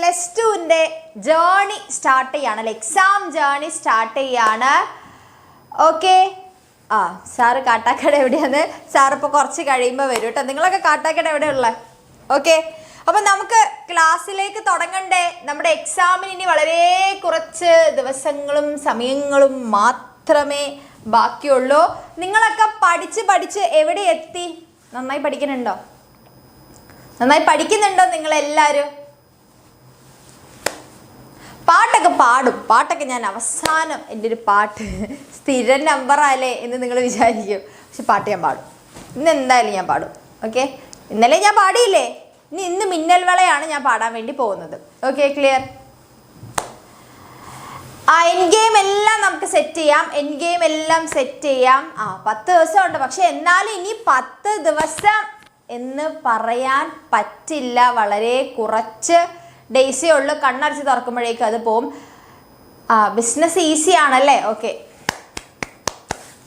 Plus ടുവിൻ്റെ journey start ചെയ്യാണ് അല്ലേ, എക്സാം ജേർണി സ്റ്റാർട്ട് ചെയ്യാണ്. ഓക്കെ, ആ സാറ് കാട്ടാക്കട എവിടെയാണ്? സാർ ഇപ്പോൾ കുറച്ച് കഴിയുമ്പോൾ വരും കേട്ടോ. നിങ്ങളൊക്കെ കാട്ടാക്കട എവിടെയുള്ളത്? ഓക്കെ, അപ്പം നമുക്ക് ക്ലാസ്സിലേക്ക് തുടങ്ങണ്ടേ. നമ്മുടെ എക്സാമിന് ഇനി വളരെ കുറച്ച് ദിവസങ്ങളും സമയങ്ങളും മാത്രമേ ബാക്കിയുള്ളൂ. നിങ്ങളൊക്കെ പഠിച്ച് എവിടെ എത്തി? നന്നായി പഠിക്കുന്നുണ്ടോ? നന്നായി പഠിക്കുന്നുണ്ടോ നിങ്ങളെല്ലാവരും? പാട്ടൊക്കെ പാടും. പാട്ടൊക്കെ ഞാൻ അവസാനം എൻ്റെ ഒരു പാട്ട് സ്ഥിരം നമ്പറല്ലേ എന്ന് നിങ്ങൾ വിചാരിക്കും. പക്ഷെ പാട്ട് ഞാൻ പാടും. ഇന്ന് എന്തായാലും ഞാൻ പാടും. ഓക്കെ, ഇന്നലെ ഞാൻ പാടിയില്ലേ, ഇന്ന് മിന്നൽ വളയാണ് ഞാൻ പാടാൻ വേണ്ടി പോകുന്നത്. Okay, clear? എൻ ഗെയിം എല്ലാം നമുക്ക് സെറ്റ് ചെയ്യാം. എൻ ഗെയിം എല്ലാം സെറ്റ് ചെയ്യാം. 10 ദിവസമുണ്ട്. പക്ഷെ എന്നാലും ഇനി 10 ദിവസം എന്ന് പറയാൻ പറ്റില്ല. വളരെ കുറച്ച് ഡേയ്സേ ഉള്ളൂ. കണ്ണടച്ച് തുറക്കുമ്പോഴേക്കും അത് പോവും. ബിസിനസ് ഈസി ആണല്ലേ? ഓക്കെ,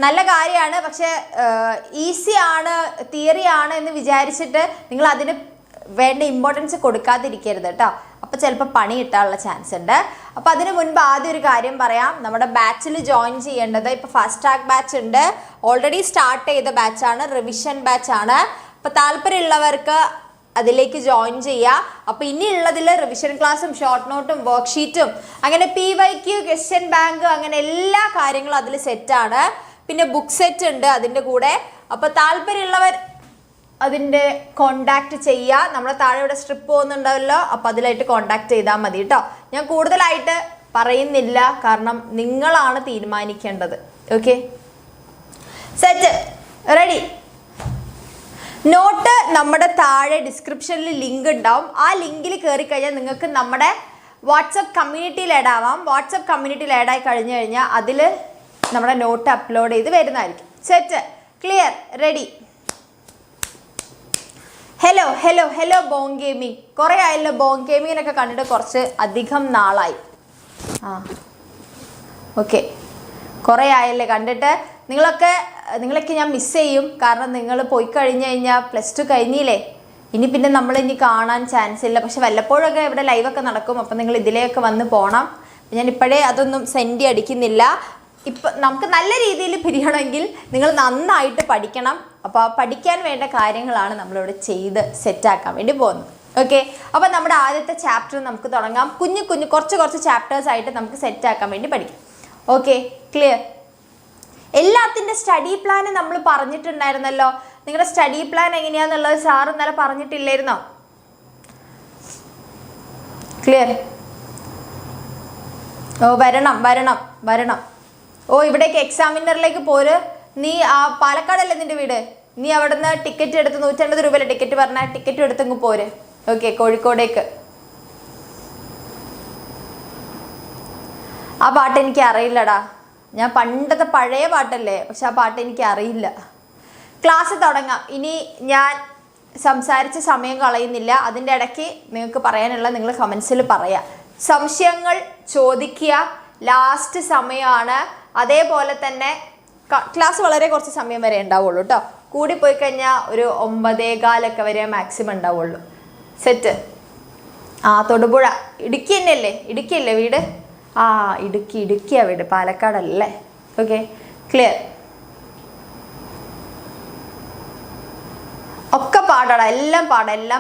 നല്ല കാര്യമാണ്. പക്ഷെ ഈസി ആണ്, തിയറി ആണ് എന്ന് വിചാരിച്ചിട്ട് നിങ്ങൾ അതിന് വേണ്ട ഇമ്പോർട്ടൻസ് കൊടുക്കാതിരിക്കരുത് കേട്ടോ. അപ്പോൾ ചിലപ്പോൾ പണി കിട്ടാനുള്ള ചാൻസ് ഉണ്ട്. അപ്പോൾ അതിന് മുൻപ് ആദ്യം ഒരു കാര്യം പറയാം. നമ്മുടെ ബാച്ചിൽ ജോയിൻ ചെയ്യേണ്ടത് ഇപ്പോൾ ഫാസ്റ്റ് ട്രാക്ക് ബാച്ച് ഉണ്ട്, ഓൾറെഡി സ്റ്റാർട്ട് ചെയ്ത ബാച്ചാണ്, റിവിഷൻ ബാച്ചാണ്. അപ്പോൾ താല്പര്യമുള്ളവർക്ക് അതിലേക്ക് ജോയിൻ ചെയ്യുക. അപ്പോൾ ഇനിയുള്ളതിൽ റിവിഷൻ ക്ലാസ്സും ഷോർട്ട് നോട്ടും വർക്ക്ഷീറ്റും അങ്ങനെ PYQ, ക്വസ്റ്റ്യൻ ബാങ്ക്, അങ്ങനെ എല്ലാ കാര്യങ്ങളും അതിൽ സെറ്റാണ്. പിന്നെ ബുക്ക് സെറ്റ് ഉണ്ട് അതിൻ്റെ കൂടെ. അപ്പോൾ താല്പര്യമുള്ളവർ അതിൻ്റെ കോണ്ടാക്ട് ചെയ്യുക. നമ്മുടെ താഴെ ഇവിടെ സ്ട്രിപ്പ് പോകുന്നുണ്ടാവല്ലോ, അപ്പോൾ അതിലായിട്ട് കോണ്ടാക്ട് ചെയ്താൽ മതി കേട്ടോ. ഞാൻ കൂടുതലായിട്ട് പറയുന്നില്ല, കാരണം നിങ്ങളാണ് തീരുമാനിക്കേണ്ടത്. Okay, set, ready? നോട്ട് നമ്മുടെ താഴെ ഡിസ്ക്രിപ്ഷനിൽ ലിങ്ക് ഉണ്ടാവും. ആ ലിങ്കിൽ കയറി കഴിഞ്ഞാൽ നിങ്ങൾക്ക് നമ്മുടെ വാട്സപ്പ് കമ്മ്യൂണിറ്റിയിൽ ആഡ് ആവാം. വാട്സപ്പ് കമ്മ്യൂണിറ്റിയിൽ ആഡ് ആയി കഴിഞ്ഞു കഴിഞ്ഞാൽ അതിൽ നമ്മുടെ നോട്ട് അപ്ലോഡ് ചെയ്ത് വരുന്നതായിരിക്കും. Set, clear, ready? Hello Bong gaming. കുറേ ആയല്ലോ ബോങ് ഗെയിമിങ്ങിനൊക്കെ കണ്ടിട്ട്, കുറച്ച് അധികം നാളായി. ഓക്കെ, കുറേ ആയല്ലേ കണ്ടിട്ട്. നിങ്ങളൊക്കെ ഞാൻ മിസ് ചെയ്യും. കാരണം നിങ്ങൾ പോയി കഴിഞ്ഞ് കഴിഞ്ഞാൽ +2 കഴിഞ്ഞില്ലേ, ഇനി പിന്നെ നമ്മളിനി കാണാൻ ചാൻസ് ഇല്ല. പക്ഷെ വല്ലപ്പോഴൊക്കെ ഇവിടെ ലൈവൊക്കെ നടക്കും. അപ്പം നിങ്ങൾ ഇതിലേക്ക് വന്ന് പോകണം. ഞാൻ ഇപ്പോഴേ അതൊന്നും സെൻഡ് അടിക്കുന്നില്ല. ഇപ്പം നമുക്ക് നല്ല രീതിയിൽ പിരിയണമെങ്കിൽ നിങ്ങൾ നന്നായിട്ട് പഠിക്കണം. അപ്പോൾ ആ പഠിക്കാൻ വേണ്ട കാര്യങ്ങളാണ് നമ്മളിവിടെ ചെയ്ത് സെറ്റാക്കാൻ വേണ്ടി പോകുന്നത്. ഓക്കെ, അപ്പോൾ നമ്മുടെ ആദ്യത്തെ ചാപ്റ്റർ നമുക്ക് തുടങ്ങാം. കുഞ്ഞു കുറച്ച് ചാപ്റ്റേഴ്സ് ആയിട്ട് നമുക്ക് സെറ്റാക്കാൻ വേണ്ടി പഠിക്കാം. Okay, clear? എല്ലാത്തിൻ്റെ സ്റ്റഡി പ്ലാൻ നമ്മൾ പറഞ്ഞിട്ടുണ്ടായിരുന്നല്ലോ. നിങ്ങളുടെ സ്റ്റഡി പ്ലാൻ എങ്ങനെയാണെന്നുള്ളത് സാർ ഇന്നലെ പറഞ്ഞിട്ടില്ലായിരുന്നോ? ക്ലിയർ? വരണം. ഇവിടേക്ക് എക്സാമിനറിലേക്ക് പോര്. നീ പാലക്കാടല്ലേ നിൻ്റെ വീട്? നീ അവിടെ നിന്ന് ടിക്കറ്റ് എടുത്ത് 150 രൂപയിലെ ടിക്കറ്റ് പറഞ്ഞാൽ ടിക്കറ്റ് എടുത്തങ്ങ് പോര്. ഓക്കെ, കോഴിക്കോടേക്ക്. ആ പാട്ട് എനിക്ക് അറിയില്ലടാ. ഞാൻ പണ്ടത്തെ പഴയ പാട്ടല്ലേ, പക്ഷെ ആ പാട്ട് എനിക്ക് അറിയില്ല. ക്ലാസ് തുടങ്ങാം. ഇനി ഞാൻ സംസാരിച്ച സമയം കളയുന്നില്ല. അതിൻ്റെ ഇടയ്ക്ക് നിങ്ങൾക്ക് പറയാനുള്ള നിങ്ങൾ കമൻസിൽ പറയാം. സംശയങ്ങൾ ചോദിക്കുക. ലാസ്റ്റ് സമയമാണ്. അതേപോലെ തന്നെ ക്ലാസ് വളരെ കുറച്ച് സമയം വരെ ഉണ്ടാവുള്ളൂ കേട്ടോ. കൂടിപ്പോയി കഴിഞ്ഞാൽ ഒരു 9:15 വരെ മാക്സിമം ഉണ്ടാവുള്ളൂ. സെറ്റ്? തൊടുപുഴ, ഇടുക്കി തന്നെയല്ലേ? ഇടുക്കിയല്ലേ വീട്? ഇടുക്കിയാണ് വീട്, പാലക്കാടല്ലേ? Okay, clear? ഒക്കെ പാടാടാ, എല്ലാം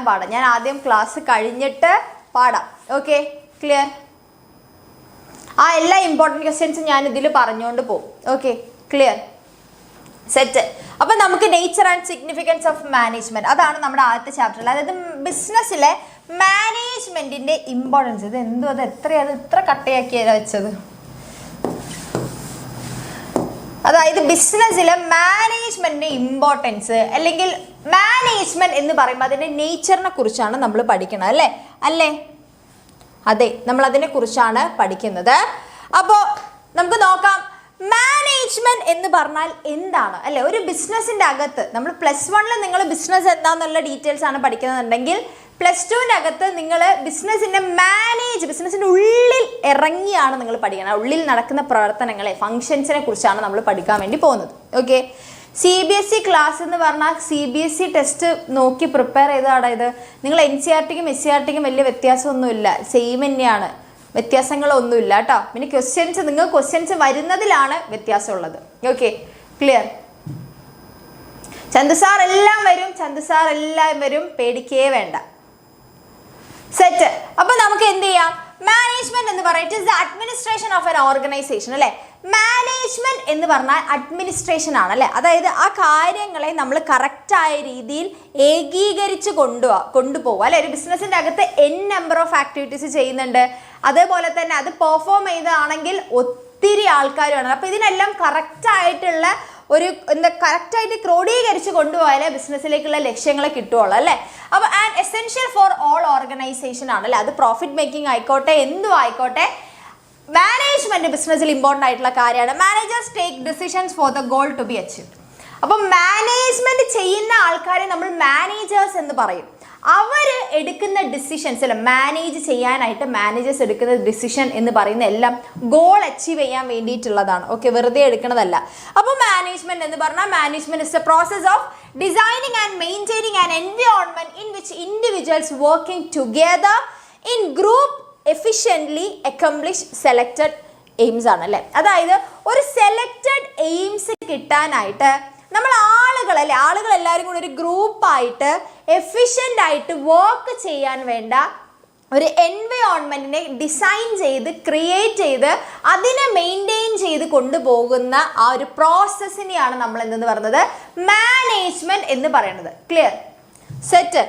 പാടാം. ഞാൻ ആദ്യം ക്ലാസ് കഴിഞ്ഞിട്ട് പാടാം. Okay, clear? എല്ലാ ഇമ്പോർട്ടൻറ്റ് ക്വസ്റ്റ്യൻസും ഞാൻ ഇതിൽ പറഞ്ഞുകൊണ്ട് പോകും. Okay, clear? സെറ്റ്. അപ്പം നമുക്ക് nature and significance of management, അതാണ് നമ്മുടെ ആദ്യത്തെ ചാപ്റ്ററിൽ. അതായത് ബിസിനസ്സിലെ മാനേജ്മെൻറ്റിൻ്റെ ഇമ്പോർട്ടൻസ്. അത് ഇത്ര കട്ടയാക്കിയാണ് വെച്ചത്. അതായത് ബിസിനസ്സിലെ മാനേജ്മെൻറ്റിൻ്റെ ഇമ്പോർട്ടൻസ്, അല്ലെങ്കിൽ മാനേജ്മെൻറ്റ് എന്ന് പറയുമ്പോൾ അതിൻ്റെ നേച്ചറിനെ കുറിച്ചാണ് നമ്മൾ പഠിക്കണം. അല്ലേ? അതെ, നമ്മൾ അതിനെക്കുറിച്ചാണ് പഠിക്കുന്നത്. അപ്പോൾ നമുക്ക് നോക്കാം. മാനേജ്മെൻറ്റ് എന്ന് പറഞ്ഞാൽ എന്താണ്, അല്ലേ? ഒരു ബിസിനസ്സിൻ്റെ അകത്ത് നമ്മൾ +1 നിങ്ങൾ ബിസിനസ് എന്താണെന്നുള്ള ഡീറ്റെയിൽസ് ആണ് പഠിക്കുന്നുണ്ടെങ്കിൽ, +2 അകത്ത് നിങ്ങൾ ബിസിനസ്സിൻ്റെ ഉള്ളിൽ ഇറങ്ങിയാണ് നിങ്ങൾ പഠിക്കുന്നത്. ഉള്ളിൽ നടക്കുന്ന പ്രവർത്തനങ്ങളെ, ഫങ്ഷൻസിനെ കുറിച്ചാണ് നമ്മൾ പഠിക്കാൻ വേണ്ടി പോകുന്നത്. ഓക്കെ, CBSE ക്ലാസ് എന്ന് പറഞ്ഞാൽ CBSE ടെസ്റ്റ് നോക്കി പ്രിപ്പയർ ചെയ്തതാണ് ഇത്. നിങ്ങൾ NCERTക്കും SCERTക്കും വലിയ വ്യത്യാസമൊന്നുമില്ല, സെയിം തന്നെയാണ്, വ്യത്യാസങ്ങളൊന്നുമില്ല കേട്ടോ. പിന്നെ നിങ്ങൾ ക്വസ്റ്റ്യൻസ് വരുന്നതിലാണ് വ്യത്യാസമുള്ളത്. Okay, clear? ചന്തു സാർ എല്ലാം വരും, പേടിക്കേ വേണ്ട. സെറ്റ്. അപ്പൊ നമുക്ക് എന്ത് ചെയ്യാം? മാനേജ്മെന്റ് എന്ന് പറയുന്നത് is the administration of an organisation അല്ലേ. മാനേജ്മെന്റ് എന്ന് പറഞ്ഞാൽ അഡ്മിനിസ്ട്രേഷൻ ആണ് അല്ലേ. അതായത് ആ കാര്യങ്ങളെ നമ്മൾ കറക്റ്റായ രീതിയിൽ ഏകീകരിച്ച് കൊണ്ടുപോകുക അല്ലെ. ഒരു ബിസിനസിന്റെ അകത്ത് നമ്പർ ഓഫ് ആക്ടിവിറ്റീസ് ചെയ്യുന്നുണ്ട്, അതേപോലെ തന്നെ അത് പെർഫോം ചെയ്തതാണെങ്കിൽ ഒത്തിരി ആൾക്കാർ വേണം. അപ്പൊ ഇതിനെല്ലാം കറക്റ്റായിട്ടുള്ള കറക്റ്റായിട്ട് ക്രോഡീകരിച്ച് കൊണ്ടുപോയാലേ ബിസിനസ്സിലേക്കുള്ള ലക്ഷ്യങ്ങളെ കിട്ടുകയുള്ളൂ അല്ലേ. അപ്പോൾ and essential for all organisation ആണ് അല്ലേ. അത് പ്രോഫിറ്റ് മേക്കിംഗ് ആയിക്കോട്ടെ, എന്തും ആയിക്കോട്ടെ, മാനേജ്മെന്റ് ബിസിനസ്സിൽ ഇമ്പോർട്ടൻ്റ് ആയിട്ടുള്ള കാര്യമാണ്. Managers take decisions for the goal to be achieved. അപ്പം മാനേജ്മെന്റ് ചെയ്യുന്ന ആൾക്കാരെ നമ്മൾ മാനേജേഴ്സ് എന്ന് പറയും. അവർ എടുക്കുന്ന ഡിസിഷൻസ് അല്ല, മാനേജ് ചെയ്യാനായിട്ട് മാനേജേഴ്സ് എടുക്കുന്ന ഡിസിഷൻ എന്ന് പറയുന്ന എല്ലാം ഗോൾ അച്ചീവ് ചെയ്യാൻ വേണ്ടിയിട്ടുള്ളതാണ്. ഓക്കെ, വെറുതെ എടുക്കുന്നതല്ല. അപ്പോൾ മാനേജ്മെന്റ് എന്ന് പറഞ്ഞാൽ management is a process of designing and maintaining an environment in which individuals working together in group efficiently accomplish selected aims ആണ് അല്ലേ. അതായത് ഒരു സെലക്റ്റഡ് എയിംസ് കിട്ടാനായിട്ട് നമ്മൾ ആളുകൾ എല്ലാവരും കൂടി ഒരു ഗ്രൂപ്പായിട്ട് എഫിഷ്യൻ്റ് ആയിട്ട് വർക്ക് ചെയ്യാൻ വേണ്ട ഒരു എൻവയോൺമെൻറ്റിനെ ഡിസൈൻ ചെയ്ത് ക്രിയേറ്റ് ചെയ്ത് അതിനെ മെയിൻറ്റെയിൻ ചെയ്ത് കൊണ്ടുപോകുന്ന ആ ഒരു പ്രോസസ്സിനെയാണ് നമ്മൾ എന്തെന്ന് പറയുന്നത് മാനേജ്മെൻറ്റ് എന്ന് പറയുന്നത്. ക്ലിയർ? സെറ്റ്.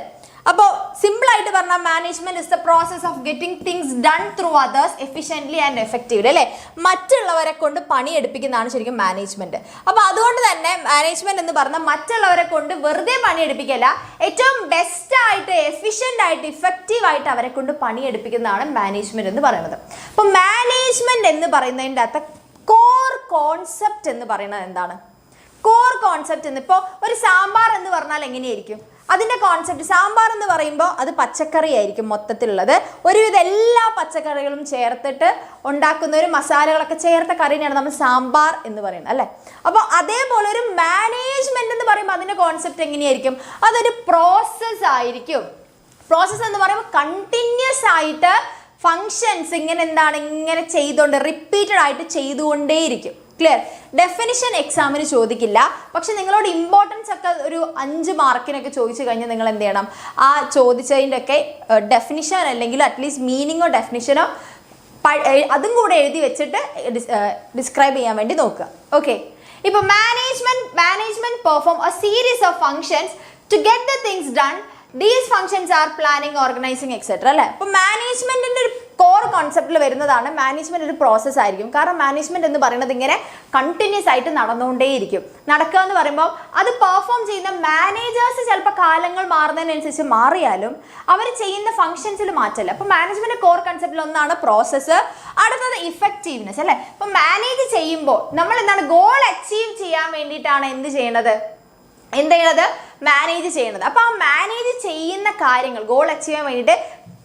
അപ്പോൾ സിമ്പിളായിട്ട് പറഞ്ഞാൽ management is the process of getting things done through others efficiently and effectively അല്ലേ. മറ്റുള്ളവരെ കൊണ്ട് പണിയെടുപ്പിക്കുന്നതാണ് ശരിക്കും മാനേജ്മെന്റ്. അപ്പോൾ അതുകൊണ്ട് തന്നെ മാനേജ്മെന്റ് എന്ന് പറഞ്ഞാൽ മറ്റുള്ളവരെ കൊണ്ട് വെറുതെ പണിയെടുപ്പിക്കല്ല, ഏറ്റവും ബെസ്റ്റ് ആയിട്ട് എഫിഷ്യൻ്റ് ആയിട്ട് ഇഫക്റ്റീവ് ആയിട്ട് അവരെ കൊണ്ട് പണിയെടുപ്പിക്കുന്നതാണ് മാനേജ്മെന്റ് എന്ന് പറയുന്നത്. അപ്പോൾ മാനേജ്മെന്റ് എന്ന് പറയുന്നതിൻ്റെ അകത്ത് കോർ കോൺസെപ്റ്റ് എന്ന് പറയുന്നത് എന്താണ്? കോർ കോൺസെപ്റ്റ് എന്ന് ഇപ്പോൾ ഒരു സാമ്പാർ എന്ന് പറഞ്ഞാൽ എങ്ങനെയായിരിക്കും അതിൻ്റെ കോൺസെപ്റ്റ്? സാമ്പാർ എന്ന് പറയുമ്പോൾ അത് പച്ചക്കറി ആയിരിക്കും മൊത്തത്തിലുള്ളത്. ഒരുവിധം എല്ലാ പച്ചക്കറികളും ചേർത്തിട്ട് ഉണ്ടാക്കുന്ന ഒരു മസാലകളൊക്കെ ചേർത്ത കറിനെയാണ് നമ്മൾ സാമ്പാർ എന്ന് പറയുന്നത് അല്ലേ. അപ്പോൾ അതേപോലെ ഒരു മാനേജ്മെന്റ് എന്ന് പറയുമ്പോൾ അതിൻ്റെ കോൺസെപ്റ്റ് എങ്ങനെയായിരിക്കും? അതൊരു പ്രോസസ്സ് ആയിരിക്കും. പ്രോസസ്സ് എന്ന് പറയുമ്പോൾ കണ്ടിന്യൂസ് ആയിട്ട് ഫങ്ഷൻസ് ഇങ്ങനെ ചെയ്തുകൊണ്ട് റിപ്പീറ്റഡ് ആയിട്ട് ചെയ്തുകൊണ്ടേയിരിക്കും. ക്ലിയർ? ഡെഫിനിഷൻ എക്സാമിന് ചോദിക്കില്ല, പക്ഷെ നിങ്ങളോട് ഇമ്പോർട്ടൻസ് ഒക്കെ ഒരു 5 മാർക്കിനൊക്കെ ചോദിച്ചു കഴിഞ്ഞാൽ നിങ്ങൾ എന്ത് ചെയ്യണം? ആ ചോദിച്ചതിൻ്റെ ഒക്കെ ഡെഫിനിഷൻ അല്ലെങ്കിൽ അറ്റ്ലീസ്റ്റ് മീനിങ്ങോ ഡെഫിനിഷനോ അതും കൂടെ എഴുതി വെച്ചിട്ട് ഡിസ്ക്രൈബ് ചെയ്യാൻ വേണ്ടി നോക്കുക. ഓക്കെ, ഇപ്പോൾ management perform a series of functions to get the things done. These functions are planning, organising etcetera അല്ലേ. അപ്പോൾ മാനേജ്മെന്റിന്റെ ഒരു കോർ കോൺസെപ്റ്റിൽ വരുന്നതാണ് മാനേജ്മെന്റ് ഒരു പ്രോസസ്സ് ആയിരിക്കും. കാരണം മാനേജ്മെന്റ് എന്ന് പറയുന്നത് ഇങ്ങനെ കണ്ടിന്യൂസ് ആയിട്ട് നടന്നുകൊണ്ടേയിരിക്കും. നടക്കുക എന്ന് പറയുമ്പോൾ അത് പെർഫോം ചെയ്യുന്ന മാനേജേഴ്സ് ചിലപ്പോൾ കാലങ്ങൾ മാറുന്നതിനനുസരിച്ച് മാറിയാലും അവർ ചെയ്യുന്ന ഫങ്ഷൻസിൽ മാറ്റല്ല. അപ്പോൾ മാനേജ്മെന്റ് കോർ കോൺസെപ്റ്റിൽ ഒന്നാണ് പ്രോസസ്സ്. അടുത്തത് ഇഫക്റ്റീവ്നെസ് അല്ലേ. അപ്പോൾ മാനേജ് ചെയ്യുമ്പോൾ നമ്മൾ എന്താണ് ഗോൾ അച്ചീവ് ചെയ്യാൻ വേണ്ടിയിട്ടാണ് എന്ത് ചെയ്യണത്? മാനേജ് ചെയ്യണത്. അപ്പോൾ ആ മാനേജ് ചെയ്യുന്ന കാര്യങ്ങൾ ഗോൾ അച്ചീവ് ചെയ്യാൻ വേണ്ടിയിട്ട്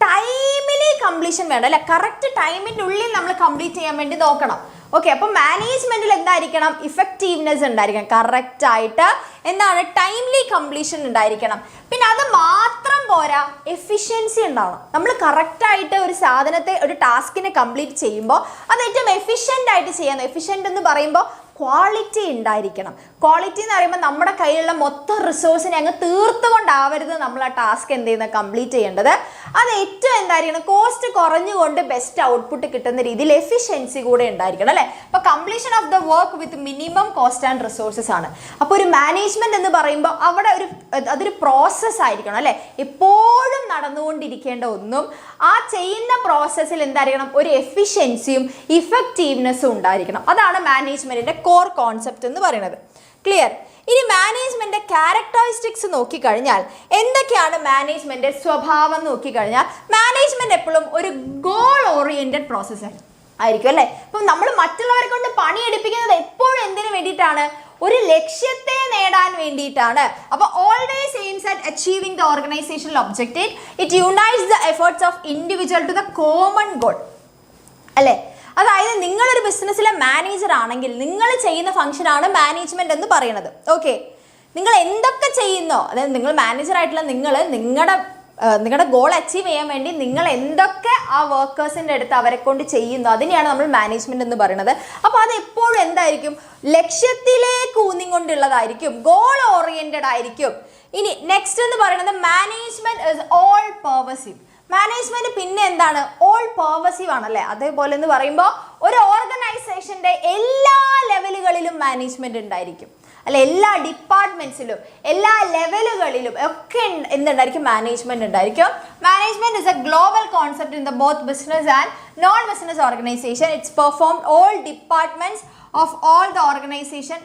ടൈമിലി കംപ്ലീഷൻ വേണം അല്ലെ. കറക്റ്റ് ടൈമിൻ്റെ ഉള്ളിൽ നമ്മൾ കംപ്ലീറ്റ് ചെയ്യാൻ വേണ്ടി നോക്കണം. ഓക്കെ, അപ്പം മാനേജ്മെന്റിൽ എന്തായിരിക്കണം? ഇഫക്റ്റീവ്നെസ് ഉണ്ടായിരിക്കണം. കറക്റ്റ് ആയിട്ട് എന്താണ് ടൈംലി കംപ്ലീഷൻ ഉണ്ടായിരിക്കണം. പിന്നെ അത് മാത്രം പോരാ, എഫിഷ്യൻസി ഉണ്ടാവണം. നമ്മൾ കറക്റ്റായിട്ട് ഒരു സാധനത്തെ ഒരു ടാസ്കിനെ കംപ്ലീറ്റ് ചെയ്യുമ്പോൾ അത് ഏറ്റവും എഫിഷ്യൻ്റ് ആയിട്ട് ചെയ്യാൻ. എഫിഷ്യൻ്റ് എന്ന് പറയുമ്പോൾ ക്വാളിറ്റി ഉണ്ടായിരിക്കണം. ക്വാളിറ്റി എന്ന് പറയുമ്പോൾ നമ്മുടെ കയ്യിലുള്ള മൊത്തം റിസോഴ്സിനെ അങ്ങ് തീർത്തുകൊണ്ടാവരുത് നമ്മൾ ആ ടാസ്ക് എന്ത് ചെയ്യുന്നത് കംപ്ലീറ്റ് ചെയ്യേണ്ടത്. അത് ഏറ്റവും എന്തായിരിക്കണം? കോസ്റ്റ് കുറഞ്ഞുകൊണ്ട് ബെസ്റ്റ് ഔട്ട്പുട്ട് കിട്ടുന്ന രീതിയിൽ എഫിഷ്യൻസി കൂടെ ഉണ്ടായിരിക്കണം അല്ലേ. അപ്പോൾ completion of the work with minimum cost and resources ആണ്. അപ്പോൾ ഒരു മാനേജ്മെന്റ് എന്ന് പറയുമ്പോൾ അവിടെ അതൊരു പ്രോസസ്സ് ആയിരിക്കണം അല്ലേ. എപ്പോഴും നടന്നുകൊണ്ടിരിക്കേണ്ട ഒന്നും ആ ചെയ്യുന്ന പ്രോസസ്സിൽ എന്തായിരിക്കണം? ഒരു എഫിഷ്യൻസിയും ഇഫക്റ്റീവ്നെസ്സും ഉണ്ടായിരിക്കണം. അതാണ് മാനേജ്മെന്റിന്റെ കോർ കോൺസെപ്റ്റ് എന്ന് പറയുന്നത്. ക്ലിയർ? ഇനി മാനേജ്മെന്റ് ക്യാരക്ടറിസ്റ്റിക്സ് നോക്കിക്കഴിഞ്ഞാൽ എന്തൊക്കെയാണ് മാനേജ്മെന്റ് സ്വഭാവം നോക്കിക്കഴിഞ്ഞാൽ മാനേജ്മെന്റ് എപ്പോഴും ഒരു ഗോൾ ഓറിയന്റഡ് പ്രോസസ്സ് ആയിരിക്കും അല്ലേ. അപ്പം നമ്മൾ മറ്റുള്ളവരെ കൊണ്ട് പണിയെടുപ്പിക്കുന്നത് എപ്പോഴും എന്തിനു വേണ്ടിയിട്ടാണ്? ഒരു ലക്ഷ്യത്തെ നേടാൻ വേണ്ടിയിട്ടാണ്. അപ്പോൾ always aims at achieving the organisational objective. It unites the efforts of individual to the common goal അല്ലേ. അതായത് നിങ്ങളൊരു ബിസിനസ്സിലെ മാനേജർ ആണെങ്കിൽ നിങ്ങൾ ചെയ്യുന്ന ഫംഗ്ഷനാണ് മാനേജ്മെന്റ് എന്ന് പറയുന്നത്. ഓക്കെ, നിങ്ങൾ എന്തൊക്കെ ചെയ്യുന്നോ, അതായത് നിങ്ങൾ മാനേജർ ആയിട്ടുള്ള നിങ്ങളുടെ ഗോൾ അച്ചീവ് ചെയ്യാൻ വേണ്ടി നിങ്ങൾ എന്തൊക്കെ ആ വർക്കേഴ്സിൻ്റെ അടുത്ത് അവരെ കൊണ്ട് ചെയ്യുന്നു അതിനെയാണ് നമ്മൾ മാനേജ്മെന്റ് എന്ന് പറയുന്നത്. അപ്പോൾ അത് എപ്പോഴും എന്തായിരിക്കും? ലക്ഷ്യത്തിലേക്ക് ഊന്നിക്കൊണ്ടുള്ളതായിരിക്കും, ഗോൾ ഓറിയന്റഡ് ആയിരിക്കും. ഇനി നെക്സ്റ്റ് എന്ന് പറയുന്നത് management is all pervasive. Management പിന്നെ എന്താണ്? ഓൾ പെർവസീവ് ആണല്ലേ. അതേപോലെ എന്ന് പറയുമ്പോൾ ഒരു ഓർഗനൈസേഷന്റെ എല്ലാ ലെവലുകളിലും മാനേജ്മെന്റ് ഉണ്ടായിരിക്കും അല്ലെ, എല്ലാ ഡിപ്പാർട്ട്മെന്റ്സിലും എല്ലാ ലെവലുകളിലും ഒക്കെ എന്തുണ്ടായിരിക്കും? മാനേജ്മെന്റ് ഉണ്ടായിരിക്കും. Management is A global concept in the both business and non business organisation. It's performed all departments of all the organisation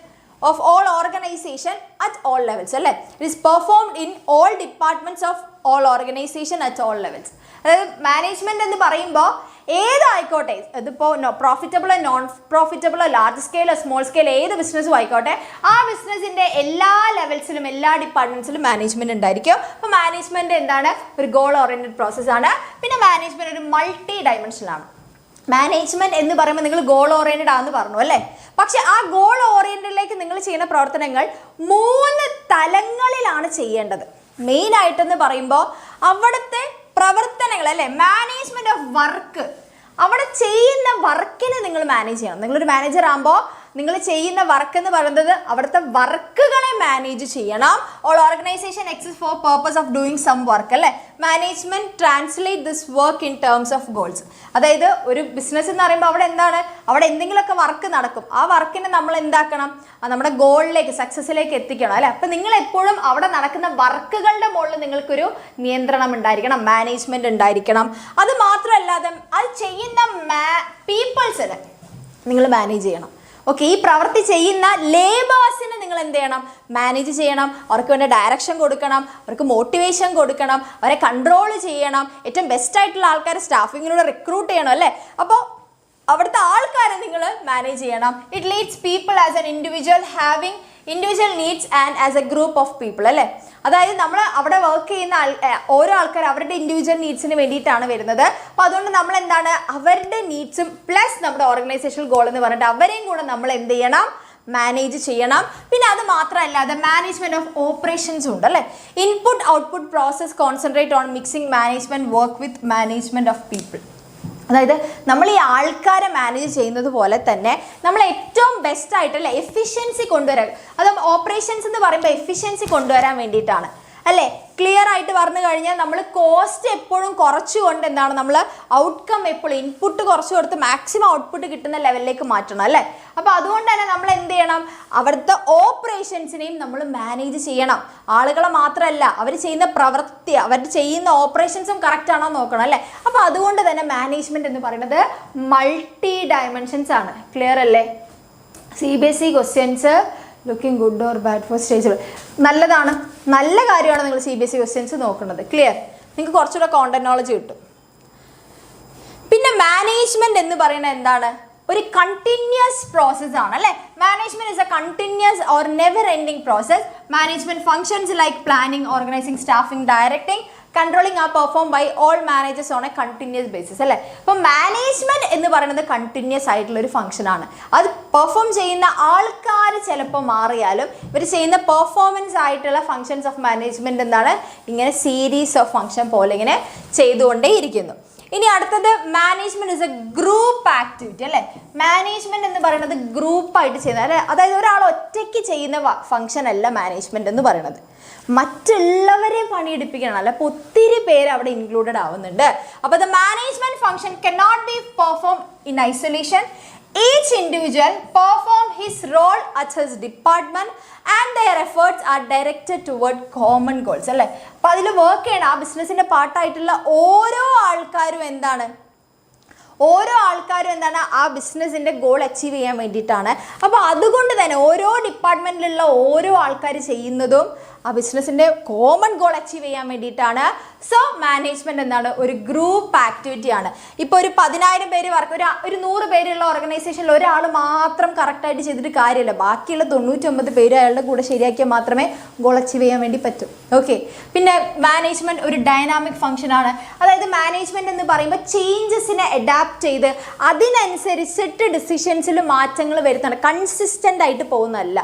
at all levels അല്ലേ. It is performed in all departments of all organization at all levels. അതായത് management എന്ന് പറയുമ്പോൾ ഏതായിക്കോട്ടെ, ഇതിപ്പോൾ പ്രോഫിറ്റബിളോ non പ്രോഫിറ്റബിളോ large സ്കെയിലോ small scale ഏത് ബിസിനസ്സും ആയിക്കോട്ടെ, ആ ബിസിനസ്സിന്റെ എല്ലാ ലെവൽസിലും എല്ലാ ഡിപ്പാർട്ട്മെന്റ്സിലും മാനേജ്മെന്റ് ഉണ്ടായിരിക്കും. അപ്പോൾ മാനേജ്മെന്റ് എന്താണ്? ഒരു ഗോൾ ഓറിയന്റഡ് പ്രോസസ്സാണ്. പിന്നെ മാനേജ്മെന്റ് ഒരു മൾട്ടി ഡയമെൻഷനാണ്. മാനേജ്മെന്റ് എന്ന് പറയുമ്പോൾ നിങ്ങൾ ഗോൾ ഓറിയന്റഡ് ആണെന്ന് പറഞ്ഞു അല്ലേ. പക്ഷെ ആ ഗോൾ ഓറിയന്റഡിലേക്ക് നിങ്ങൾ ചെയ്യുന്ന പ്രവർത്തനങ്ങൾ 3 തലങ്ങളിലാണ് ചെയ്യേണ്ടത്. മെയിൻ ആയിട്ടെന്ന് പറയുമ്പോൾ അവിടുത്തെ പ്രവർത്തനങ്ങൾ അല്ലേ, മാനേജ്മെന്റ് ഓഫ് വർക്ക്, അവിടെ ചെയ്യുന്ന വർക്കിനെ നിങ്ങൾ മാനേജ് ചെയ്യണം. നിങ്ങളൊരു മാനേജർ ആകുമ്പോൾ നിങ്ങൾ ചെയ്യുന്ന വർക്ക് എന്ന് പറയുന്നത് അവിടുത്തെ വർക്കുകളെ മാനേജ് ചെയ്യണം. All organisation exist for purpose of doing some work അല്ലേ. Management translate this work in terms of goals. അതായത് ഒരു ബിസിനസ് എന്ന് പറയുമ്പോൾ അവിടെ എന്താണ്? അവിടെ എന്തെങ്കിലുമൊക്കെ വർക്ക് നടക്കും. ആ വർക്കിനെ നമ്മൾ എന്താക്കണം? നമ്മുടെ ഗോളിലേക്ക്, സക്സസിലേക്ക് എത്തിക്കണം അല്ലേ. അപ്പം നിങ്ങൾ എപ്പോഴും അവിടെ നടക്കുന്ന വർക്കുകളുടെ മുകളിൽ നിങ്ങൾക്കൊരു നിയന്ത്രണം ഉണ്ടായിരിക്കണം, മാനേജ്മെന്റ് ഉണ്ടായിരിക്കണം. അത് മാത്രമല്ലാതെ അത് ചെയ്യുന്ന പീപ്പിൾസിനെ നിങ്ങൾ മാനേജ് ചെയ്യണം. ഓക്കെ, ഈ പ്രവൃത്തി ചെയ്യുന്ന ലേബേഴ്സിനെ നിങ്ങൾ എന്ത് ചെയ്യണം? മാനേജ് ചെയ്യണം. അവർക്ക് വേണ്ട ഡയറക്ഷൻ കൊടുക്കണം, അവർക്ക് മോട്ടിവേഷൻ കൊടുക്കണം, അവരെ കൺട്രോൾ ചെയ്യണം. ഏറ്റവും ബെസ്റ്റ് ആയിട്ടുള്ള ആൾക്കാരെ സ്റ്റാഫിങ്ങിലൂടെ റിക്രൂട്ട് ചെയ്യണം അല്ലേ. അപ്പോൾ അവിടുത്തെ ആൾക്കാരെ നിങ്ങൾ മാനേജ് ചെയ്യണം. It leads people as an individual having individual needs and as A group of people അല്ലേ. അതായത് നമ്മൾ അവിടെ വർക്ക് ചെയ്യുന്ന ഓരോ ആൾക്കാർ അവരുടെ ഇൻഡിവിജ്വൽ നീഡ്സിന് വേണ്ടിയിട്ടാണ് വരുന്നത്. അപ്പോൾ അതുകൊണ്ട് നമ്മൾ എന്താണ്? അവരുടെ നീഡ്സും പ്ലസ് നമ്മുടെ ഓർഗനൈസേഷണൽ ഗോൾ എന്ന് പറഞ്ഞിട്ട് അവരെയും കൂടെ നമ്മൾ എന്ത് ചെയ്യണം? മാനേജ് ചെയ്യണം. പിന്നെ അത് മാത്രമല്ലാതെ മാനേജ്മെന്റ് ഓഫ് ഓപ്പറേഷൻസും ഉണ്ട് അല്ലേ. Input output process concentrate on mixing management work with management of people. അതായത് നമ്മൾ ഈ ആൾക്കാരെ മാനേജ് ചെയ്യുന്നത് പോലെ തന്നെ നമ്മൾ ഏറ്റവും ബെസ്റ്റ് ആയിട്ടല്ലേ എഫിഷ്യൻസി കൊണ്ടുവരാൻ. അത് ഓപ്പറേഷൻസ് എന്ന് പറയുമ്പോൾ എഫിഷ്യൻസി കൊണ്ടുവരാൻ വേണ്ടിയിട്ടാണ് അല്ലേ. ക്ലിയർ ആയിട്ട് പറഞ്ഞു കഴിഞ്ഞാൽ നമ്മൾ കോസ്റ്റ് എപ്പോഴും കുറച്ചുകൊണ്ട് എന്താണ് നമ്മൾ ഔട്ട്കം എപ്പോഴും ഇൻപുട്ട് കുറച്ച് കൊടുത്ത് മാക്സിമം ഔട്ട്പുട്ട് കിട്ടുന്ന ലെവലിലേക്ക് മാറ്റണം അല്ലേ. അപ്പോൾ അതുകൊണ്ട് തന്നെ നമ്മൾ എന്ത് ചെയ്യണം? അവിടുത്തെ ഓപ്പറേഷൻസിനെയും നമ്മൾ മാനേജ് ചെയ്യണം. ആളുകളെ മാത്രമല്ല, അവർ ചെയ്യുന്ന പ്രവൃത്തി, അവർ ചെയ്യുന്ന ഓപ്പറേഷൻസും കറക്റ്റ് ആണോ നോക്കണം അല്ലേ. അപ്പോൾ അതുകൊണ്ട് തന്നെ മാനേജ്മെന്റ് എന്ന് പറയുന്നത് മൾട്ടി ഡയമെൻഷൻസ് ആണ്. ക്ലിയർ അല്ലേ? CBSE questions looking good or bad for stage നല്ലതാണ്, നല്ല കാര്യമാണ് നിങ്ങൾ CBSE ക്വസ്റ്റ്യൻസ് നോക്കുന്നത്. ക്ലിയർ? നിങ്ങൾക്ക് കുറച്ചുകൂടെ കോണ്ടന്റ് നോളജ് കിട്ടും. പിന്നെ മാനേജ്മെന്റ് എന്ന് പറയുന്നത് എന്താണ്? ഒരു കണ്ടിന്യൂസ് പ്രോസസ് ആണ് അല്ലേ. Management is a continuous or never ending process. Management functions like planning, organising, staffing, directing, controlling are perform by all managers on a continuous basis അല്ലേ. അപ്പോൾ മാനേജ്മെന്റ് എന്ന് പറയുന്നത് കണ്ടിന്യൂസ് ആയിട്ടുള്ള ഒരു ഫംഗ്ഷൻ ആണ്. അത് പെർഫോം ചെയ്യുന്ന ആൾക്കാർ ചിലപ്പോൾ മാറിയാലും ഇവർ ചെയ്യുന്ന പെർഫോമൻസ് ആയിട്ടുള്ള ഫങ്ഷൻസ് ഓഫ് മാനേജ്മെന്റ് എന്താണ്? ഇങ്ങനെ സീരീസ് ഓഫ് ഫങ്ഷൻ പോലെ ഇങ്ങനെ ചെയ്തുകൊണ്ടേ ഇരിക്കുന്നു. ഇനി അടുത്തത് management is A group activity അല്ലേ. മാനേജ്മെന്റ് എന്ന് പറയുന്നത് ഗ്രൂപ്പായിട്ട് ചെയ്യുന്നത് അല്ലെ. അതായത് ഒരാൾ ഒറ്റയ്ക്ക് ചെയ്യുന്ന ഫംഗ്ഷൻ അല്ല മാനേജ്മെന്റ് എന്ന് പറയുന്നത്. മറ്റുള്ളവരെ പണിയെടുപ്പിക്കണം അല്ല. അപ്പോൾ ഒത്തിരി പേര് അവിടെ ഇൻക്ലൂഡഡ് ആവുന്നുണ്ട്. അപ്പോൾ the management function cannot be performed in isolation. Each individual perform his role at his department and their efforts are directed toward common goals അല്ലേ. അപ്പോൾ അതിൽ വർക്ക് ചെയ്യണം. ആ ബിസിനസ്സിന്റെ പാർട്ടായിട്ടുള്ള ഓരോ ആൾക്കാരും എന്താണ് ആ ബിസിനസ്സിന്റെ ഗോൾ അച്ചീവ് ചെയ്യാൻ വേണ്ടിയിട്ടാണ്. അപ്പോൾ അതുകൊണ്ട് തന്നെ ഓരോ ഡിപ്പാർട്ട്മെന്റിലുള്ള ഓരോ ആൾക്കാർ ചെയ്യുന്നതും ആ ബിസിനസ്സിൻ്റെ കോമൺ ഗോൾ അച്ചീവ് ചെയ്യാൻ വേണ്ടിയിട്ടാണ്. സോ മാനേജ്മെൻറ്റ് എന്താണ്? ഒരു ഗ്രൂപ്പ് ആക്ടിവിറ്റിയാണ്. ഇപ്പോൾ ഒരു 10,000 പേര് വർക്ക്, ഒരു 100 പേരുള്ള ഓർഗനൈസേഷനിൽ ഒരാൾ മാത്രം കറക്റ്റായിട്ട് ചെയ്തിട്ട് കാര്യമില്ല. ബാക്കിയുള്ള 99 പേര് അയാളുടെ കൂടെ ശരിയാക്കിയാൽ മാത്രമേ ഗോൾ അച്ചീവ് ചെയ്യാൻ വേണ്ടി പറ്റൂ. ഓക്കെ. പിന്നെ മാനേജ്മെൻറ്റ് ഒരു ഡൈനാമിക് ഫംഗ്ഷനാണ്. അതായത് മാനേജ്മെൻറ്റ് എന്ന് പറയുമ്പോൾ ചേഞ്ചസിനെ അഡാപ്റ്റ് ചെയ്ത് അതിനനുസരിച്ചിട്ട് ഡിസിഷൻസിൽ മാറ്റങ്ങൾ വരുത്താണ്. കൺസിസ്റ്റൻ്റ് ആയിട്ട് പോകുന്നതല്ല,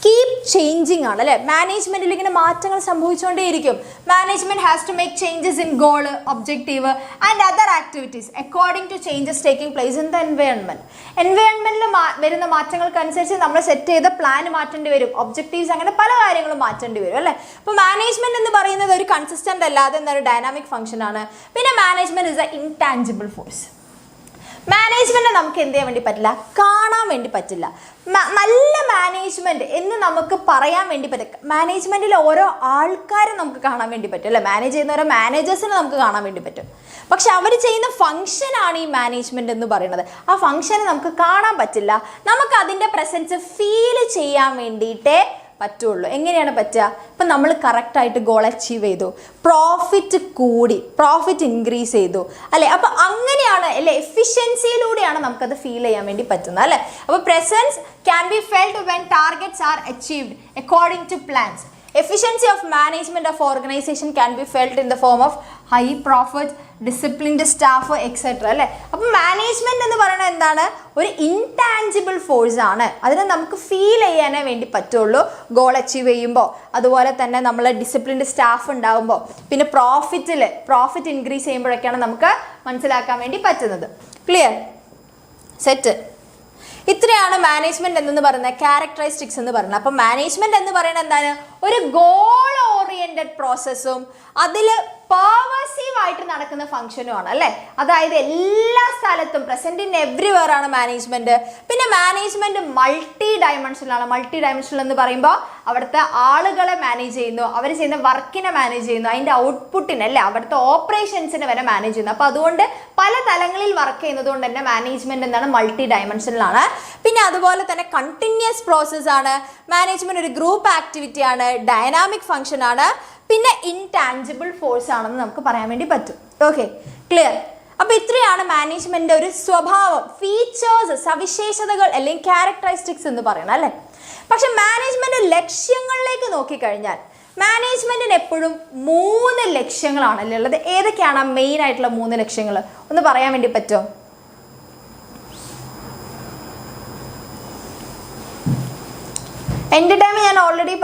കീപ് ചേഞ്ചിങ് ആണ് അല്ലേ. മാനേജ്മെൻറ്റിൽ ഇങ്ങനെ മാറ്റങ്ങൾ സംഭവിച്ചുകൊണ്ടേയിരിക്കും. Management has to make changes in goal, objective and other activities according to changes taking place in the environment. എൻവയോൺമെൻറ്റിൽ വരുന്ന മാറ്റങ്ങൾക്കനുസരിച്ച് നമ്മൾ സെറ്റ് ചെയ്ത പ്ലാൻ മാറ്റേണ്ടി വരും, ഒബ്ജക്റ്റീവ്സ്, അങ്ങനെ പല കാര്യങ്ങളും മാറ്റേണ്ടി വരും അല്ലേ. അപ്പോൾ മാനേജ്മെൻറ്റ് എന്ന് പറയുന്നത് ഒരു കൺസിസ്റ്റൻ്റ് അല്ലാതെ എന്തൊരു ഡൈനാമിക് ഫംഗ്ഷനാണ്. പിന്നെ management is A intangible force. Management നമുക്ക് എന്ത് ചെയ്യാൻ വേണ്ടി പറ്റില്ല? കാണാൻ വേണ്ടി പറ്റില്ല. നല്ല മാനേജ്മെൻറ്റ് എന്ന് നമുക്ക് പറയാൻ വേണ്ടി പറ്റും. മാനേജ്മെൻറ്റിൽ ഓരോ ആൾക്കാരും നമുക്ക് കാണാൻ വേണ്ടി പറ്റും അല്ലേ. മാനേജ് ചെയ്യുന്ന ഓരോ മാനേജേഴ്സിനെ നമുക്ക് കാണാൻ വേണ്ടി പറ്റും. പക്ഷെ അവർ ചെയ്യുന്ന ഫംഗ്ഷനാണ് ഈ മാനേജ്മെൻറ്റ് എന്ന് പറയുന്നത്. ആ ഫംഗ്ഷനെ നമുക്ക് കാണാൻ പറ്റില്ല. നമുക്ക് അതിൻ്റെ പ്രസൻസ് ഫീൽ ചെയ്യാൻ വേണ്ടിയിട്ടേ പറ്റുള്ളൂ. എങ്ങനെയാണ് പറ്റുക? ഇപ്പം നമ്മൾ കറക്റ്റായിട്ട് ഗോൾ അച്ചീവ് ചെയ്തു, പ്രോഫിറ്റ് കൂടി, പ്രോഫിറ്റ് ഇൻക്രീസ് ചെയ്തു അല്ലേ. അപ്പോൾ അങ്ങനെയാണ് അല്ലേ, എഫിഷ്യൻസിയിലൂടെയാണ് നമുക്കത് ഫീൽ ചെയ്യാൻ വേണ്ടി പറ്റുന്നത് അല്ലേ. അപ്പോൾ presence can be felt when targets are achieved according to plans. Efficiency of management of organization can be felt in the form of high profit, disciplined staff, etc. അല്ലേ. അപ്പം മാനേജ്മെൻറ്റ് എന്ന് പറയുന്നത് എന്താണ്? ഒരു ഇൻടാഞ്ചിബിൾ ഫോഴ്സ് ആണ്. അതിനെ നമുക്ക് feel ചെയ്യാനേ വേണ്ടി പറ്റുള്ളൂ ഗോൾ അച്ചീവ് ചെയ്യുമ്പോൾ. അതുപോലെ തന്നെ നമ്മൾ ഡിസിപ്ലിൻഡ് സ്റ്റാഫ് ഉണ്ടാകുമ്പോൾ, പിന്നെ പ്രോഫിറ്റ് ഇൻക്രീസ് ചെയ്യുമ്പോഴൊക്കെയാണ് നമുക്ക് മനസ്സിലാക്കാൻ വേണ്ടി പറ്റുന്നത്. ക്ലിയർ? സെറ്റ്. ഇത്രയാണ് മാനേജ്മെൻറ്റ് എന്ന് പറയുന്ന ക്യാരക്ടറിസ്റ്റിക്സ് എന്ന് പറയുന്നത്. അപ്പം മാനേജ്മെൻറ്റ് എന്ന് പറയുന്നത് എന്താണ്? ഒരു ഗോൾ ഓറിയൻറ്റഡ് പ്രോസസ്സും അതിൽ പെർവസീവ് ആയിട്ട് നടക്കുന്ന ഫംഗ്ഷനുമാണ് അല്ലേ. അതായത് എല്ലാ സ്ഥലത്തും പ്രസൻറ്റ് ഇൻ എവ്രിവെയർ ആണ് മാനേജ്മെൻറ്റ്. പിന്നെ മാനേജ്മെൻറ്റ് മൾട്ടി ഡയമെൻഷനിലാണ്. മൾട്ടി ഡയമെൻഷനൽ എന്ന് പറയുമ്പോൾ അവിടുത്തെ ആളുകളെ മാനേജ് ചെയ്യുന്നു, അവർ ചെയ്യുന്ന വർക്കിനെ മാനേജ് ചെയ്യുന്നു, അതിൻ്റെ ഔട്ട്പുട്ടിനെ അല്ലേ, അവിടുത്തെ ഓപ്പറേഷൻസിനെ വരെ മാനേജ് ചെയ്യുന്നു. അപ്പോൾ അതുകൊണ്ട് പല തലങ്ങളിൽ വർക്ക് ചെയ്യുന്നത് കൊണ്ട് തന്നെ മാനേജ്മെൻറ്റ് എന്താണ്? മൾട്ടി ഡയമെൻഷനിലാണ്. പിന്നെ അതുപോലെ തന്നെ കണ്ടിന്യൂസ് പ്രോസസ് ആണ്. മാനേജ്മെൻറ്റ് ഒരു ഗ്രൂപ്പ് ആക്ടിവിറ്റി ആണ്, ഡൈനാമിക് ഫംഗ്ഷൻ ആണ്, പിന്നെ ഇൻടാഞ്ചിബിൾ ഫോഴ്സ് ആണെന്ന് നമുക്ക് പറയാൻ വേണ്ടി പറ്റും. Okay, clear? അപ്പോൾ ഇത്രയാണ് മാനേജ്മെൻറ്റ് ഒരു സ്വഭാവം, ഫീച്ചേഴ്സ്, സവിശേഷതകൾ അല്ലെങ്കിൽ ക്യാരക്ടറിസ്റ്റിക്സ് എന്ന് പറയുന്നത് അല്ലേ. പക്ഷെ മാനേജ്മെൻറ്റ് ലക്ഷ്യങ്ങളിലേക്ക് നോക്കിക്കഴിഞ്ഞാൽ മാനേജ്മെൻറ്റിന് എപ്പോഴും 3 ലക്ഷ്യങ്ങളാണല്ലേ ഉള്ളത്. ഏതൊക്കെയാണ് മെയിൻ ആയിട്ടുള്ള 3 ലക്ഷ്യങ്ങൾ ഒന്ന് പറയാൻ വേണ്ടി പറ്റുമോ? എൻ്റെ ടൈം ഞാൻ ഓൾറെഡി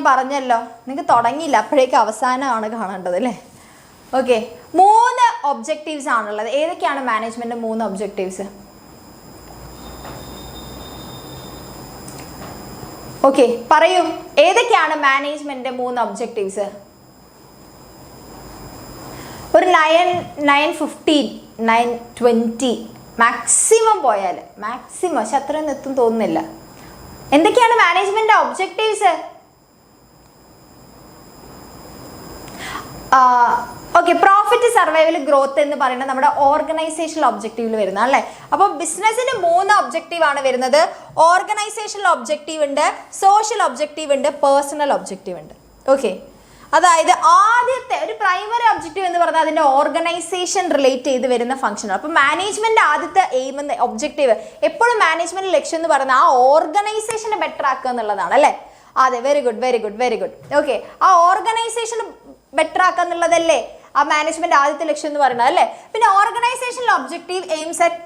പറഞ്ഞല്ലോ, നിങ്ങൾക്ക് തുടങ്ങിയില്ല, അപ്പോഴേക്കും അവസാനമാണ് കാണേണ്ടത് അല്ലേ. ഓക്കെ, 3 ഒബ്ജക്റ്റീവ്സ് ആണുള്ളത്. ഏതൊക്കെയാണ് മാനേജ്മെൻറ്റ് 3 ഒബ്ജക്റ്റീവ്സ്? ഓക്കെ, പറയൂ, ഏതൊക്കെയാണ് മാനേജ്മെൻറ്റ് 3 ഒബ്ജക്റ്റീവ്സ്? ഒരു 9:15, 9:20 മാക്സിമം പോയാൽ, മാക്സിമം, പക്ഷെ അത്രയൊന്നും എത്തും തോന്നുന്നില്ല. എന്തൊക്കെയാണ് management objectives? Okay, profit, survival, growth എന്ന് പറയുന്നത് നമ്മുടെ ഓർഗനൈസേഷണൽ ഒബ്ജക്റ്റീവിൽ വരുന്ന അല്ലേ. അപ്പോൾ ബിസിനസ്സിന് 3 ഒബ്ജക്റ്റീവ് ആണ് വരുന്നത്. ഓർഗനൈസേഷണൽ ഒബ്ജക്റ്റീവ് ഉണ്ട്, സോഷ്യൽ ഒബ്ജക്റ്റീവ് ഉണ്ട്, പേഴ്സണൽ ഒബ്ജക്റ്റീവ് ഉണ്ട്. ഓക്കെ, അതായത് ആദ്യത്തെ ഒരു പ്രൈമറി ഒബ്ജക്റ്റീവ് എന്ന് പറഞ്ഞാൽ അതിൻ്റെ ഓർഗനൈസേഷൻ റിലേറ്റ് ചെയ്ത് വരുന്ന ഫംഗ്ഷനാണ്. അപ്പോൾ മാനേജ്മെന്റ് ആദ്യത്തെ എയിം എന്ന ഒബ്ജക്റ്റീവ് എപ്പോഴും മാനേജ്മെന്റ് ലക്ഷ്യം എന്ന് പറയുന്നത് ആ ഓർഗനൈസേഷനെ ബെറ്റർ ആക്കുക എന്നുള്ളതാണ് അല്ലേ. അതെ, വെരി ഗുഡ്. ഓക്കെ, ആ ഓർഗനൈസേഷൻ ബെറ്റർ ആക്കുക എന്നുള്ളതല്ലേ ആ മാനേജ്മെന്റ് ആദ്യത്തെ ലക്ഷ്യം എന്ന് പറയുന്നത് അല്ലേ. പിന്നെ organisational objective aims at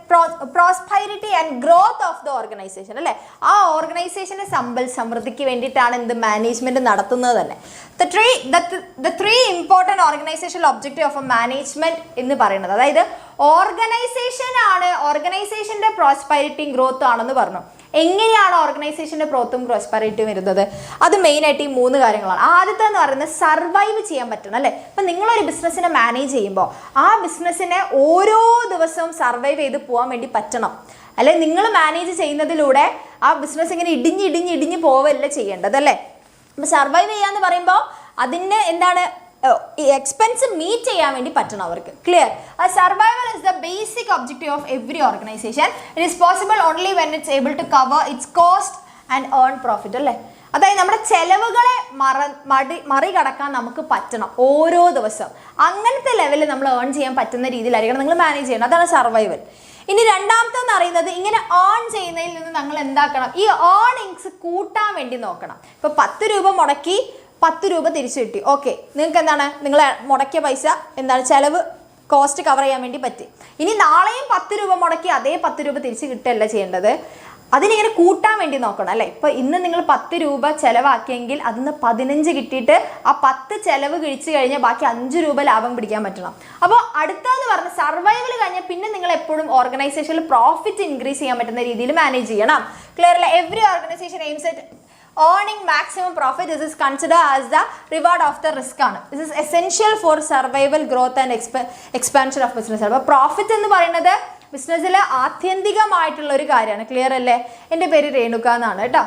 prosperity and growth of the organisation അല്ലേ. ആ ഓർഗനൈസേഷന്റെ സമൃദ്ധിക്ക് വേണ്ടിയിട്ടാണ് എന്ത് മാനേജ്മെന്റ് നടത്തുന്നത് തന്നെ. The three important organizational objective of a management എന്ന് പറയുന്നത്, അതായത് ഓർഗനൈസേഷന്റെ പ്രോസ്പെരിറ്റിയും ഗ്രോത്തും ആണെന്ന് പറഞ്ഞു. എങ്ങനെയാണ് ഓർഗനൈസേഷന്റെ ഗ്രോത്തും പ്രോസ്പെരിറ്റിയും വരുന്നത്? അത് മെയിനായിട്ട് ഈ 3 കാര്യങ്ങളാണ്. ആദ്യത്തെ എന്ന് പറയുന്നത് സർവൈവ് ചെയ്യാൻ പറ്റണം അല്ലേ. ഇപ്പം നിങ്ങളൊരു ബിസിനസ്സിനെ മാനേജ് ചെയ്യുമ്പോൾ ആ ബിസിനസ്സിനെ ഓരോ ദിവസവും സർവൈവ് ചെയ്ത് പോകാൻ വേണ്ടി പറ്റണം. അല്ലെ, നിങ്ങൾ മാനേജ് ചെയ്യുന്നതിലൂടെ ആ ബിസിനസ് ഇങ്ങനെ ഇടിഞ്ഞ് പോവല്ല ചെയ്യേണ്ടത് അല്ലേ. അപ്പം സർവൈവ് ചെയ്യാന്ന് പറയുമ്പോൾ അതിന് എന്താണ്, എക്സ്പെൻസ് മീറ്റ് ചെയ്യാൻ വേണ്ടി പറ്റണം അവർക്ക്. Clear? Survival is the basic objective of every organisation. It is possible only when it's able to cover its cost and earn profit അല്ലേ. അതായത് നമ്മുടെ ചെലവുകളെ മറികടക്കാൻ നമുക്ക് പറ്റണം ഓരോ ദിവസം. അങ്ങനത്തെ ലെവലിൽ നമ്മൾ ഏൺ ചെയ്യാൻ പറ്റുന്ന രീതിയിലായിരിക്കണം നിങ്ങൾ മാനേജ് ചെയ്യണം. അതാണ് സർവൈവൽ. ഇനി രണ്ടാമത്തെന്ന് പറയുന്നത് ഇങ്ങനെ ഏൺ ചെയ്യുന്നതിൽ നിന്ന് നിങ്ങൾ എന്താക്കണം, ഈ ഏർണിങ്സ് കൂട്ടാൻ വേണ്ടി നോക്കണം. ഇപ്പോൾ 10 രൂപ മുടക്കി 10 രൂപ തിരിച്ചു കിട്ടി, ഓക്കെ, നിങ്ങൾക്ക് എന്താണ് നിങ്ങൾ മുടക്കിയ പൈസ എന്താണ് ചെലവ് കോസ്റ്റ് കവർ ചെയ്യാൻ വേണ്ടി പറ്റി. ഇനി നാളെയും 10 രൂപ മുടക്കി അതേ 10 രൂപ തിരിച്ച് കിട്ടുകയല്ല ചെയ്യേണ്ടത്, അതിനിങ്ങനെ കൂട്ടാൻ വേണ്ടി നോക്കണം അല്ലേ. ഇപ്പോൾ ഇന്ന് നിങ്ങൾ 10 രൂപ ചിലവാക്കിയെങ്കിൽ അതിന് 15 കിട്ടിയിട്ട് ആ 10 ചിലവ് കഴിച്ചു കഴിഞ്ഞാൽ ബാക്കി 5 രൂപ ലാഭം പിടിക്കാൻ പറ്റണം. അപ്പോൾ അടുത്തതെന്ന് പറഞ്ഞാൽ സർവൈവൽ കഴിഞ്ഞാൽ പിന്നെ നിങ്ങൾ എപ്പോഴും ഓർഗനൈസേഷനിൽ പ്രോഫിറ്റ് ഇൻക്രീസ് ചെയ്യാൻ പറ്റുന്ന രീതിയിൽ മാനേജ് ചെയ്യണം. ക്ലിയർ അല്ലേ? Every organisation aims at earning maximum profit. This is considered as the reward of the risk ആണ്. This is essential for survival, growth and expansion of business. അപ്പോൾ പ്രോഫിറ്റ് എന്ന് പറയുന്നത് ബിസിനസ്സിൽ ആത്യന്തികമായിട്ടുള്ള ഒരു കാര്യമാണ്. ക്ലിയർ അല്ലേ? എൻ്റെ പേര് രേണുക എന്നാണ് കേട്ടോ.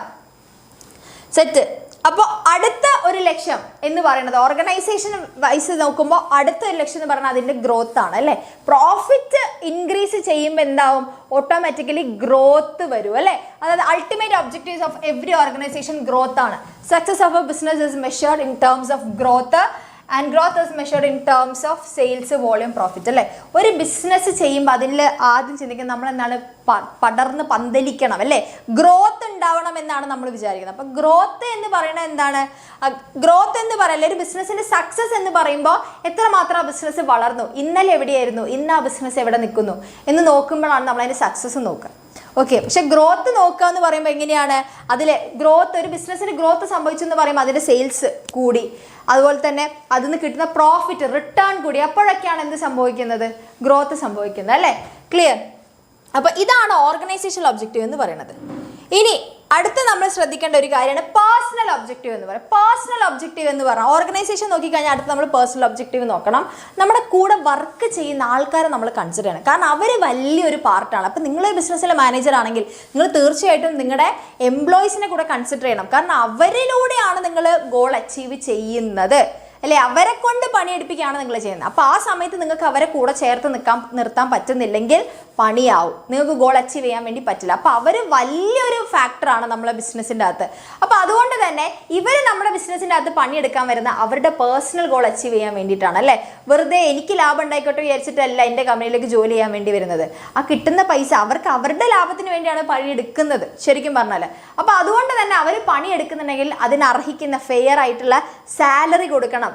സെറ്റ്. അപ്പോൾ അടുത്ത ഒരു ലക്ഷ്യം എന്ന് പറയുന്നത് ഓർഗനൈസേഷൻ വൈസ് നോക്കുമ്പോൾ അടുത്ത ഒരു ലക്ഷ്യം എന്ന് പറഞ്ഞാൽ അതിൻ്റെ ഗ്രോത്ത് ആണ് അല്ലേ. പ്രോഫിറ്റ് ഇൻക്രീസ് ചെയ്യുമ്പോൾ എന്താവും, ഓട്ടോമാറ്റിക്കലി ഗ്രോത്ത് വരും അല്ലേ. അതായത് ultimate objectives of every organisation growth ആണ്. Success of a business is measured in terms of growth and growth is measured in terms of sales, volume, profit അല്ലേ. ഒരു ബിസിനസ് ചെയ്യുമ്പോൾ അതിൽ ആദ്യം ചിന്തിക്കുന്നത് നമ്മൾ എന്താണ്, പടർന്ന് പന്തലിക്കണം അല്ലേ, ഗ്രോത്ത് ഉണ്ടാവണം എന്നാണ് നമ്മൾ വിചാരിക്കുന്നത്. അപ്പം ഗ്രോത്ത് എന്ന് പറയുന്നത് എന്താണ്, ഗ്രോത്ത് എന്ന് പറയല്ലേ ഒരു ബിസിനസ്സിൻ്റെ സക്സസ് എന്ന് പറയുമ്പോൾ എത്രമാത്രം ആ ബിസിനസ് വളർന്നു, ഇന്നലെ എവിടെയായിരുന്നു, ഇന്ന് ആ ബിസിനസ് എവിടെ നിൽക്കുന്നു എന്ന് നോക്കുമ്പോഴാണ് നമ്മളതിൻ്റെ സക്സസ് നോക്കുക. ഓക്കെ, പക്ഷെ ഗ്രോത്ത് നോക്കുക എന്ന് പറയുമ്പോൾ എങ്ങനെയാണ്, അതിൽ ഗ്രോത്ത് ഒരു ബിസിനസ്സിന് ഗ്രോത്ത് സംഭവിച്ചു എന്ന് പറയുമ്പോൾ അതിൻ്റെ സെയിൽസ് കൂടി, അതുപോലെ തന്നെ അതിൽ നിന്ന് കിട്ടുന്ന പ്രോഫിറ്റ് റിട്ടേൺ കൂടി, അപ്പോഴൊക്കെയാണ് എന്ത് സംഭവിക്കുന്നത്, ഗ്രോത്ത് സംഭവിക്കുന്നത് അല്ലേ. ക്ലിയർ? അപ്പോൾ ഇതാണ് ഓർഗനൈസേഷണൽ ഒബ്ജക്റ്റീവ് എന്ന് പറയുന്നത്. ഇനി അടുത്ത നമ്മൾ ശ്രദ്ധിക്കേണ്ട ഒരു കാര്യമാണ് പേഴ്സണൽ ഒബ്ജക്റ്റീവ് എന്ന് പറയുന്നത്. പേഴ്സണൽ ഒബ്ജക്റ്റീവ് എന്ന് പറഞ്ഞാൽ ഓർഗനൈസേഷൻ നോക്കിക്കഴിഞ്ഞാൽ അടുത്ത് നമ്മൾ പേഴ്സണൽ ഒബ്ജക്റ്റീവ് നോക്കണം. നമ്മുടെ കൂടെ വർക്ക് ചെയ്യുന്ന ആൾക്കാരെ നമ്മൾ കൺസിഡർ ചെയ്യണം. കാരണം അവർ വലിയൊരു പാർട്ടാണ്. അപ്പോൾ നിങ്ങൾ ബിസിനസ്സിലെ മാനേജർ ആണെങ്കിൽ നിങ്ങൾ തീർച്ചയായിട്ടും നിങ്ങളുടെ എംപ്ലോയീസിനെ കൂടെ കൺസിഡർ ചെയ്യണം. കാരണം അവരിലൂടെയാണ് നിങ്ങൾ ഗോൾ അച്ചീവ് ചെയ്യുന്നത് അല്ലേ, അവരെ കൊണ്ട് പണിയെടുപ്പിക്കുകയാണ് നിങ്ങൾ ചെയ്യുന്നത്. അപ്പോൾ ആ സമയത്ത് നിങ്ങൾക്ക് അവരെ കൂടെ ചേർത്ത് നിർത്താൻ പറ്റുന്നില്ലെങ്കിൽ പണിയാവും, നിങ്ങൾക്ക് ഗോൾ അച്ചീവ് ചെയ്യാൻ വേണ്ടി പറ്റില്ല. അപ്പോൾ അവർ വലിയൊരു ഫാക്ടറാണ് നമ്മളെ ബിസിനസ്സിൻ്റെ അകത്ത്. അപ്പോൾ അതുകൊണ്ട് തന്നെ ഇവർ നമ്മുടെ ബിസിനസ്സിൻ്റെ അകത്ത് പണിയെടുക്കാൻ വരുന്ന അവരുടെ പേഴ്സണൽ ഗോൾ അച്ചീവ് ചെയ്യാൻ വേണ്ടിയിട്ടാണ് അല്ലേ. വെറുതെ എനിക്ക് ലാഭം ഉണ്ടായിക്കോട്ടെ വിചാരിച്ചിട്ടല്ല എൻ്റെ കമ്പനിയിലേക്ക് ജോലി ചെയ്യാൻ വേണ്ടി വരുന്നത്. ആ കിട്ടുന്ന പൈസ അവർക്ക് അവരുടെ ലാഭത്തിന് വേണ്ടിയാണ് പണിയെടുക്കുന്നത് ശരിക്കും പറഞ്ഞാൽ. അപ്പോൾ അതുകൊണ്ട് തന്നെ അവർ പണിയെടുക്കുന്നുണ്ടെങ്കിൽ അതിനർഹിക്കുന്ന ഫെയർ ആയിട്ടുള്ള സാലറി കൊടുക്കണം,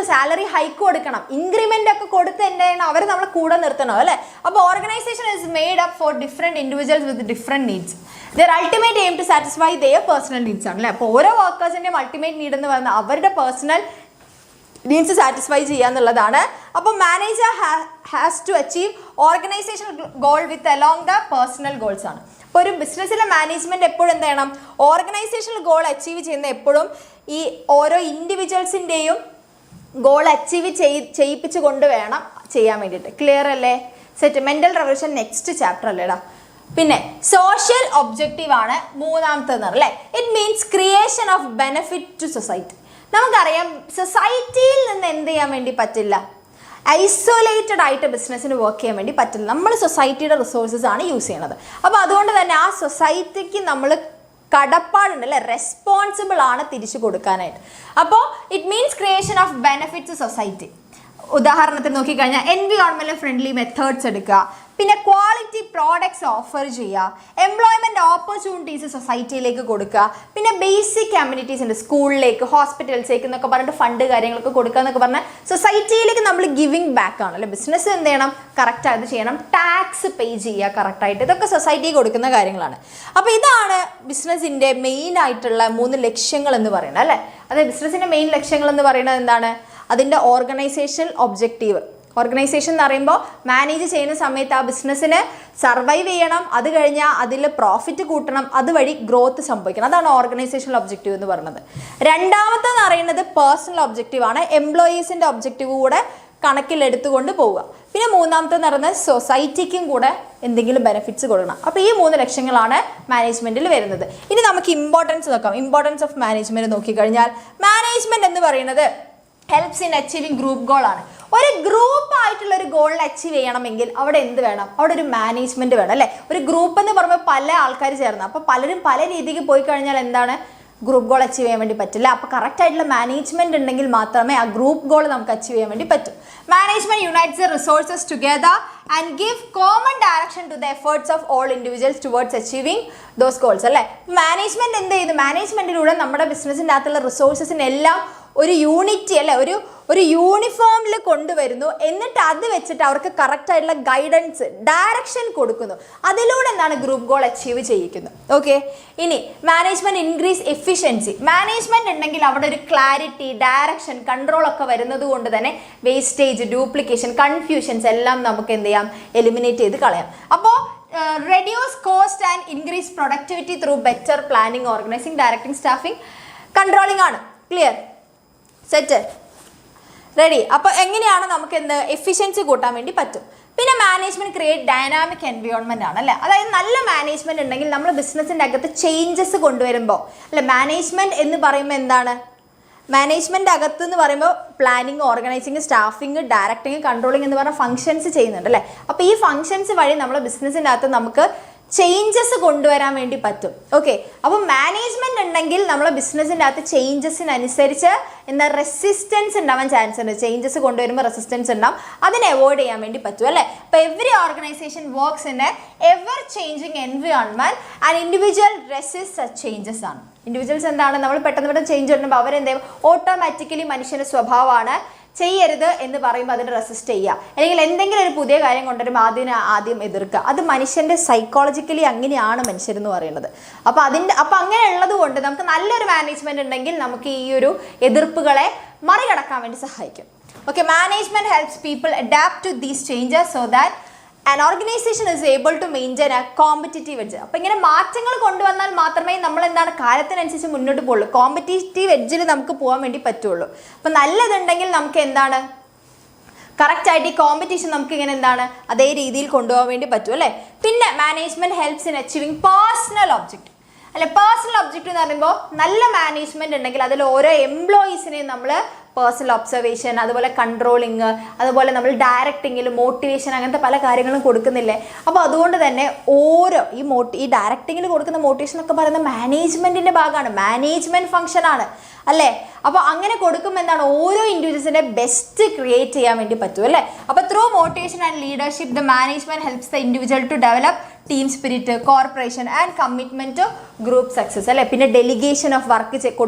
സാലറി ഹൈക്ക് കൊടുക്കണം, ഇൻക്രിമെന്റ് ഒക്കെ കൊടുത്ത് എന്താണ് അവർ നമ്മളെ കൂടെ നിർത്തണം അല്ലേ. അപ്പോൾ organisation is made up for different individuals with different needs. Their ultimate aim to satisfy their personal needs ആണ് അല്ലേ. അപ്പോൾ ഓരോ വർക്കേഴ്സിൻ്റെയും അൾട്ടിമേറ്റ് നീഡ് എന്ന് പറയുന്നത് അവരുടെ പേഴ്സണൽ നീഡ്സ് സാറ്റിസ്ഫൈ ചെയ്യുക എന്നുള്ളതാണ്. അപ്പോൾ manager has to achieve organisation goal with along the personal goals ആണ്. അപ്പോൾ ഒരു ബിസിനസ്സിലെ മാനേജ്മെൻറ്റ് എപ്പോഴും എന്ത് ചെയ്യണം, ഓർഗനൈസേഷണൽ ഗോൾ അച്ചീവ് ചെയ്യുന്ന എപ്പോഴും ഈ ഓരോ ഇൻഡിവിജ്വൽസിൻ്റെയും ഗോൾ അച്ചീവ് ചെയ്യിപ്പിച്ച് കൊണ്ട് വേണം ചെയ്യാൻ വേണ്ടിയിട്ട്. ക്ലിയർ അല്ലേ? Set. Mental revolution next chapter അല്ലേടാ. പിന്നെ സോഷ്യൽ ഒബ്ജക്റ്റീവ് ആണ് മൂന്നാമത്തേന്ന് അല്ലേ. It means creation of benefit to society. നമുക്കറിയാം സൊസൈറ്റിയിൽ നിന്ന് എന്ത് ചെയ്യാൻ വേണ്ടി പറ്റില്ല, ഐസൊലേറ്റഡ് ആയിട്ട് ബിസിനസ്സിന് വർക്ക് ചെയ്യാൻ വേണ്ടി പറ്റില്ല. നമ്മൾ സൊസൈറ്റിയുടെ റിസോഴ്സസ് ആണ് യൂസ് ചെയ്യണത്. അപ്പോൾ അതുകൊണ്ട് തന്നെ ആ സൊസൈറ്റിക്ക് നമ്മൾ കടപ്പാടുണ്ട് അല്ലേ, റെസ്പോൺസിബിൾ ആണ് തിരിച്ചു കൊടുക്കാനായിട്ട്. അപ്പോൾ it means creation of benefit to society. ഉദാഹരണത്തിന് നോക്കിക്കഴിഞ്ഞാൽ എൻവിയോൺമെൻറ്റൽ ഫ്രണ്ട്ലി മെത്തേഡ്സ് എടുക്കുക, പിന്നെ ക്വാളിറ്റി പ്രോഡക്ട്സ് ഓഫർ ചെയ്യുക, എംപ്ലോയ്മെൻറ്റ് ഓപ്പർച്യൂണിറ്റീസ് സൊസൈറ്റിയിലേക്ക് കൊടുക്കുക, പിന്നെ ബേസിക് കമ്മ്യൂണിറ്റീസ് ഉണ്ട്, സ്കൂളിലേക്ക്, ഹോസ്പിറ്റൽസിലേക്ക് എന്നൊക്കെ പറഞ്ഞിട്ട് ഫണ്ട് കാര്യങ്ങളൊക്കെ കൊടുക്കുക എന്നൊക്കെ പറഞ്ഞാൽ സൊസൈറ്റിയിലേക്ക് നമ്മൾ ഗിവിങ് ബാക്ക് ആണ് അല്ലേ. ബിസിനസ് എന്ത് ചെയ്യണം, കറക്റ്റായിട്ട് ചെയ്യണം, ടാക്സ് പേ ചെയ്യുക കറക്റ്റായിട്ട്, ഇതൊക്കെ സൊസൈറ്റിക്ക് കൊടുക്കുന്ന കാര്യങ്ങളാണ്. അപ്പോൾ ഇതാണ് ബിസിനസ്സിൻ്റെ മെയിൻ ആയിട്ടുള്ള 3 ലക്ഷ്യങ്ങൾ എന്ന് പറയുന്നത് അല്ലേ. അതായത് ബിസിനസ്സിൻ്റെ മെയിൻ ലക്ഷ്യങ്ങൾ എന്ന് പറയുന്നത് എന്താണ്, അതിൻ്റെ ഓർഗനൈസേഷൻ ഒബ്ജക്റ്റീവ്. ഓർഗനൈസേഷൻ എന്ന് പറയുമ്പോൾ മാനേജ് ചെയ്യുന്ന സമയത്ത് ആ ബിസിനസ്സിന് സർവൈവ് ചെയ്യണം, അത് കഴിഞ്ഞാൽ അതിൽ പ്രോഫിറ്റ് കൂട്ടണം, അതുവഴി ഗ്രോത്ത് സംഭവിക്കണം. അതാണ് ഓർഗനൈസേഷണൽ ഒബ്ജക്റ്റീവ് എന്ന് പറയുന്നത്. രണ്ടാമത്തെന്ന് പറയുന്നത് പേഴ്സണൽ ഒബ്ജക്റ്റീവ് ആണ്, എംപ്ലോയീസിൻ്റെ ഒബ്ജക്റ്റീവ് കൂടെ കണക്കിലെടുത്തുകൊണ്ട് പോവുക. പിന്നെ മൂന്നാമത്തെന്ന് പറയുന്നത് സൊസൈറ്റിക്കും കൂടെ എന്തെങ്കിലും ബെനിഫിറ്റ്സ് കൊടുക്കണം. അപ്പോൾ ഈ 3 ലക്ഷ്യങ്ങളാണ് മാനേജ്മെൻറ്റിൽ വരുന്നത്. ഇനി നമുക്ക് ഇമ്പോർട്ടൻസ് നോക്കാം. ഇമ്പോർട്ടൻസ് ഓഫ് മാനേജ്മെൻറ്റ് നോക്കിക്കഴിഞ്ഞാൽ മാനേജ്മെൻറ്റ് എന്ന് പറയുന്നത് helps in achieving group goal ആണ്. ഒരു ഗ്രൂപ്പ് ആയിട്ടുള്ള ഒരു ഗോളിൽ അച്ചീവ് ചെയ്യണമെങ്കിൽ അവിടെ എന്ത് വേണം, അവിടെ ഒരു മാനേജ്മെൻറ്റ് വേണം അല്ലേ. ഒരു ഗ്രൂപ്പ് എന്ന് പറയുമ്പോൾ പല ആൾക്കാർ ചേർന്ന്, അപ്പോൾ പലരും പല രീതിക്ക് പോയി കഴിഞ്ഞാൽ എന്താണ്, ഗ്രൂപ്പ് ഗോൾ അച്ചീവ് ചെയ്യാൻ വേണ്ടി പറ്റില്ല. അപ്പോൾ കറക്റ്റ് ആയിട്ടുള്ള മാനേജ്മെന്റ് ഉണ്ടെങ്കിൽ മാത്രമേ ആ ഗ്രൂപ്പ് ഗോൾ നമുക്ക് അച്ചീവ് ചെയ്യാൻ വേണ്ടി പറ്റൂ. Management unites the resources together and give common direction to the efforts of all individuals towards achieving those goals അല്ലേ. മാനേജ്മെന്റ് എന്ത് ചെയ്തു? മാനേജ്മെന്റിലൂടെ നമ്മുടെ ബിസിനസ്സിൻ്റെ അകത്തുള്ള റിസോഴ്സസിനെല്ലാം ഒരു യൂണിറ്റി അല്ലെ, ഒരു യൂണിഫോമിൽ കൊണ്ടുവരുന്നു. എന്നിട്ട് അത് വെച്ചിട്ട് അവർക്ക് കറക്റ്റ് ആയിട്ടുള്ള ഗൈഡൻസ്, ഡയറക്ഷൻ കൊടുക്കുന്നു. അതിലൂടെ എന്താണ് ഗ്രൂപ്പ് ഗോൾ അച്ചീവ് ചെയ്യിക്കുന്നത്. ഓക്കെ, ഇനി മാനേജ്മെന്റ് ഇൻക്രീസ് എഫിഷ്യൻസി. മാനേജ്മെന്റ് ഉണ്ടെങ്കിൽ അവിടെ ഒരു ക്ലാരിറ്റി, ഡയറക്ഷൻ, കൺട്രോൾ ഒക്കെ വരുന്നത് കൊണ്ട് തന്നെ വേസ്റ്റേജ്, ഡ്യൂപ്ലിക്കേഷൻ, കൺഫ്യൂഷൻസ് എല്ലാം നമുക്ക് എന്ത് ചെയ്യാം? എലിമിനേറ്റ് ചെയ്ത് കളയാം. അപ്പോൾ reduce cost and increase productivity through better planning, organising, directing, staffing, controlling ആണ്. ക്ലിയർ? സെറ്റ്? റെഡി? അപ്പോൾ എങ്ങനെയാണ് നമുക്ക് എന്ത് എഫിഷ്യൻസി കൂട്ടാൻ വേണ്ടി പറ്റും? പിന്നെ മാനേജ്മെന്റ് ക്രിയേറ്റ് ഡൈനാമിക് എൻവയോൺമെന്റ് ആണ് അല്ലേ. അതായത് നല്ല മാനേജ്മെന്റ് ഉണ്ടെങ്കിൽ നമ്മൾ ബിസിനസ്സിൻ്റെ അകത്ത് ചേഞ്ചസ് കൊണ്ടുവരുമ്പോൾ അല്ലെ, മാനേജ്മെന്റ് എന്ന് പറയുമ്പോൾ എന്താണ്? മാനേജ്മെന്റ് അകത്ത് എന്ന് പറയുമ്പോൾ planning, organising, staffing, directing, controlling എന്ന് പറഞ്ഞ ഫംഗ്ഷൻസ് ചെയ്യുന്നുണ്ട് അല്ലേ. അപ്പോൾ ഈ ഫംഗ്ഷൻസ് വഴി നമ്മുടെ ബിസിനസ്സിൻ്റെ അകത്ത് നമുക്ക് ചേഞ്ചസ് കൊണ്ടുവരാൻ വേണ്ടി പറ്റും. ഓക്കെ, അപ്പോൾ മാനേജ്മെന്റ് ഉണ്ടെങ്കിൽ നമ്മളെ ബിസിനസ്സിൻ്റെ അകത്ത് ചേഞ്ചസിനനുസരിച്ച് എന്താ റെസിസ്റ്റൻസ് ഉണ്ടാവാൻ ചാൻസ് ഉണ്ട്. ചേഞ്ചസ് കൊണ്ടുവരുമ്പോൾ റെസിസ്റ്റൻസ് ഉണ്ടാവും, അതിനെ അവോയ്ഡ് ചെയ്യാൻ വേണ്ടി പറ്റും അല്ലേ. അപ്പോൾ every organisation works in A ever changing environment and individual resist such changes ആണ്. ഇൻഡിവിജ്വൽസ് എന്താണ്? നമ്മൾ പെട്ടെന്ന് ചേഞ്ച് വരുമ്പോൾ അവരെന്ത് ചെയ്യും? ഓട്ടോമാറ്റിക്കലി മനുഷ്യൻ്റെ സ്വഭാവമാണ് ചെയ്യരുത് എന്ന് പറയുമ്പോൾ അതിനെ റെസിസ്റ്റ് ചെയ്യുക, അല്ലെങ്കിൽ എന്തെങ്കിലും ഒരു പുതിയ കാര്യം കൊണ്ടുവരുമ്പോൾ ആദ്യം എതിർക്കുക. അത് മനുഷ്യൻ്റെ സൈക്കോളജിക്കലി അങ്ങനെയാണ് മനുഷ്യരെന്ന് പറയുന്നത്. അപ്പോൾ അങ്ങനെ ഉള്ളത് കൊണ്ട് നമുക്ക് നല്ലൊരു മാനേജ്മെന്റ് ഉണ്ടെങ്കിൽ നമുക്ക് ഈ ഒരു എതിർപ്പുകളെ മറികടക്കാൻ വേണ്ടി സഹായിക്കും. Okay, management helps people adapt to these changes so that an organization is able to maintain a competitive edge. അപ്പോൾ ഇങ്ങനെ മാറ്റങ്ങൾ കൊണ്ടുവന്നാൽ മാത്രമേ നമ്മൾ എന്താണ് കാലത്തിനനുസരിച്ച് മുന്നോട്ട് പോകുള്ളൂ. കോമ്പറ്റീറ്റീവ് എഡ്ജിൽ നമുക്ക് പോകാൻ വേണ്ടി പറ്റുള്ളൂ. അപ്പോൾ നല്ലതുണ്ടെങ്കിൽ നമുക്ക് എന്താണ് കറക്റ്റായിട്ട് ഈ കോമ്പറ്റീഷൻ നമുക്ക് ഇങ്ങനെ എന്താണ് അതേ രീതിയിൽ കൊണ്ടുപോകാൻ വേണ്ടി പറ്റും അല്ലേ. പിന്നെ management helps in achieving personal object അല്ലെ. പേഴ്സണൽ ഒബ്ജക്റ്റ് എന്ന് പറയുമ്പോൾ നല്ല മാനേജ്മെന്റ് ഉണ്ടെങ്കിൽ അതിൽ ഓരോ എംപ്ലോയീസിനെയും നമ്മൾ പേഴ്സണൽ ഒബ്സർവേഷൻ, അതുപോലെ കൺട്രോളിങ്, അതുപോലെ നമ്മൾ ഡയറക്റ്റിങ്ങിൽ മോട്ടിവേഷൻ, അങ്ങനത്തെ പല കാര്യങ്ങളും കൊടുക്കുന്നില്ലേ. അപ്പോൾ അതുകൊണ്ട് തന്നെ ഓരോ ഈ ഡയറക്റ്റിങ്ങിൽ കൊടുക്കുന്ന മോട്ടിവേഷൻ ഒക്കെ പറയുന്നത് മാനേജ്മെന്റിന്റെ ഭാഗമാണ്, മാനേജ്മെന്റ് ഫംഗ്ഷൻ ആണ് അല്ലേ. അപ്പോൾ അങ്ങനെ കൊടുക്കുമ്പോൾ എന്താണ് ഓരോ ഇൻഡിവിജ്വൽസിന്റെ ബെസ്റ്റ് ക്രിയേറ്റ് ചെയ്യാൻ വേണ്ടി പറ്റും അല്ലേ. അപ്പോൾ through motivation and leadership the management helps the individual to develop team spirit, corporation and commitment to group success അല്ലേ. പിന്നെ ഡെലിഗേഷൻ ഓഫ് വർക്ക്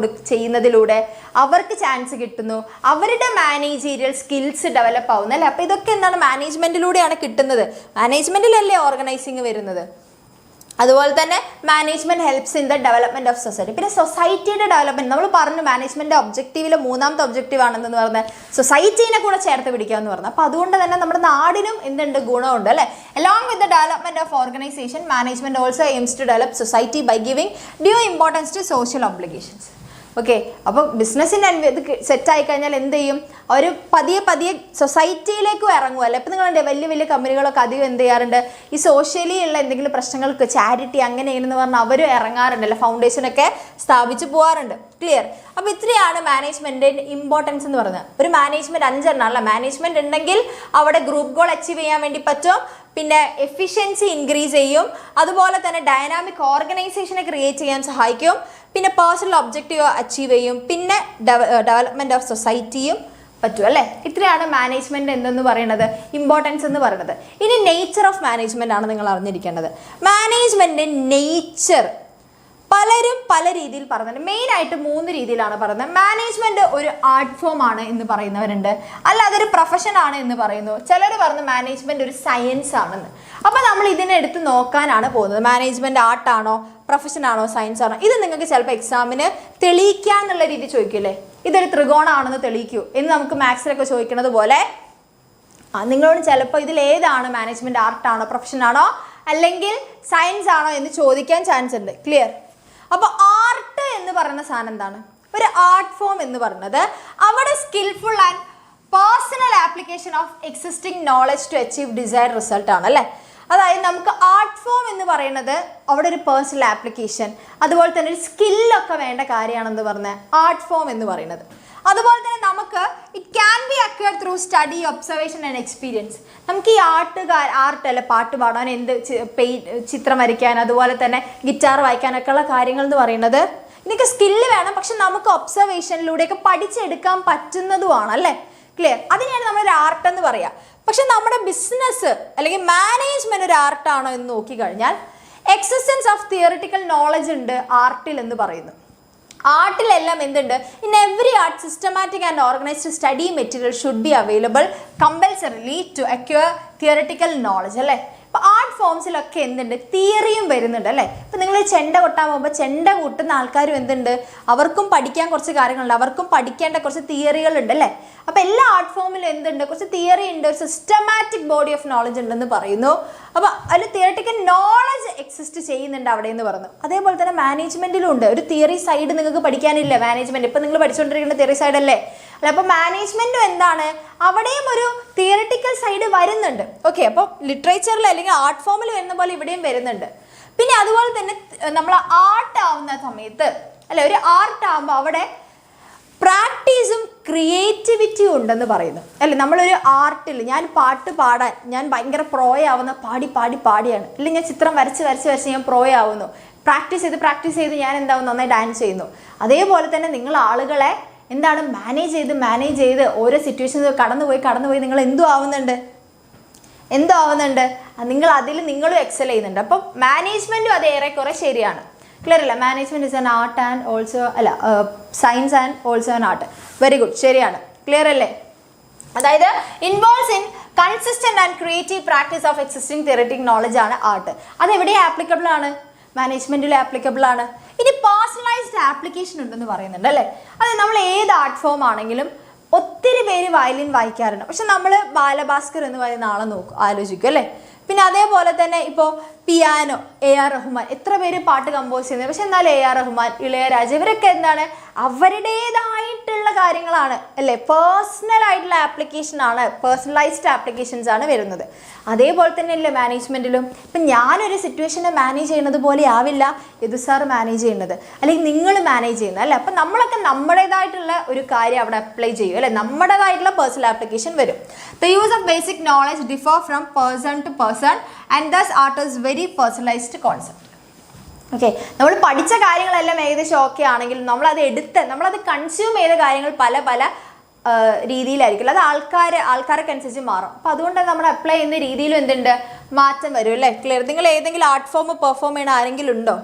ചെയ്യുന്നതിലൂടെ അവർക്ക് ചാൻസ് കിട്ടുന്നു, അവരുടെ മാനേജീരിയൽ സ്കിൽസ് ഡെവലപ്പ് ആവുന്നു അല്ലേ. അപ്പോൾ ഇതൊക്കെ എന്താണ് മാനേജ്മെന്റിലൂടെയാണ് കിട്ടുന്നത്. മാനേജ്മെന്റിലല്ലേ ഓർഗനൈസിങ് വരുന്നത്. അതുപോലെ തന്നെ management helps in the development of society. പിന്നെ സൊസൈറ്റിയുടെ ഡെവലപ്മെന്റ് നമ്മൾ പറഞ്ഞു, മാനേജ്മെന്റ് ഒബ്ജക്റ്റീവിലെ മൂന്നാമത്തെ ഒബ്ജക്റ്റീവ് ആണെന്ന് പറഞ്ഞാൽ സൊസൈറ്റീനെ കൂടെ ചേർത്ത് പിടിക്കുക എന്ന് പറഞ്ഞു. അപ്പോൾ അതുകൊണ്ട് തന്നെ നമ്മുടെ നാടിനും എന്തുണ്ട് ഗുണമുണ്ട് അല്ലേ. Along with the development of organisation management also aims to develop society by giving due importance to social obligations. Okay, അപ്പോൾ ബിസിനസ്സിൻ്റെ ഇത് സെറ്റായി കഴിഞ്ഞാൽ എന്ത് ചെയ്യും? അവർ പതിയെ സൊസൈറ്റിയിലേക്കും ഇറങ്ങുമല്ലോ. ഇപ്പം നിങ്ങളുടെ വലിയ കമ്പനികളൊക്കെ അധികം എന്ത് ചെയ്യാറുണ്ട്? ഈ സോഷ്യലി ഉള്ള എന്തെങ്കിലും പ്രശ്നങ്ങൾക്ക് ചാരിറ്റി അങ്ങനെ എന്ന് പറഞ്ഞാൽ അവർ ഇറങ്ങാറുണ്ടല്ലോ, ഫൗണ്ടേഷനൊക്കെ സ്ഥാപിച്ച് പോകാറുണ്ട്. ക്ലിയർ? അപ്പോൾ ഇത്രയാണ് മാനേജ്മെൻറ്റിൻ്റെ ഇമ്പോർട്ടൻസ് എന്ന് പറയുന്നത്. ഒരു മാനേജ്മെൻറ്റ് 5 എണ്ണം അല്ല. മാനേജ്മെൻറ്റ് ഉണ്ടെങ്കിൽ അവിടെ ഗ്രൂപ്പ് ഗോൾ അച്ചീവ് ചെയ്യാൻ വേണ്ടി പറ്റും, പിന്നെ എഫിഷ്യൻസി ഇൻക്രീസ് ചെയ്യും, അതുപോലെ തന്നെ ഡൈനാമിക് ഓർഗനൈസേഷനെ ക്രിയേറ്റ് ചെയ്യാൻ സഹായിക്കും, പിന്നെ പേഴ്സണൽ ഒബ്ജക്റ്റീവ് അച്ചീവ് ചെയ്യും, പിന്നെ ഡെവലപ്മെൻറ്റ് ഓഫ് സൊസൈറ്റിയും പറ്റും അല്ലേ. ഇത്രയാണ് മാനേജ്മെൻറ്റ് എന്തെന്ന് പറയുന്നത്, ഇമ്പോർട്ടൻസ് എന്ന് പറയുന്നത്. ഇനി നേച്ചർ ഓഫ് മാനേജ്മെൻ്റ് ആണ് നിങ്ങൾ അറിഞ്ഞിരിക്കേണ്ടത്. മാനേജ്മെൻറ്റ് നേച്ചർ പലരും പല രീതിയിൽ പറയുന്നുണ്ട്. മെയിനായിട്ട് 3 രീതിയിലാണ് പറയുന്നത്. മാനേജ്മെൻറ്റ് ഒരു ആർട്ട് ഫോം ആണ് എന്ന് പറയുന്നവരുണ്ട്, അല്ല അതൊരു പ്രൊഫഷൻ ആണ് എന്ന് പറയുന്നു. ചിലർ പറഞ്ഞു മാനേജ്മെൻറ്റ് ഒരു സയൻസ് ആണെന്ന്. അപ്പോൾ നമ്മൾ ഇതിനെ എടുത്ത് നോക്കാനാണ് പോകുന്നത്. മാനേജ്മെൻറ്റ് ആർട്ടാണോ, പ്രൊഫഷൻ ആണോ, സയൻസ് ആണോ? ഇത് നിങ്ങൾക്ക് ചിലപ്പോൾ എക്സാമിന് തെളിയിക്കാന്നുള്ള രീതി ചോദിക്കില്ലേ, ഇതൊരു ത്രികോണമാണെന്ന് തെളിയിക്കൂ എന്ന് നമുക്ക് മാത്സിലൊക്കെ ചോദിക്കുന്നത് പോലെ നിങ്ങളോട് ചിലപ്പോൾ ഇതിലേതാണ് മാനേജ്മെൻറ്റ് ആർട്ടാണോ, പ്രൊഫഷൻ ആണോ, അല്ലെങ്കിൽ സയൻസ് ആണോ എന്ന് ചോദിക്കാൻ ചാൻസ് ഉണ്ട്. ക്ലിയർ? അപ്പോൾ ആർട്ട് എന്ന് പറയുന്ന സാധനം എന്താണ്? ഒരു ആർട്ട് ഫോം എന്ന് പറയുന്നത് അവിടെ skilful and personal application of existing knowledge to achieve desired result ആണ് അല്ലേ. അതായത് നമുക്ക് ആർട്ട് ഫോം എന്ന് പറയുന്നത് അവിടെ ഒരു പേഴ്സണൽ ആപ്ലിക്കേഷൻ, അതുപോലെ തന്നെ ഒരു സ്കില്ലൊക്കെ വേണ്ട കാര്യമാണെന്ന് പറഞ്ഞ ആർട്ട് ഫോം എന്ന് പറയുന്നത്. അതുപോലെ തന്നെ നമുക്ക് it can be acquired through study, observation and experience. നമുക്ക് ഈ ആർട്ട് അല്ലെ, പാട്ട് പാടാൻ, ചിത്രം വരയ്ക്കാൻ, അതുപോലെ തന്നെ ഗിറ്റാർ വായിക്കാനൊക്കെ ഉള്ള കാര്യങ്ങൾ എന്ന് പറയുന്നത് നിങ്ങൾക്ക് സ്കില്ല് വേണം, പക്ഷെ നമുക്ക് ഒബ്സർവേഷനിലൂടെയൊക്കെ പഠിച്ചെടുക്കാൻ പറ്റുന്നതുമാണ് അല്ലേ? ക്ലിയർ? അതിനെയാണ് നമ്മളൊരു ആർട്ട് എന്ന് പറയുക. പക്ഷെ നമ്മുടെ ബിസിനസ് അല്ലെങ്കിൽ മാനേജ്മെന്റ് ഒരു ആർട്ടാണോ എന്ന് നോക്കിക്കഴിഞ്ഞാൽ എക്സിസ്റ്റൻസ് ഓഫ് തിയറിറ്റിക്കൽ നോളജ് ഉണ്ട് ആർട്ടിൽ എന്ന് പറയുന്നു. ആർട്ടിലെല്ലാം എന്തുണ്ട്? In every art systematic and organised study material should be available compulsorily to acquire theoretical knowledge അല്ലേ? ഇപ്പോൾ ആർട്ട് ഫോംസിലൊക്കെ എന്തുണ്ട്? തിയറിയും വരുന്നുണ്ട് അല്ലേ? ഇപ്പം നിങ്ങൾ ചെണ്ട കൊട്ടാൻ പോകുമ്പോൾ ചെണ്ട കൂട്ടുന്ന ആൾക്കാരും എന്തുണ്ട്? അവർക്കും പഠിക്കാൻ കുറച്ച് കാര്യങ്ങളുണ്ട്, അവർക്കും പഠിക്കേണ്ട കുറച്ച് തിയറികളുണ്ട് അല്ലേ? അപ്പോൾ എല്ലാ ആർട്ട് ഫോമിലും എന്തുണ്ട്? കുറച്ച് തിയറി ഉണ്ട്, ഒരു സിസ്റ്റമാറ്റിക് ബോഡി ഓഫ് നോളജ് ഉണ്ടെന്ന് പറയുന്നു. അപ്പോൾ അതിൽ തിയറിറ്റിക്കൽ നോളജ് എക്സിസ്റ്റ് ചെയ്യുന്നുണ്ട് അവിടെ എന്ന് പറഞ്ഞു. അതേപോലെ തന്നെ മാനേജ്മെന്റിലും ഉണ്ട്. ഒരു തിയറി സൈഡ് നിങ്ങൾക്ക് പഠിക്കാനില്ല മാനേജ്മെന്റ്. ഇപ്പം നിങ്ങൾ പഠിച്ചുകൊണ്ടിരിക്കുന്ന തിയറി സൈഡ് അല്ലേ? അല്ല, അപ്പോൾ മാനേജ്മെന്റും എന്താണ്? അവിടെയും ഒരു തിയറിറ്റിക്കൽ സൈഡ് വരുന്നുണ്ട്. ഓക്കെ, അപ്പോൾ ലിറ്ററേച്ചറിൽ അല്ലെങ്കിൽ ആർട്ട് ഫോമിൽ വരുന്ന പോലെ ഇവിടെയും വരുന്നുണ്ട്. പിന്നെ അതുപോലെ തന്നെ നമ്മൾ ആർട്ട് ആവുന്ന സമയത്ത് അല്ലെ, ഒരു ആർട്ട് ആകുമ്പോൾ അവിടെ പ്രാക്ടീസും ക്രിയേറ്റിവിറ്റിയും ഉണ്ടെന്ന് പറയുന്നു അല്ലേ? നമ്മളൊരു ആർട്ടിൽ ഞാൻ പാട്ട് പാടാൻ ഞാൻ ഭയങ്കര പ്രോയാവുന്ന പാടിയാണ്, അല്ലെങ്കിൽ ഞാൻ ചിത്രം വരച്ച് ഞാൻ പ്രോയാവുന്നു. പ്രാക്ടീസ് ചെയ്ത് ഞാൻ എന്താവും? നന്നായി ഡാൻസ് ചെയ്യുന്നു. അതേപോലെ തന്നെ നിങ്ങൾ ആളുകളെ എന്താണ് മാനേജ് ചെയ്ത് ഓരോ സിറ്റുവേഷൻസ് കടന്നുപോയി നിങ്ങൾ എന്തോ ആവുന്നുണ്ട്? നിങ്ങൾ അതിൽ നിങ്ങളും എക്സൽ ചെയ്യുന്നുണ്ട്. അപ്പം മാനേജ്മെൻറ്റും അത് ഏറെക്കുറെ ശരിയാണ്. ക്ലിയർ അല്ല? Management is an art and also അല്ല science and also an art. Very good, ശരിയാണ്. ക്ലിയർ അല്ലേ? അതായത് involves in consistent and creative practice of existing theoretic knowledge ആണ് ആർട്ട്. അതെവിടെ ആപ്ലിക്കബിൾ ആണ്? മാനേജ്മെന്റിൽ ആപ്ലിക്കബിൾ ആണ്. ഇനി പേഴ്സണലൈസ്ഡ് ആപ്ലിക്കേഷൻ ഉണ്ടെന്ന് പറയുന്നുണ്ട് അല്ലേ? അത് നമ്മൾ ഏത് ആർട്ട് ഫോം ആണെങ്കിലും ഒത്തിരി പേര് വയലിൻ വായിക്കാറുണ്ട്, പക്ഷെ നമ്മൾ ബാലഭാസ്കർ എന്ന് പറയുന്ന ആളെ ആലോചിക്കും അല്ലേ? പിന്നെ അതേപോലെ തന്നെ ഇപ്പോൾ പിയാനോ, AR റഹ്മാൻ, എത്ര പേര് പാട്ട് കമ്പോസ് ചെയ്യുന്നത്, പക്ഷെ എന്നാൽ AR റഹ്മാൻ, ഇളയരാജ ഇവരൊക്കെ എന്താണ്? അവരുടേതായിട്ടുള്ള കാര്യങ്ങളാണ് അല്ലേ? പേഴ്സണൽ ആയിട്ടുള്ള ആപ്ലിക്കേഷൻ ആണ്, പേഴ്സണലൈസ്ഡ് ആപ്ലിക്കേഷൻസ് ആണ് വരുന്നത്. അതേപോലെ തന്നെ അല്ലേ മാനേജ്മെൻറ്റിലും? ഇപ്പം ഞാനൊരു സിറ്റുവേഷനെ മാനേജ് ചെയ്യുന്നത് പോലെ ആവില്ല യദു സാർ മാനേജ് ചെയ്യുന്നത്, അല്ലെങ്കിൽ നിങ്ങൾ മാനേജ് ചെയ്യുന്നത് അല്ലേ? അപ്പം നമ്മളൊക്കെ നമ്മുടേതായിട്ടുള്ള ഒരു കാര്യം അവിടെ അപ്ലൈ ചെയ്യും അല്ലേ? നമ്മുടേതായിട്ടുള്ള പേഴ്സണൽ ആപ്ലിക്കേഷൻ വരും. The use of basic knowledge differ from person to person and thus art is very personalised concept. Okay, നമ്മൾ പഠിച്ച കാര്യങ്ങളെല്ലാം ഏകദേശം ഓക്കെ ആണെങ്കിലും നമ്മളത് കൺസ്യൂം ചെയ്ത കാര്യങ്ങൾ പല രീതിയിലായിരിക്കും. അത് ആൾക്കാരൊക്കെ അനുസരിച്ച് മാറും. അപ്പോൾ അതുകൊണ്ട് നമ്മൾ അപ്ലൈ ചെയ്യുന്ന രീതിയിലും എന്തുണ്ട്? മാറ്റം വരും അല്ലേ? ക്ലിയർ? നിങ്ങൾ ഏതെങ്കിലും ആർട്ട് ഫോം പെർഫോം ചെയ്യണ ആരെങ്കിലും ഉണ്ടോ?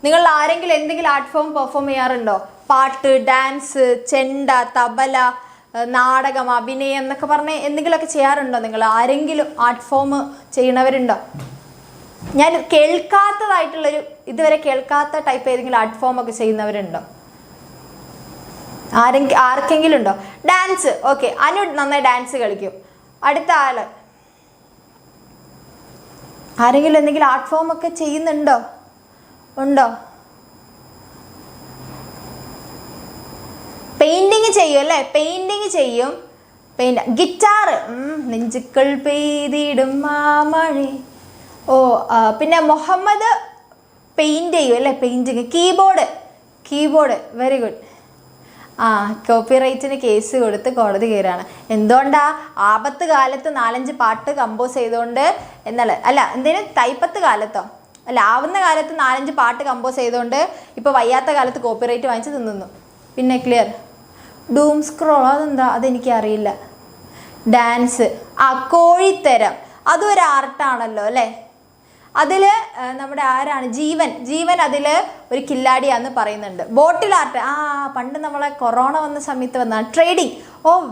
നിങ്ങൾ ആരെങ്കിലും എന്തെങ്കിലും ആർട്ട് ഫോം പെർഫോം ചെയ്യാറുണ്ടോ? പാട്ട്, ഡാൻസ്, ചെണ്ട, തബല, നാടകം, അഭിനയം എന്നൊക്കെ പറഞ്ഞ് എന്തെങ്കിലുമൊക്കെ ചെയ്യാറുണ്ടോ? നിങ്ങൾ ആരെങ്കിലും ആർട്ട് ഫോം ചെയ്യണവരുണ്ടോ? ഞാൻ കേൾക്കാത്തതായിട്ടുള്ളൊരു ഇതുവരെ കേൾക്കാത്ത ടൈപ്പ് ഏതെങ്കിലും ആർട്ട് ഫോം ഒക്കെ ചെയ്യുന്നവരുണ്ടോ? ആർക്കെങ്കിലും ഉണ്ടോ? ഡാൻസ്, ഓക്കെ, അനു നന്നായി ഡാൻസ് കളിക്കും. അടുത്ത ആള് ആരെങ്കിലും എന്തെങ്കിലും ആർട്ട് ഫോം ഒക്കെ ചെയ്യുന്നുണ്ടോ? ഉണ്ടോ? പെയിന്റിങ് ചെയ്യും അല്ലേ? പെയിന്റിങ് ചെയ്യും. ഗിറ്റാർ, നെഞ്ചുക്കൾ പെയ്തിടും മാമഴി. പിന്നെ മുഹമ്മദ് പെയിന്റ് ചെയ്യും അല്ലേ? പെയിന്റിങ്. Keyboard very good. കോപ്പിറൈറ്റിന് കേസ് കൊടുത്ത് കോടതി കയറാണ്. എന്തുകൊണ്ടാ? ആപത്ത് കാലത്ത് 4-5 പാട്ട് കമ്പോസ് ചെയ്തുകൊണ്ട് എന്നല്ല എന്തേലും തൈപ്പത്ത് കാലത്തോ അല്ല ആവുന്ന കാലത്ത് 4-5 പാട്ട് കമ്പോസ് ചെയ്തുകൊണ്ട് ഇപ്പോൾ വയ്യാത്ത കാലത്ത് കോപ്പിറൈറ്റ് വാങ്ങിച്ച് തിന്നുന്നു. പിന്നെ ക്ലിയർ? ഡൂം സ്ക്രോൾ, അതെന്താ? അതെനിക്കറിയില്ല. ഡാൻസ്, കോഴിത്തരം, അതും ഒരു ആർട്ടാണല്ലോ അല്ലേ? അതിൽ നമ്മുടെ ആരാണ്? ജീവൻ അതിൽ ഒരു കില്ലാടിയാന്ന് പറയുന്നുണ്ട്. ബോട്ടിൽ ആർട്ട്, പണ്ട് നമ്മളെ കൊറോണ വന്ന സമയത്ത് വന്നതാണ്. Trading,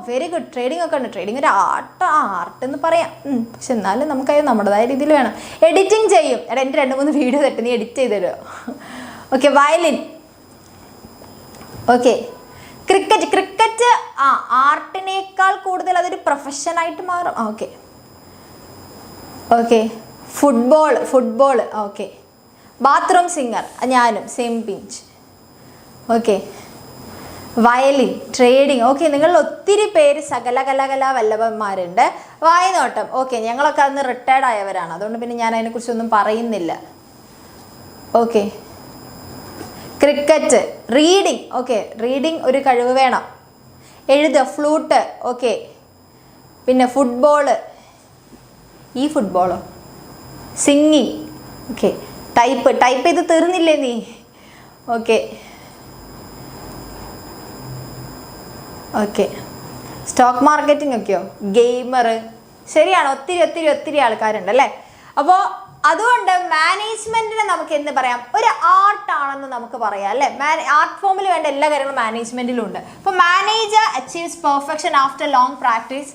very good. ട്രേഡിംഗ് ഒക്കെ ഉണ്ട്. ട്രേഡിംഗ് ഒരു ആർട്ട് എന്ന് പറയാം. പക്ഷെ എന്നാലും നമുക്കത് നമ്മുടേതായ രീതിയിൽ വേണം. എഡിറ്റിംഗ് ചെയ്യും. എൻ്റെ 2-3 വീഡിയോ തെറ്റ് നീ എഡിറ്റ് ചെയ്ത് തരുമോ? Okay, violin. ഓക്കെ, ക്രിക്കറ്റ് ആർട്ടിനേക്കാൾ കൂടുതൽ അതൊരു പ്രൊഫഷനായിട്ട് മാറും. Okay, football. Okay, bathroom singer, ഞാനും same pinch. Okay, violin, trading. Okay, നിങ്ങൾ ഒത്തിരി പേര് സകല വല്ലഭന്മാരുണ്ട്. വായനോട്ടം, ഓക്കെ, ഞങ്ങളൊക്കെ അന്ന് റിട്ടയർഡ് ആയവരാണ്, അതുകൊണ്ട് പിന്നെ ഞാൻ അതിനെക്കുറിച്ചൊന്നും പറയുന്നില്ല. Okay, cricket, reading. Okay, reading ഒരു കഴിവ് വേണം. എഴുതുക, ഫ്ലൂട്ട്. ഓക്കെ, പിന്നെ ഫുട്ബോള്, ഫുട്ബോളോ? സിംഗിങ്. ഓക്കെ, ടൈപ്പ് ചെയ്ത് തീർന്നില്ലേ നീ? ഓക്കെ, ഓക്കെ, സ്റ്റോക്ക് മാർക്കറ്റിംഗ് ഒക്കെയോ, ഗെയിമർ, ശരിയാണ്, ഒത്തിരി ആൾക്കാരുണ്ട് അല്ലേ. അപ്പോൾ അതുകൊണ്ട് മാനേജ്മെന്റിനെ നമുക്ക് എന്ത് പറയാം, ഒരു ആർട്ടാണെന്ന് നമുക്ക് പറയാം അല്ലേ. ആർട്ട് ഫോമിൽ വേണ്ട എല്ലാ കാര്യങ്ങളും മാനേജ്മെന്റിലും ഉണ്ട്. അപ്പോൾ manager achieves perfection after long practice.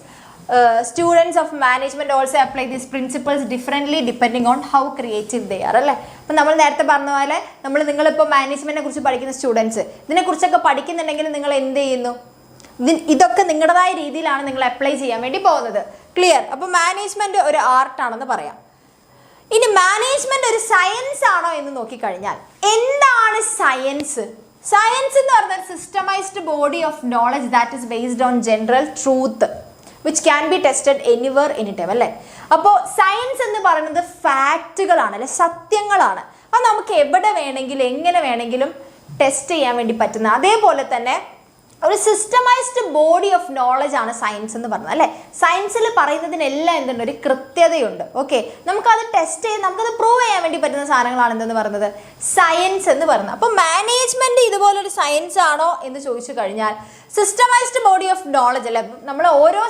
Students of management also apply these principles differently depending on how creative they are അല്ലേ. അപ്പം നമ്മൾ നേരത്തെ പറഞ്ഞ പോലെ നിങ്ങളിപ്പോൾ മാനേജ്മെന്റിനെ കുറിച്ച് പഠിക്കുന്ന സ്റ്റുഡൻസ് ഇതിനെക്കുറിച്ചൊക്കെ പഠിക്കുന്നുണ്ടെങ്കിൽ നിങ്ങൾ എന്ത് ചെയ്യുന്നു, ഇതൊക്കെ നിങ്ങളുടേതായ രീതിയിലാണ് നിങ്ങൾ അപ്ലൈ ചെയ്യാൻ വേണ്ടി പോകുന്നത്. ക്ലിയർ? അപ്പോൾ മാനേജ്മെന്റ് ഒരു ആർട്ടാണെന്ന് പറയാം. ഇനി മാനേജ്മെന്റ് ഒരു സയൻസ് ആണോ എന്ന് നോക്കിക്കഴിഞ്ഞാൽ എന്താണ് സയൻസ്? സയൻസ് എന്ന് പറഞ്ഞാൽ systemised body of knowledge that is based on general truth which can be tested anywhere anytime അല്ലേ. അപ്പോൾ സയൻസ് എന്ന് പറയുന്നത് ഫാക്റ്റുകളാണ് അല്ലെ, സത്യങ്ങളാണ്. അത് നമുക്ക് എവിടെ വേണമെങ്കിലും എങ്ങനെ വേണമെങ്കിലും ടെസ്റ്റ് ചെയ്യാൻ വേണ്ടി പറ്റുന്ന, അതേപോലെ തന്നെ ഒരു സിസ്റ്റമൈസ്ഡ് ബോഡി ഓഫ് നോളജ് ആണ് സയൻസ് എന്ന് പറഞ്ഞത് അല്ലേ. സയൻസിൽ പറയുന്നതിനെല്ലാം എന്തുണ്ട്, ഒരു കൃത്യതയുണ്ട്. ഓക്കെ, നമുക്കത് ടെസ്റ്റ് ചെയ്ത് നമുക്കത് പ്രൂവ് ചെയ്യാൻ വേണ്ടി പറ്റുന്ന സാധനങ്ങളാണ് എന്തെന്ന് പറയുന്നത്, സയൻസ് എന്ന് പറയുന്നത്. അപ്പോൾ മാനേജ്മെന്റ് ഇതുപോലൊരു സയൻസ് ആണോ എന്ന് ചോദിച്ചു കഴിഞ്ഞാൽ സിസ്റ്റമൈസ്ഡ് ബോഡി ഓഫ് നോളജ് അല്ലേ. നമ്മൾ ഓരോ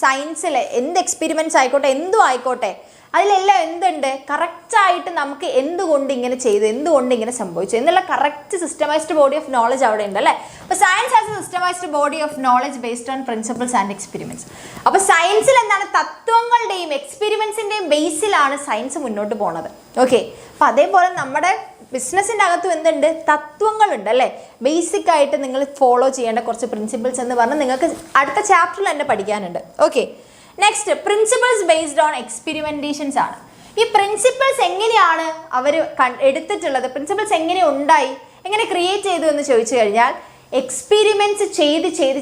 സയൻസിലെ എന്ത് എക്സ്പെരിമെന്റ്സ് ആയിക്കോട്ടെ, എന്തും ആയിക്കോട്ടെ, അതിലെല്ലാം എന്തുണ്ട്, കറക്റ്റായിട്ട് നമുക്ക് എന്തുകൊണ്ട് ഇങ്ങനെ ചെയ്തു, എന്തുകൊണ്ട് ഇങ്ങനെ സംഭവിച്ചു എന്നുള്ള correct systemised body of knowledge അവിടെ ഉണ്ട് അല്ലേ. അപ്പോൾ science has a systemised body of knowledge based on principles and experiments. അപ്പോൾ സയൻസിൽ എന്താണ്, തത്വങ്ങളുടെയും എക്സ്പെരിമെന്റ്സിന്റെയും ബേസിലാണ് സയൻസ് മുന്നോട്ട് പോകുന്നത്. ഓക്കെ, അപ്പോൾ അതേപോലെ നമ്മുടെ ബിസിനസ്സിൻ്റെ അകത്തും എന്തുണ്ട്, തത്വങ്ങളുണ്ട് അല്ലേ. ബേസിക് ആയിട്ട് നിങ്ങൾ ഫോളോ ചെയ്യേണ്ട കുറച്ച് പ്രിൻസിപ്പിൾസ് എന്ന് പറഞ്ഞാൽ നിങ്ങൾക്ക് അടുത്ത ചാപ്റ്ററിൽ തന്നെ പഠിക്കാനുണ്ട്. Okay, next principles based on experimentations ആണ്. ഈ പ്രിൻസിപ്പിൾസ് എങ്ങനെയാണ് അവർ എടുത്തിട്ടുള്ളത്, പ്രിൻസിപ്പിൾസ് എങ്ങനെ ഉണ്ടായി, എങ്ങനെ ക്രിയേറ്റ് ചെയ്തു എന്ന് ചോദിച്ചു കഴിഞ്ഞാൽ എക്സ്പെരിമെന്റ്സ്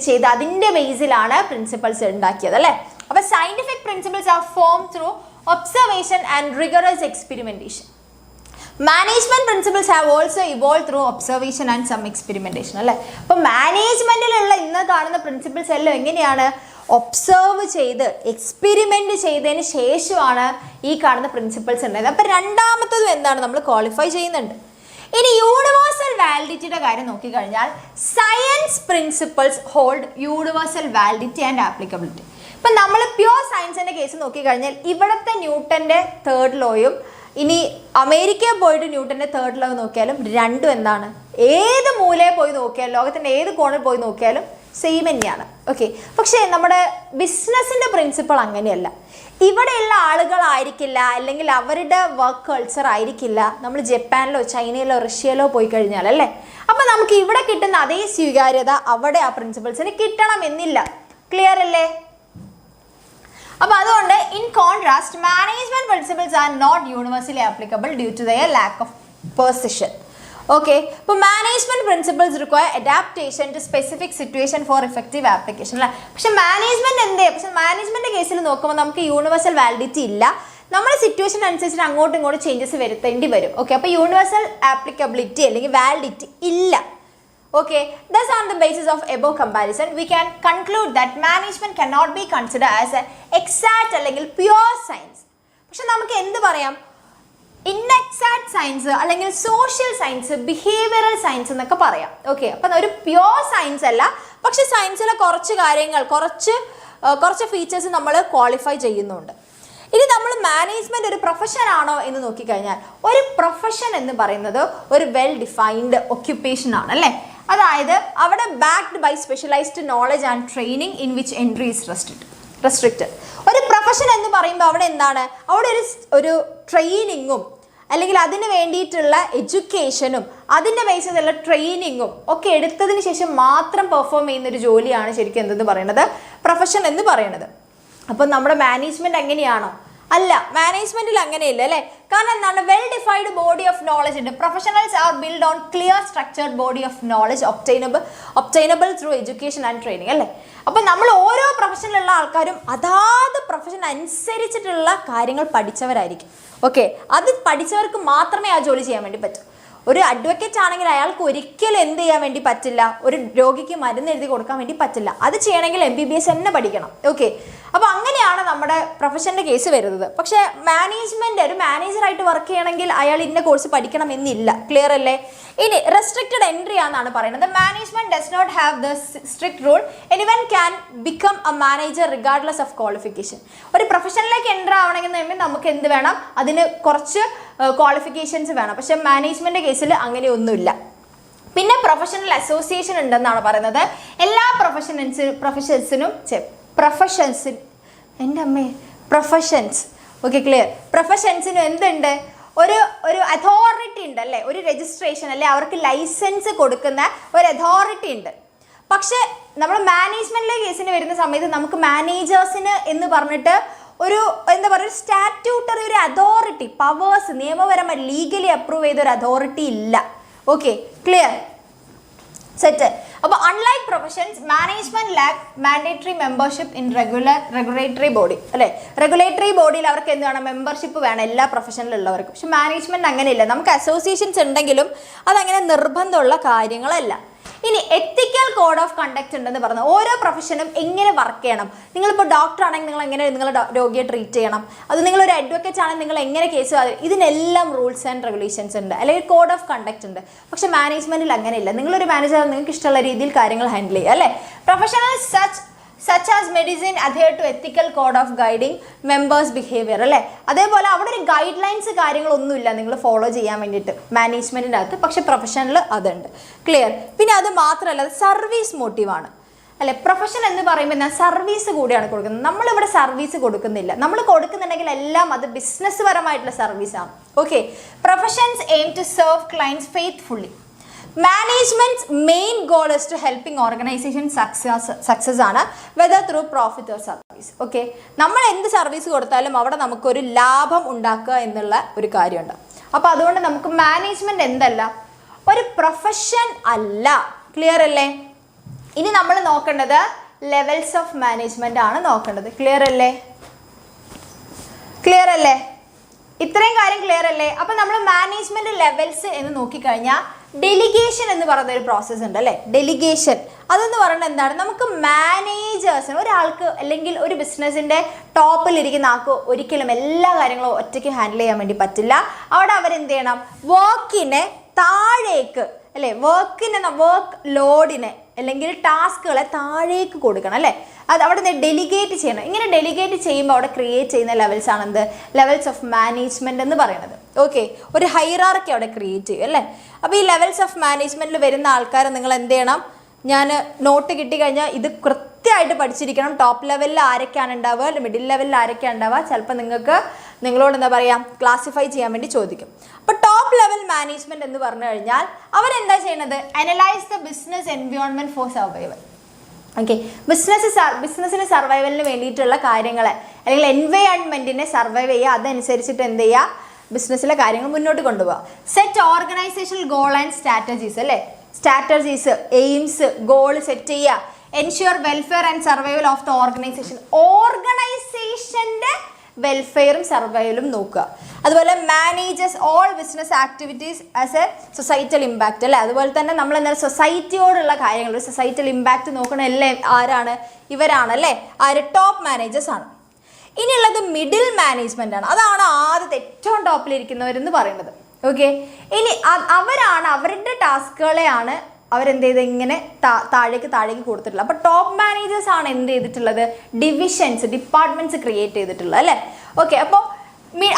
ചെയ്ത് അതിൻ്റെ ബേസിലാണ് പ്രിൻസിപ്പിൾസ് ഉണ്ടാക്കിയത് അല്ലേ. അപ്പോൾ scientific principles are form through observation and rigorous experimentation. Management principles have also evolve through observation and some experimentation അല്ലേ. അപ്പോൾ മാനേജ്മെന്റിലുള്ള ഇന്ന് കാണുന്ന പ്രിൻസിപ്പിൾസ് എല്ലാം എങ്ങനെയാണ്, ഒബ്സർവ് ചെയ്ത് എക്സ്പെരിമെന്റ് ചെയ്തതിന് ശേഷമാണ് ഈ കാണുന്ന പ്രിൻസിപ്പിൾസ് ഉണ്ടായത്. അപ്പോൾ രണ്ടാമത്തതും എന്താണ്, നമ്മൾ ക്വാളിഫൈ ചെയ്യുന്നുണ്ട്. ഇനി യൂണിവേഴ്സൽ വാലിഡിറ്റിയുടെ കാര്യം നോക്കിക്കഴിഞ്ഞാൽ science principles hold universal validity and applicability. ഇപ്പം നമ്മൾ പ്യുവർ സയൻസിൻ്റെ കേസ് നോക്കിക്കഴിഞ്ഞാൽ ഇവിടുത്തെ ന്യൂട്ടൻ്റെ തേർഡ് ലോയും ഇനി അമേരിക്കയിൽ പോയിട്ട് ന്യൂട്ടൻ്റെ തേർഡ് ലോ നോക്കിയാലും രണ്ടും എന്താണ്, ഏത് മൂലയിൽ പോയി നോക്കിയാലും ലോകത്തിൻ്റെ ഏത് കോണിൽ പോയി നോക്കിയാലും സെയിം തന്നെയാണ്. ഓക്കെ, പക്ഷേ നമ്മുടെ ബിസിനസ്സിൻ്റെ പ്രിൻസിപ്പിൾ അങ്ങനെയല്ല. ഇവിടെയുള്ള ആളുകളായിരിക്കില്ല, അല്ലെങ്കിൽ അവരുടെ വർക്ക് കൾച്ചർ ആയിരിക്കില്ല നമ്മൾ ജപ്പാനിലോ ചൈനയിലോ റഷ്യയിലോ പോയി കഴിഞ്ഞാൽ അല്ലേ. അപ്പോൾ നമുക്ക് ഇവിടെ കിട്ടുന്ന അതേ സ്വീകാര്യത അവിടെ ആ പ്രിൻസിപ്പിൾസിന് കിട്ടണമെന്നില്ല. ക്ലിയർ അല്ലേ? അപ്പോൾ അതുകൊണ്ട് in contrast management principles are not universally applicable due to their lack of precision. Okay, ഇപ്പോൾ management principles require adaptation to specific situation for effective application അല്ലേ. പക്ഷെ മാനേജ്മെന്റ് കേസിൽ നോക്കുമ്പോൾ നമുക്ക് യൂണിവേഴ്സൽ വാലിഡിറ്റി ഇല്ല. നമ്മുടെ സിറ്റുവേഷൻ അനുസരിച്ച് അങ്ങോട്ടും ഇങ്ങോട്ടും ചേഞ്ചസ് വരുത്തേണ്ടി വരും. ഓക്കെ, അപ്പോൾ യൂണിവേഴ്സൽ ആപ്ലിക്കബിലിറ്റി അല്ലെങ്കിൽ വാലിഡിറ്റി ഇല്ല. Okay, thus on the basis of above comparison, we can conclude that management cannot be considered as an exact അല്ലെങ്കിൽ pure science. പക്ഷെ നമുക്ക് എന്ത് പറയാം, ഇൻഎക്സാക്ട് സയൻസ് അല്ലെങ്കിൽ സോഷ്യൽ സയൻസ്, ബിഹേവിയറൽ സയൻസ് എന്നൊക്കെ പറയാം. ഓക്കെ, അപ്പം ഒരു പ്യുവർ സയൻസ് അല്ല, പക്ഷെ സയൻസിലെ കുറച്ച് കാര്യങ്ങൾ, കുറച്ച് ഫീച്ചേഴ്സ് നമ്മൾ ക്വാളിഫൈ ചെയ്യുന്നുണ്ട്. ഇനി നമ്മൾ മാനേജ്മെന്റ് ഒരു പ്രൊഫഷൻ ആണോ എന്ന് നോക്കിക്കഴിഞ്ഞാൽ ഒരു പ്രൊഫഷൻ എന്ന് പറയുന്നത് ഒരു വെൽ ഡിഫൈൻഡ് ഒക്യുപ്പേഷൻ ആണ് അല്ലേ. അതായത് അവിടെ backed by specialised knowledge and training in which entry is restricted. ഒരു പ്രൊഫഷൻ എന്ന് പറയുമ്പോൾ അവിടെ എന്താണ്, അവിടെ ഒരു ട്രെയിനിങ്ങും അല്ലെങ്കിൽ അതിന് വേണ്ടിയിട്ടുള്ള എഡ്യൂക്കേഷനും അതിൻ്റെ ബേസിലുള്ള ട്രെയിനിങ്ങും ഒക്കെ എടുത്തതിന് ശേഷം മാത്രം പെർഫോം ചെയ്യുന്നൊരു ജോലിയാണ് ശരിക്കും എന്തെന്ന് പറയുന്നത്, പ്രൊഫഷൻ എന്ന് പറയുന്നത്. അപ്പം നമ്മുടെ മാനേജ്മെന്റ് എങ്ങനെയാണോ, അല്ല, മാനേജ്മെന്റിൽ അങ്ങനെയില്ല അല്ലേ. കാരണം എന്താണ്, well defined body of knowledge ഉണ്ട്. Professionals are build on clear structured body of knowledge obtainable through education and training അല്ലേ. അപ്പം നമ്മൾ ഓരോ പ്രൊഫഷനിലുള്ള ആൾക്കാരും അതാത് പ്രൊഫഷൻ അനുസരിച്ചിട്ടുള്ള കാര്യങ്ങൾ പഠിച്ചവരായിരിക്കും. ഓക്കെ, അത് പഠിച്ചവർക്ക് മാത്രമേ ആ ജോലി ചെയ്യാൻ വേണ്ടി പറ്റൂ. ഒരു അഡ്വക്കേറ്റ് ആണെങ്കിൽ അയാൾക്ക് ഒരിക്കലും എന്ത് ചെയ്യാൻ വേണ്ടി പറ്റില്ല, ഒരു രോഗിക്ക് മരുന്ന് എഴുതി കൊടുക്കാൻ വേണ്ടി പറ്റില്ല. അത് ചെയ്യണമെങ്കിൽ MBBS തന്നെ പഠിക്കണം. ഓക്കെ, അപ്പോൾ അങ്ങനെയാണ് നമ്മുടെ പ്രൊഫഷൻ്റെ കേസ് വരുന്നത്. പക്ഷേ മാനേജ്മെന്റ് ഒരു മാനേജറായിട്ട് വർക്ക് ചെയ്യണമെങ്കിൽ അയാൾ ഇന്ന കോഴ്സ് പഠിക്കണം എന്നില്ല. ക്ലിയർ അല്ലേ? ഇനി റെസ്ട്രിക്റ്റഡ് എൻട്രി ആണെന്നാണ് പറയുന്നത്. Management does not have the strict rule anyone can become a manager regardless of qualification. ഒരു പ്രൊഫഷനിലേക്ക് എൻ്റർ ആവണമെങ്കിൽ നമുക്ക് എന്ത് വേണം, അതിന് കുറച്ച് ക്വാളിഫിക്കേഷൻസ് വേണം. പക്ഷെ മാനേജ്മെന്റ് കേസിൽ അങ്ങനെയൊന്നുമില്ല. പിന്നെ പ്രൊഫഷണൽ അസോസിയേഷൻ ഉണ്ടെന്നാണ് പറയുന്നത്. എല്ലാ പ്രൊഫഷൻസ് ഓക്കെ ക്ലിയർ, പ്രൊഫഷൻസിനും എന്തുണ്ട്, ഒരു അതോറിറ്റി ഉണ്ട് അല്ലേ, ഒരു രജിസ്ട്രേഷൻ അല്ലെ, അവർക്ക് ലൈസൻസ് കൊടുക്കുന്ന ഒരു അതോറിറ്റി ഉണ്ട്. പക്ഷെ നമ്മൾ മാനേജ്മെന്റിലെ കേസിന് വരുന്ന സമയത്ത് നമുക്ക് മാനേജേഴ്സിന് എന്ന് പറഞ്ഞിട്ട് ഒരു എന്താ പറയുക, സ്റ്റാറ്റ്യൂട്ടറി ഒരു അതോറിറ്റി, പവേഴ്സ്, നിയമപരമായി ലീഗലി അപ്രൂവ് ചെയ്ത ഒരു അതോറിറ്റി ഇല്ല. Okay clear, set. അപ്പോൾ unlike professions management lack mandatory membership in regulatory body അല്ലേ. റെഗുലേറ്ററി ബോഡിയിൽ അവർക്ക് എന്ത് വേണം, മെമ്പർഷിപ്പ് വേണം എല്ലാ പ്രൊഫഷനിലുള്ളവർക്കും. പക്ഷെ മാനേജ്മെന്റ് അങ്ങനെയില്ല, നമുക്ക് അസോസിയേഷൻസ് ഉണ്ടെങ്കിലും അതങ്ങനെ നിർബന്ധമുള്ള കാര്യങ്ങളല്ല. ഇനി എത്തിക്കൽ കോഡ് ഓഫ് കണ്ടക്ട് ഉണ്ടെന്ന് പറഞ്ഞു. ഓരോ പ്രൊഫഷനും എങ്ങനെ വർക്ക് ചെയ്യണം, നിങ്ങളിപ്പോൾ ഡോക്ടർ ആണെങ്കിൽ നിങ്ങൾ എങ്ങനെ നിങ്ങളുടെ രോഗിയെ ട്രീറ്റ് ചെയ്യണം, അത് നിങ്ങളൊരു അഡ്വക്കേറ്റ് ആണെങ്കിൽ നിങ്ങൾ എങ്ങനെ കേസ്, ഇതിനെല്ലാം റൂൾസ് ആൻഡ് റെഗുലേഷൻസ് ഉണ്ട്, അല്ലെങ്കിൽ കോഡ് ഓഫ് കണ്ടക്ട് ഉണ്ട്. പക്ഷെ മാനേജ്മെന്റിൽ അങ്ങനെയില്ല. നിങ്ങളൊരു മാനേജർ നിങ്ങൾക്ക് ഇഷ്ടമുള്ള രീതിയിൽ കാര്യങ്ങൾ ഹാൻഡിൽ ചെയ്യുക അല്ലേ. Professional such as medicine adhere to ethical code of guiding members behavior അല്ലേ. അതേപോലെ അവിടെ ഒരു ഗൈഡ് ലൈൻസ് കാര്യങ്ങളൊന്നുമില്ല നിങ്ങൾ ഫോളോ ചെയ്യാൻ വേണ്ടിയിട്ട് മാനേജ്മെന്റിൻ്റെ അകത്ത്. പക്ഷെ പ്രൊഫഷനിൽ അതുണ്ട്. ക്ലിയർ. പിന്നെ അത് മാത്രമല്ല, സർവീസ് മോട്ടീവാണ് അല്ലെ. പ്രൊഫഷൻ എന്ന് പറയുമ്പോൾ ഞാൻ സർവീസ് കൂടിയാണ് കൊടുക്കുന്നത്. നമ്മളിവിടെ സർവീസ് കൊടുക്കുന്നില്ല. നമ്മൾ കൊടുക്കുന്നുണ്ടെങ്കിൽ എല്ലാം അത് ബിസിനസ് പരമായിട്ടുള്ള സർവീസാണ്. Okay. Professions aim to serve clients faithfully. Management's main goal is to helping organisation success ആണ്, whether through profit or service. Okay, നമ്മൾ എന്ത് സർവീസ് കൊടുത്താലും അവിടെ നമുക്കൊരു ലാഭം ഉണ്ടാക്കുക എന്നുള്ള ഒരു കാര്യമുണ്ട്. അപ്പോൾ അതുകൊണ്ട് നമുക്ക് മാനേജ്മെന്റ് എന്തല്ല, ഒരു പ്രൊഫഷൻ അല്ല. ക്ലിയർ അല്ലേ. ഇനി നമ്മൾ നോക്കേണ്ടത് ലെവൽസ് ഓഫ് മാനേജ്മെന്റ് ആണ് നോക്കേണ്ടത്. ക്ലിയർ അല്ലേ, ക്ലിയർ അല്ലേ, ഇത്രയും കാര്യം ക്ലിയർ അല്ലേ. അപ്പൊ നമ്മൾ മാനേജ്മെന്റ് ലെവൽസ് എന്ന് നോക്കിക്കഴിഞ്ഞാൽ ഡെലിഗേഷൻ എന്ന് പറയുന്ന ഒരു പ്രോസസ്സ് ഉണ്ട് അല്ലേ. ഡെലിഗേഷൻ അതെന്ന് പറയുന്നത് എന്താണ്, നമുക്ക് മാനേജേഴ്സിന്, ഒരാൾക്ക് അല്ലെങ്കിൽ ഒരു ബിസിനസ്സിന്റെ ടോപ്പിലിരിക്കുന്ന ആൾക്ക് ഒരിക്കലും എല്ലാ കാര്യങ്ങളും ഒറ്റയ്ക്ക് ഹാൻഡിൽ ചെയ്യാൻ വേണ്ടി പറ്റില്ല. അവിടെ അവരെന്ത് ചെയ്യണം, വർക്കിനെ താഴേക്ക് അല്ലേ, വർക്ക് ലോഡിനെ അല്ലെങ്കിൽ ടാസ്കുകളെ താഴേക്ക് കൊടുക്കണം അല്ലേ. അത് അവിടെ നിന്ന് ഡെലിഗേറ്റ് ചെയ്യണം. ഇങ്ങനെ ഡെലിഗേറ്റ് ചെയ്യുമ്പോൾ അവിടെ ക്രിയേറ്റ് ചെയ്യുന്ന ലെവൽസ് ആണ് എന്ത്, ലെവൽസ് ഓഫ് മാനേജ്മെന്റ് എന്ന് പറയുന്നത്. ഓക്കെ, ഒരു ഹൈറാർക്കി അവിടെ ക്രിയേറ്റ് ചെയ്യും അല്ലേ. അപ്പോൾ ഈ ലെവൽസ് ഓഫ് മാനേജ്മെന്റിൽ വരുന്ന ആൾക്കാർ നിങ്ങൾ എന്ത് ചെയ്യണം, ഞാൻ നോട്ട് കിട്ടിക്കഴിഞ്ഞാൽ ഇത് കൃത്യമായിട്ട് പഠിച്ചിരിക്കണം. ടോപ്പ് ലെവലിൽ ആരൊക്കെയാണ് ഉണ്ടാവുക, മിഡിൽ ലെവലിൽ ആരൊക്കെയാണ് ഉണ്ടാവുക, ചിലപ്പോൾ നിങ്ങളോട് എന്താ പറയുക, ക്ലാസിഫൈ ചെയ്യാൻ വേണ്ടി ചോദിക്കും. അപ്പോൾ ടോപ്പ് ലെവൽ മാനേജ്മെന്റ് എന്ന് പറഞ്ഞു കഴിഞ്ഞാൽ അവരെന്താ ചെയ്യുന്നത്, analyse the business environment for survival. Okay, ബിസിനസ്സിന് സർവൈവലിന് വേണ്ടിയിട്ടുള്ള കാര്യങ്ങളെ അല്ലെങ്കിൽ എൻവയോൺമെന്റിനെ സർവൈവ് ചെയ്യുക, അതനുസരിച്ചിട്ട് എന്ത് ചെയ്യുക, ബിസിനസ്സിലെ കാര്യങ്ങൾ മുന്നോട്ട് കൊണ്ടുപോകുക. Set organisational goal and strategies അല്ലേ. സ്ട്രാറ്റജീസ്, എയിംസ്, ഗോൾ സെറ്റ് ചെയ്യുക. Ensure welfare and survival of the organisation, ഓർഗനൈസേഷന്റെ വെൽഫെയറും സർവൈവലും നോക്കുക. അതുപോലെ manages all business activities as A societal impact അല്ലേ. അതുപോലെ തന്നെ നമ്മൾ എന്നാൽ സൊസൈറ്റിയോടുള്ള കാര്യങ്ങൾ, ഒരു സൊസൈറ്റൽ ഇമ്പാക്റ്റ് നോക്കണ എല്ലാം ആരാണ്, ഇവരാണ് അല്ലേ, ആര്, ടോപ്പ് മാനേജേഴ്സ് ആണ്. ഇനിയുള്ളത് മിഡിൽ മാനേജ്മെന്റ് ആണ്. അതാണ് ആദ്യത്തെ ഏറ്റവും ടോപ്പിലിരിക്കുന്നവരെന്ന് പറയുന്നത്. ഓക്കെ, ഇനി അവരാണ്, അവരുടെ ടാസ്കുകളെയാണ് അവരെന്ത് ചെയ്ത് ഇങ്ങനെ താഴേക്ക് കൊടുത്തിട്ടുള്ളത്. അപ്പോൾ ടോപ്പ് മാനേജേഴ്സ് ആണ് എന്ത് ചെയ്തിട്ടുള്ളത്, ഡിവിഷൻസ്, ഡിപ്പാർട്ട്മെന്റ്സ് ക്രിയേറ്റ് ചെയ്തിട്ടുള്ളത് അല്ലേ. ഓക്കെ, അപ്പോൾ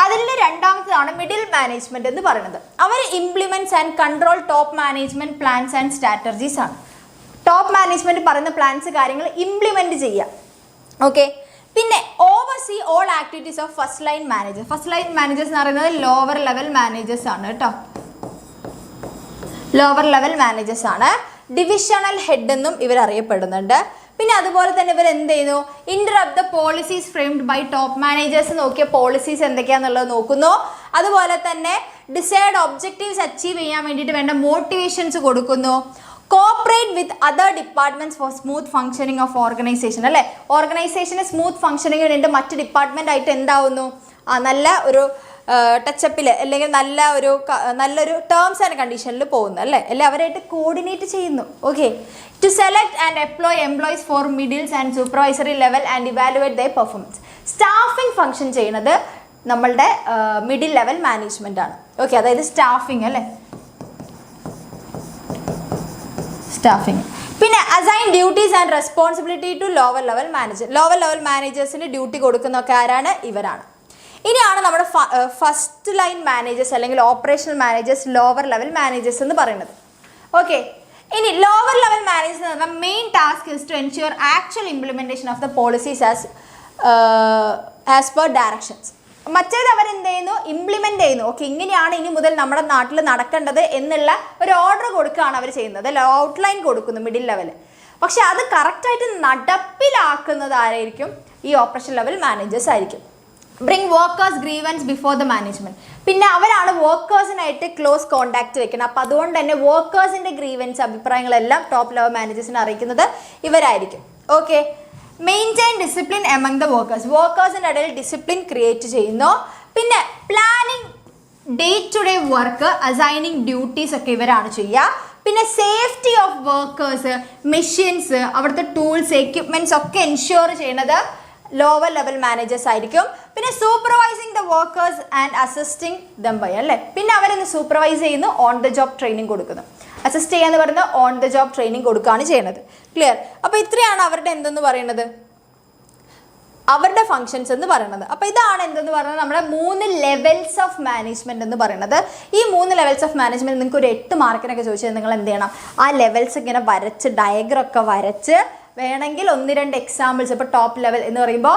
അതിൽ രണ്ടാമത്തേതാണ് മിഡിൽ മാനേജ്മെന്റ് എന്ന് പറയുന്നത്. അവർ implements and control top management plans and strategies ആണ്. ടോപ്പ് മാനേജ്മെന്റ് പറയുന്ന പ്ലാൻസ് കാര്യങ്ങൾ ഇംപ്ലിമെന്റ് ചെയ്യുക. ഓക്കെ, പിന്നെ oversee all activities of first line managers. First line managers എന്ന് പറയുന്നത് ലോവർ ലെവൽ മാനേജേഴ്സ് ആണ് കേട്ടോ, ലോവർ ലെവൽ മാനേജേഴ്സ് ആണ്. ഡിവിഷണൽ ഹെഡ് എന്നും ഇവർ അറിയപ്പെടുന്നുണ്ട്. പിന്നെ അതുപോലെ തന്നെ ഇവർ എന്ത് ചെയ്യുന്നു, interrupt the policies framed by top managers. നോക്കിയ പോളിസീസ് എന്തൊക്കെയാണെന്നുള്ളത് നോക്കുന്നു. അതുപോലെ തന്നെ ഡിസൈഡ് ഒബ്ജക്റ്റീവ്സ് അച്ചീവ് ചെയ്യാൻ വേണ്ടിയിട്ട് വേണ്ട മോട്ടിവേഷൻസ് കൊടുക്കുന്നു. Cooperate with other departments for smooth functioning of organisation അല്ലേ. ഓർഗനൈസേഷന് സ്മൂത്ത് ഫംഗ്ഷനിങ് വേണ്ടി മറ്റ് ഡിപ്പാർട്ട്മെന്റ് ആയിട്ട് എന്താവുന്നു, നല്ല ഒരു ടച്ചപ്പിൽ അല്ലെങ്കിൽ നല്ലൊരു ടേംസ് ആൻഡ് കണ്ടീഷനിൽ പോകുന്നു അല്ലേ, അവരായിട്ട് കോർഡിനേറ്റ് ചെയ്യുന്നു. Okay, to select and employees for middles and supervisory level and evaluate their performance. Staffing function ചെയ്യുന്നത് നമ്മളുടെ മിഡിൽ ലെവൽ മാനേജ്മെന്റ് ആണ്. ഓക്കെ, അതായത് സ്റ്റാഫിംഗ് അല്ലേ. സ്റ്റാഫിങ്. പിന്നെ assign duties and responsibility to lower level manager. Lower level മാനേജേഴ്സിന് duty കൊടുക്കുന്നതൊക്കെ ആരാണ്? ഇവരാണ്. ഇനിയാണ് നമ്മുടെ ഫസ്റ്റ് ലൈൻ മാനേജേഴ്സ് അല്ലെങ്കിൽ operational managers, lower level managers എന്ന് പറയുന്നത്. ഓക്കെ, ഇനി ലോവർ ലെവൽ മാനേജേഴ്സ് എന്ന് പറഞ്ഞാൽ main task is to ensure actual implementation of the policies as per directions. മറ്റേത് അവരെന്ത് ചെയ്യുന്നു? ഇംപ്ലിമെൻ്റ് ചെയ്യുന്നു. ഓക്കെ, ഇങ്ങനെയാണ് ഇനി മുതൽ നമ്മുടെ നാട്ടിൽ നടക്കേണ്ടത് എന്നുള്ള ഒരു ഓർഡർ കൊടുക്കുകയാണ് അവർ ചെയ്യുന്നത്, അല്ല ഔട്ട്ലൈൻ കൊടുക്കുന്നു മിഡിൽ ലെവൽ. പക്ഷെ അത് കറക്റ്റായിട്ട് നടപ്പിലാക്കുന്നത് ആരായിരിക്കും? ഈ ഓപ്പറേഷൻ ലെവൽ മാനേജേഴ്സ് ആയിരിക്കും. Bring workers grievance before the management. പിന്നെ അവരാണ് വർക്കേഴ്സിനായിട്ട് ക്ലോസ് കോണ്ടാക്ട് വെക്കുന്നത്. അപ്പോൾ അതുകൊണ്ട് തന്നെ വർക്കേഴ്സിൻ്റെ ഗ്രീവൻസ്, അഭിപ്രായങ്ങളെല്ലാം ടോപ്പ് ലെവൽ മാനേജേഴ്സിനെ അറിയിക്കുന്നത് ഇവരായിരിക്കും. Okay, maintain discipline among the workers. വർക്കേഴ്സിൻ്റെ ഇടയിൽ ഡിസിപ്ലിൻ ക്രിയേറ്റ് ചെയ്യുന്നു. പിന്നെ planning day to day work, assigning duties ഒക്കെ ഇവരാണ് ചെയ്യുക. പിന്നെ സേഫ്റ്റി ഓഫ് വർക്കേഴ്സ്, മെഷീൻസ്, അവിടുത്തെ ടൂൾസ്, എക്യുപ്മെൻറ്റ്സ് ഒക്കെ എൻഷ്യൂർ ചെയ്യുന്നത് ലോവർ ലെവൽ മാനേജേഴ്സ് ആയിരിക്കും. പിന്നെ supervising the workers and assisting them by, അല്ലേ? പിന്നെ അവരെന്ന് സൂപ്പർവൈസ് ചെയ്യുന്നു, ഓൺ ദ ജോബ് ട്രെയിനിങ് കൊടുക്കുന്നു. അസിസ്റ്റ് ചെയ്യാന്ന് പറയുന്നത് ഓൺ ദ ജോബ് ട്രെയിനിങ് കൊടുക്കുകയാണ് ചെയ്യുന്നത്. ക്ലിയർ? അപ്പോൾ ഇത്രയാണ് അവരുടെ എന്തെന്ന് പറയുന്നത്, അവരുടെ ഫങ്ഷൻസ് എന്ന് പറയുന്നത്. അപ്പോൾ ഇതാണ് എന്തെന്ന് പറയുന്നത് നമ്മുടെ 3 ലെവൽസ് ഓഫ് മാനേജ്മെൻറ്റ് എന്ന് പറയുന്നത്. ഈ 3 ലെവൽസ് ഓഫ് മാനേജ്മെൻറ്റ് നിങ്ങൾക്ക് ഒരു 8 മാർക്കിനൊക്കെ ചോദിച്ചാൽ നിങ്ങൾ എന്ത് ചെയ്യണം? ആ ലെവൽസ് ഇങ്ങനെ വരച്ച്, ഡയഗ്രം ഒക്കെ വരച്ച്, വേണമെങ്കിൽ 1-2 എക്സാമ്പിൾസ്. ഇപ്പോൾ ടോപ്പ് ലെവൽ എന്ന് പറയുമ്പോൾ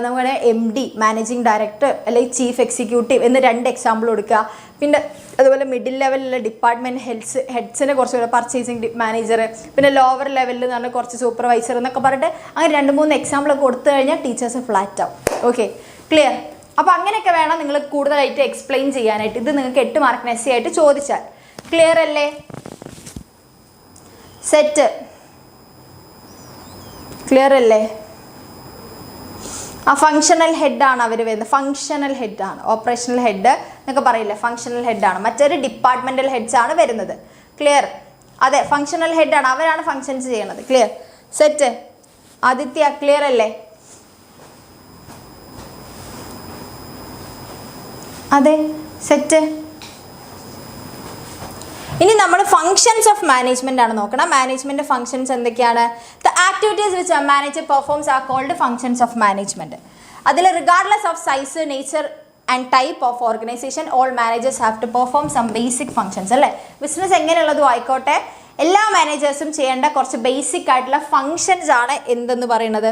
നമുക്ക് MD, മാനേജിങ് ഡയറക്ടർ, അല്ലെങ്കിൽ ചീഫ് എക്സിക്യൂട്ടീവ് എന്ന് 2 എക്സാമ്പിൾ കൊടുക്കുക. പിന്നെ അതുപോലെ മിഡിൽ ലെവലിലുള്ള ഡിപ്പാർട്ട്മെൻറ്റ് ഹെഡ്സിനെ കുറച്ച് പർച്ചേസിങ് മാനേജർ, പിന്നെ ലോവർ ലെവലിൽ എന്ന് പറഞ്ഞാൽ കുറച്ച് സൂപ്പർവൈസർ എന്നൊക്കെ പറഞ്ഞിട്ട് അങ്ങനെ 2-3 എക്സാമ്പിളൊക്കെ കൊടുത്തു കഴിഞ്ഞാൽ ടീച്ചേഴ്സ് ഫ്ലാറ്റ് ആവും. Okay, clear? അപ്പോൾ അങ്ങനെയൊക്കെ വേണം നിങ്ങൾ കൂടുതലായിട്ട് എക്സ്പ്ലെയിൻ ചെയ്യാനായിട്ട്. ഇത് നിങ്ങൾക്ക് 8 മാർക്കിന് SC ആയിട്ട് ചോദിച്ചാൽ. ക്ലിയർ അല്ലേ? സെറ്റ്? ക്ലിയർ അല്ലേ? ആ ഫങ്ഷണൽ ഹെഡാണ് അവർ വരുന്നത്. ഫങ്ഷണൽ ഹെഡാണ്, ഓപ്പറേഷണൽ ഹെഡ് എന്നൊക്കെ പറയില്ലേ, ഫങ്ഷണൽ ഹെഡാണ്. മറ്റൊരു ഡിപ്പാർട്ട്മെൻറ്റൽ ഹെഡ്സ് ആണ് വരുന്നത്. ക്ലിയർ? അതെ, ഫങ്ഷണൽ ഹെഡാണ്, അവരാണ് ഫങ്ഷൻസ് ചെയ്യണത്. ക്ലിയർ? സെറ്റ്? ആദിത്യ ക്ലിയർ അല്ലേ? അതെ, സെറ്റ്. ഇനി നമ്മൾ ഫങ്ഷൻസ് ഓഫ് മാനേജ്മെന്റ് ആണ് നോക്കണം. മാനേജ്മെന്റ് ഫങ്ഷൻസ് എന്തൊക്കെയാണ്? The activities which a manager performs are called functions of management. അതിൽ regardless of size, nature and type of organisation all managers have to perform some basic functions, അല്ലേ? Business എങ്ങനെയുള്ളതും ആയിക്കോട്ടെ, എല്ലാ മാനേജേഴ്സും ചെയ്യേണ്ട കുറച്ച് ബേസിക് ആയിട്ടുള്ള functions ആണ് എന്തെന്ന് പറയുന്നത്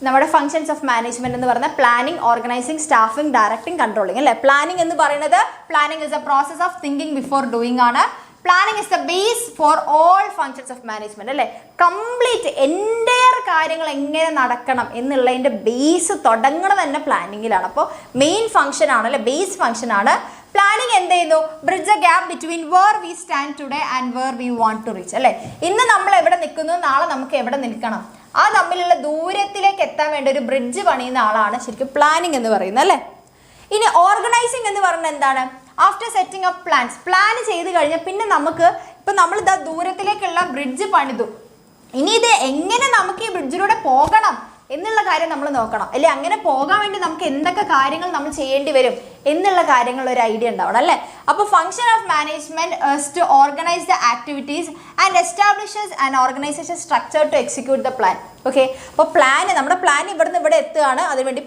നമ്മുടെ ഫങ്ഷൻസ് ഓഫ് മാനേജ്മെന്റ് എന്ന് പറയുന്നത് planning, organising, staffing, directing, controlling, അല്ലേ? പ്ലാനിങ് എന്ന് പറയുന്നത്, planning is a process of thinking before doing ആണ്. Planning is the base for all functions of management, അല്ലേ? കംപ്ലീറ്റ് എൻ്റയർ കാര്യങ്ങൾ എങ്ങനെ നടക്കണം എന്നുള്ളതിൻ്റെ ബേസ് തുടങ്ങുന്നത് തന്നെ പ്ലാനിങ്ങിലാണ്. അപ്പോൾ മെയിൻ ഫങ്ഷൻ ആണ്, അല്ലേ? ബേസ് ഫങ്ഷൻ ആണ്. പ്ലാനിങ് എന്ത് ചെയ്യുന്നു? Bridge a gap between where we stand today and where we want to reach, അല്ലേ? ഇന്ന് നമ്മൾ എവിടെ നിൽക്കുന്നു, നാളെ നമുക്ക് എവിടെ നിൽക്കണം, ആ തമ്മിലുള്ള ദൂരത്തിലേക്ക് എത്താൻ വേണ്ടി ഒരു ബ്രിഡ്ജ് പണിയുന്ന ആളാണ് ശരിക്കും പ്ലാനിങ് എന്ന് പറയുന്നത്, അല്ലേ? ഇനി ഓർഗനൈസിങ് എന്ന് പറയുന്നത് എന്താണ്? After setting of plans, plan ചെയ്ത് കഴിഞ്ഞാൽ പിന്നെ നമുക്ക് ഇപ്പം നമ്മൾ ഇതാ ദൂരത്തിലേക്കുള്ള ബ്രിഡ്ജ് പണിതു, ഇനി ഇത് എങ്ങനെ നമുക്ക് ഈ ബ്രിഡ്ജിലൂടെ പോകണം എന്നുള്ള കാര്യം നമ്മൾ നോക്കണം, അല്ലേ? അങ്ങനെ പോകാൻ വേണ്ടി നമുക്ക് എന്തൊക്കെ കാര്യങ്ങൾ നമ്മൾ ചെയ്യേണ്ടി വരും എന്നുള്ള കാര്യങ്ങൾ ഒരു ഐഡിയ ഉണ്ടാവണം, അല്ലേ? അപ്പോൾ function of management is to organise the activities and establishes and organisation structure to execute the plan. Okay, അപ്പോൾ നമ്മുടെ പ്ലാൻ ഇവിടുന്ന് ഇവിടെ എത്തുകയാണ്, അതിനുവേണ്ടി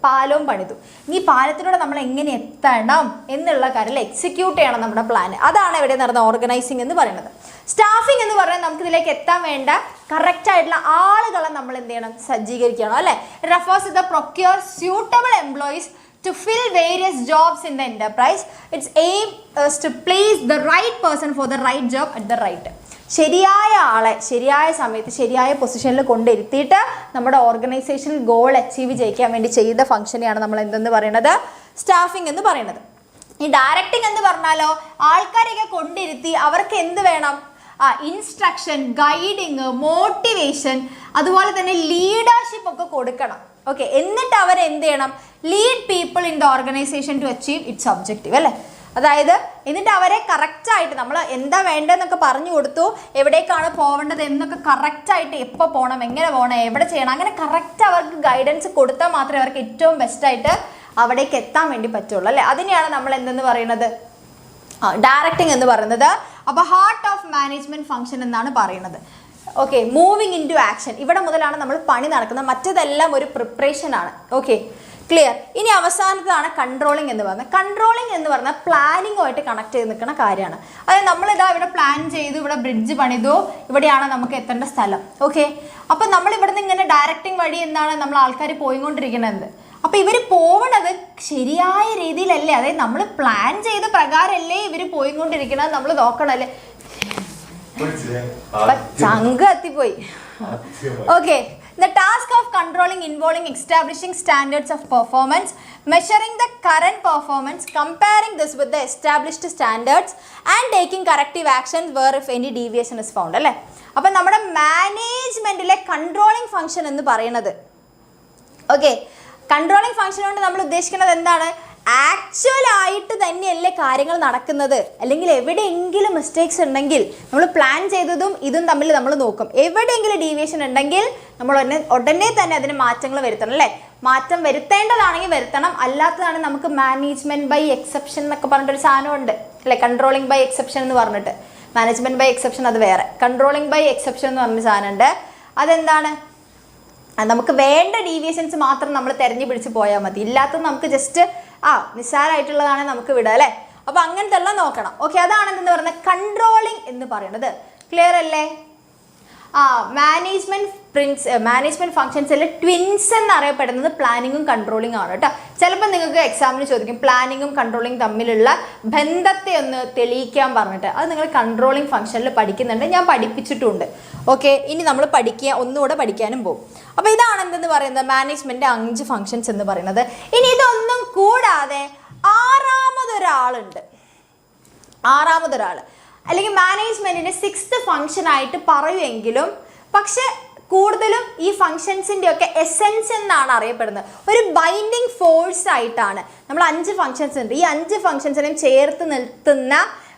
പാലവും പണിതു. ഈ പാലത്തിലൂടെ നമ്മൾ എങ്ങനെ എത്തണം എന്നുള്ള കാര്യം എക്സിക്യൂട്ട് ചെയ്യണം നമ്മുടെ പ്ലാൻ. അതാണ് ഇവിടെ നടന്ന ഓർഗനൈസിങ് എന്ന് പറയുന്നത്. സ്റ്റാഫിംഗ് എന്ന് പറഞ്ഞാൽ നമുക്ക് ഇതിലേക്ക് എത്താൻ വേണ്ട കറക്റ്റ് ആയിട്ടുള്ള ആളുകളെ നമ്മൾ എന്ത് ചെയ്യണം? സജ്ജീകരിക്കണം, അല്ലേ? Refers to the procure suitable employees to fill various jobs in the enterprise. Its aim is to place the right person for the right job at the right time. ശരിയായ ആളെ ശരിയായ സമയത്ത് ശരിയായ പൊസിഷനിൽ കൊണ്ടിരുത്തിയിട്ട് നമ്മുടെ ഓർഗനൈസേഷനിൽ ഗോൾ അച്ചീവ് ചെയ്യിക്കാൻ വേണ്ടി ചെയ്ത ഫംഗ്ഷനെയാണ് നമ്മൾ എന്തെന്ന് പറയുന്നത്? സ്റ്റാഫിംഗ് എന്ന് പറയുന്നത്. ഈ ഡയറക്റ്റിംഗ് എന്ന് പറഞ്ഞാലോ, ആൾക്കാരെയൊക്കെ കൊണ്ടിരുത്തി അവർക്ക് എന്ത് വേണം? ഇൻസ്ട്രക്ഷൻ, ഗൈഡിങ്, മോട്ടിവേഷൻ, അതുപോലെ തന്നെ ലീഡർഷിപ്പ് ഒക്കെ കൊടുക്കണം. ഓക്കെ, എന്നിട്ട് അവർ എന്ത് ചെയ്യണം? Lead people in the organisation to achieve its objective, അല്ലേ? അതായത് എന്നിട്ട് അവരെ കറക്റ്റായിട്ട് നമ്മൾ എന്താ വേണ്ടതെന്നൊക്കെ പറഞ്ഞു കൊടുത്തു, എവിടേക്കാണ് പോകേണ്ടത് എന്നൊക്കെ കറക്റ്റായിട്ട് എപ്പോൾ പോകണം, എങ്ങനെ പോകണം, എവിടെ ചെയ്യണം, അങ്ങനെ കറക്റ്റ് അവർക്ക് ഗൈഡൻസ് കൊടുത്താൽ മാത്രമേ അവർക്ക് ഏറ്റവും ബെസ്റ്റായിട്ട് അവിടേക്ക് എത്താൻ വേണ്ടി പറ്റുള്ളൂ, അല്ലേ? അതിനെയാണ് നമ്മൾ എന്തെന്ന് പറയുന്നത്? ഡയറക്റ്റിംഗ് എന്ന് പറയുന്നത്. അപ്പോൾ ഹാർട്ട് ഓഫ് മാനേജ്മെന്റ് ഫംഗ്ഷൻ എന്നാണ് പറയുന്നത്. Okay, moving into action. ഇവിടെ മുതലാണ് നമ്മൾ പണി നടക്കുന്നത്. മറ്റേതെല്ലാം ഒരു പ്രിപ്പറേഷൻ ആണ്. Okay, clear. ഇനി അവസാനത്താണ് കൺട്രോളിങ് എന്ന് പറയുന്നത്. കൺട്രോളിങ് എന്ന് പറഞ്ഞാൽ പ്ലാനിങ്ങുമായിട്ട് കണക്ട് ചെയ്ത് നിൽക്കുന്ന കാര്യമാണ്. അതായത് നമ്മളിതാ ഇവിടെ പ്ലാൻ ചെയ്തു, ഇവിടെ ബ്രിഡ്ജ് പണിതു, ഇവിടെയാണ് നമുക്ക് എത്തേണ്ട സ്ഥലം. ഓക്കെ, അപ്പം നമ്മൾ ഇവിടുന്ന് ഇങ്ങനെ ഡയറക്റ്റിംഗ് വഴി എന്നാണ് നമ്മൾ ആൾക്കാർ പോയിക്കൊണ്ടിരിക്കുന്നത്. അപ്പം ഇവർ പോകണത് ശരിയായ രീതിയിലല്ലേ, അതായത് നമ്മൾ പ്ലാൻ ചെയ്ത പ്രകാരമല്ലേ ഇവർ പോയിക്കൊണ്ടിരിക്കണത് നമ്മൾ നോക്കണല്ലേ. ചങ്ക് കത്തിപ്പോയി. Okay, the task of controlling involving establishing standards of performance, measuring the current performance, comparing this with the established standards and taking corrective actions where if any deviation is found. അല്ലേ, അപ്പം നമ്മുടെ മാനേജ്മെന്റിലെ കൺട്രോളിംഗ് ഫംഗ്ഷൻ എന്ന് പറയുന്നത്. Okay, controlling function കൊണ്ട് നമ്മൾ ഉദ്ദേശിക്കുന്നത് എന്താണ്? Actual ആയിട്ട് തന്നെയല്ലേ കാര്യങ്ങൾ നടക്കുന്നത്, അല്ലെങ്കിൽ എവിടെയെങ്കിലും മിസ്റ്റേക്സ് ഉണ്ടെങ്കിൽ നമ്മൾ പ്ലാൻ ചെയ്തതും ഇതും തമ്മിൽ നമ്മൾ നോക്കും. എവിടെയെങ്കിലും ഡീവിയേഷൻ ഉണ്ടെങ്കിൽ നമ്മൾ ഉടനെ തന്നെ അതിന് മാറ്റങ്ങൾ വരുത്തണം. അല്ലേ, മാറ്റം വരുത്തേണ്ടതാണെങ്കിൽ വരുത്തണം, അല്ലാത്തതാണ് നമുക്ക് മാനേജ്മെന്റ് ബൈ എക്സെപ്ഷൻ എന്നൊക്കെ പറഞ്ഞിട്ടൊരു സാധനമുണ്ട് അല്ലേ. കൺട്രോളിംഗ് ബൈ എക്സെപ്ഷൻ എന്ന് പറഞ്ഞിട്ട്, മാനേജ്മെന്റ് ബൈ എക്സെപ്ഷൻ അത് വേറെ, കൺട്രോളിംഗ് ബൈ എക്സെപ്ഷൻ എന്ന് പറഞ്ഞൊരു സാധനമുണ്ട്. അതെന്താണ്? നമുക്ക് വേണ്ട ഡീവിയേഷൻസ് മാത്രം നമ്മൾ തെരഞ്ഞു പിടിച്ച് പോയാൽ മതി, ഇല്ലാത്തത് നമുക്ക് ജസ്റ്റ് നിസ്സാരമായിട്ടുള്ളതാണ് നമുക്ക് വിടാം അല്ലേ. അപ്പോൾ അങ്ങനത്തെ എല്ലാം നോക്കണം. ഓക്കെ, അതാണ് എന്തെന്ന് പറയുന്നത് കൺട്രോളിംഗ് എന്ന് പറയുന്നത്. ക്ലിയർ അല്ലേ? മാനേജ്മെന്റ് ഫംഗ്ഷൻസിൽ ട്വിൻസ് എന്നറിയപ്പെടുന്നത് പ്ലാനിങ്ങും കൺട്രോളിംഗ് ആണ് കേട്ടോ. ചിലപ്പോൾ നിങ്ങൾക്ക് എക്സാമിന് ചോദിക്കും പ്ലാനിങ്ങും കൺട്രോളിംഗ് തമ്മിലുള്ള ബന്ധത്തെ ഒന്ന് തെളിയിക്കാൻ പറഞ്ഞിട്ട്. അത് നിങ്ങൾ കൺട്രോളിംഗ് ഫംഗ്ഷനിൽ പഠിക്കുന്നുണ്ട്, ഞാൻ പഠിപ്പിച്ചിട്ടുണ്ട്. ഓക്കെ, ഇനി നമ്മൾ ഒന്നുകൂടെ പഠിക്കാനും പോകും. അപ്പോൾ ഇതാണ് എന്തെന്ന് പറയുന്നത് മാനേജ്മെന്റ് 5 ഫംഗ്ഷൻസ് എന്ന് പറയുന്നത്. ഇനി ഇതൊന്നും കൂടാതെ ആറാമതൊരാൾ അല്ലെങ്കിൽ മാനേജ്മെന്റിന്റെ 6th ഫംഗ്ഷൻ ആയിട്ട് പറയുമെങ്കിലും പക്ഷെ കൂടുതലും ഈ ഫംഗ്ഷൻസിൻ്റെ ഒക്കെ എസെൻസ് എന്നാണ് അറിയപ്പെടുന്നത്. ഒരു ബൈൻഡിങ് ഫോഴ്സ് ആയിട്ടാണ് നമ്മൾ 5 ഫംഗ്ഷൻസ് ഉണ്ട്. ഈ 5 ഫംഗ്ഷൻസിനെയും ചേർത്ത് നിർത്തുന്ന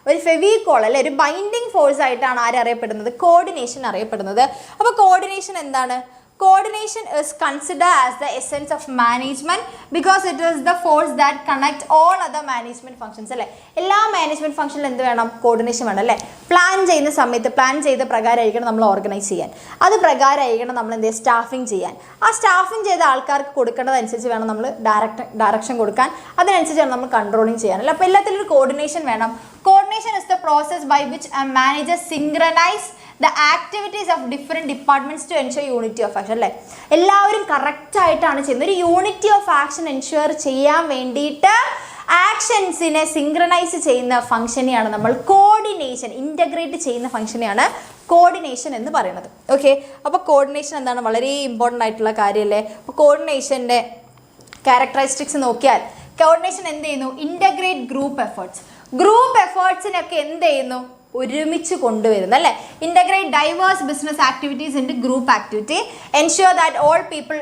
ഒരു ഫെവിക്കോൾ അല്ലെ, ഒരു ബൈൻഡിങ് ഫോഴ്സ് ആയിട്ടാണ് ആരറിയപ്പെടുന്നത്? കോർഡിനേഷൻ അറിയപ്പെടുന്നത്. അപ്പോൾ കോർഡിനേഷൻ എന്താണ്? Coordination is considered as the essence of management because it is the force that connect all other management functions. അല്ലേ, എല്ലാ മാനേജ്മെന്റ് ഫംഗ്ഷനിൽ എന്ത് വേണം? കോർഡിനേഷൻ വേണം അല്ലേ. പ്ലാൻ ചെയ്യുന്ന സമയത്ത് പ്ലാൻ ചെയ്ത പ്രകാരമായിരിക്കണം നമ്മൾ ഓർഗനൈസ് ചെയ്യാൻ, അത് പ്രകാരമായിരിക്കണം നമ്മൾ എന്ത് ചെയ്യുക? സ്റ്റാഫിങ് ചെയ്യാൻ. ആ സ്റ്റാഫിങ് ചെയ്ത ആൾക്കാർക്ക് കൊടുക്കേണ്ടതനുസരിച്ച് വേണം നമ്മൾ ഡയറക്ഷൻ കൊടുക്കാൻ, അതിനനുസരിച്ച് വേണം നമ്മൾ കൺട്രോളിങ് ചെയ്യാൻ അല്ലേ. അപ്പോൾ എല്ലാത്തിലും ഒരു കോർഡിനേഷൻ വേണം. Coordination is the process by which a manager synchronise the activities of different departments to ensure unity of action. അല്ലേ, എല്ലാവരും കറക്റ്റ് ആയിട്ടാണ് ചെയ്യുന്നത്. ഒരു യൂണിറ്റി ഓഫ് ആക്ഷൻ എൻഷുർ ചെയ്യാൻ വേണ്ടിയിട്ട് ആക്ഷൻസിനെ സിങ്ക്രണൈസ് ചെയ്യുന്ന ഫംഗ്ഷനെയാണ് നമ്മൾ കോർഡിനേഷൻ, ഇൻ്റഗ്രേറ്റ് ചെയ്യുന്ന ഫംഗ്ഷനെയാണ് കോർഡിനേഷൻ എന്ന് പറയുന്നത്. ഓക്കെ, അപ്പോൾ കോർഡിനേഷൻ എന്താണ്? വളരെ ഇമ്പോർട്ടൻ്റ് ആയിട്ടുള്ള കാര്യമല്ലേ. അപ്പോൾ കോർഡിനേഷൻ്റെ ക്യാരക്ടറിസ്റ്റിക്സ് നോക്കിയാൽ കോർഡിനേഷൻ എന്ത് ചെയ്യുന്നു? ഇൻ്റഗ്രേറ്റ് ഗ്രൂപ്പ് എഫേർട്സിനൊക്കെ എന്ത് ചെയ്യുന്നു? ഒരുമിച്ച് കൊണ്ടുവരുന്നു അല്ലേ. Integrate diverse business activities in group activity, ensure that all people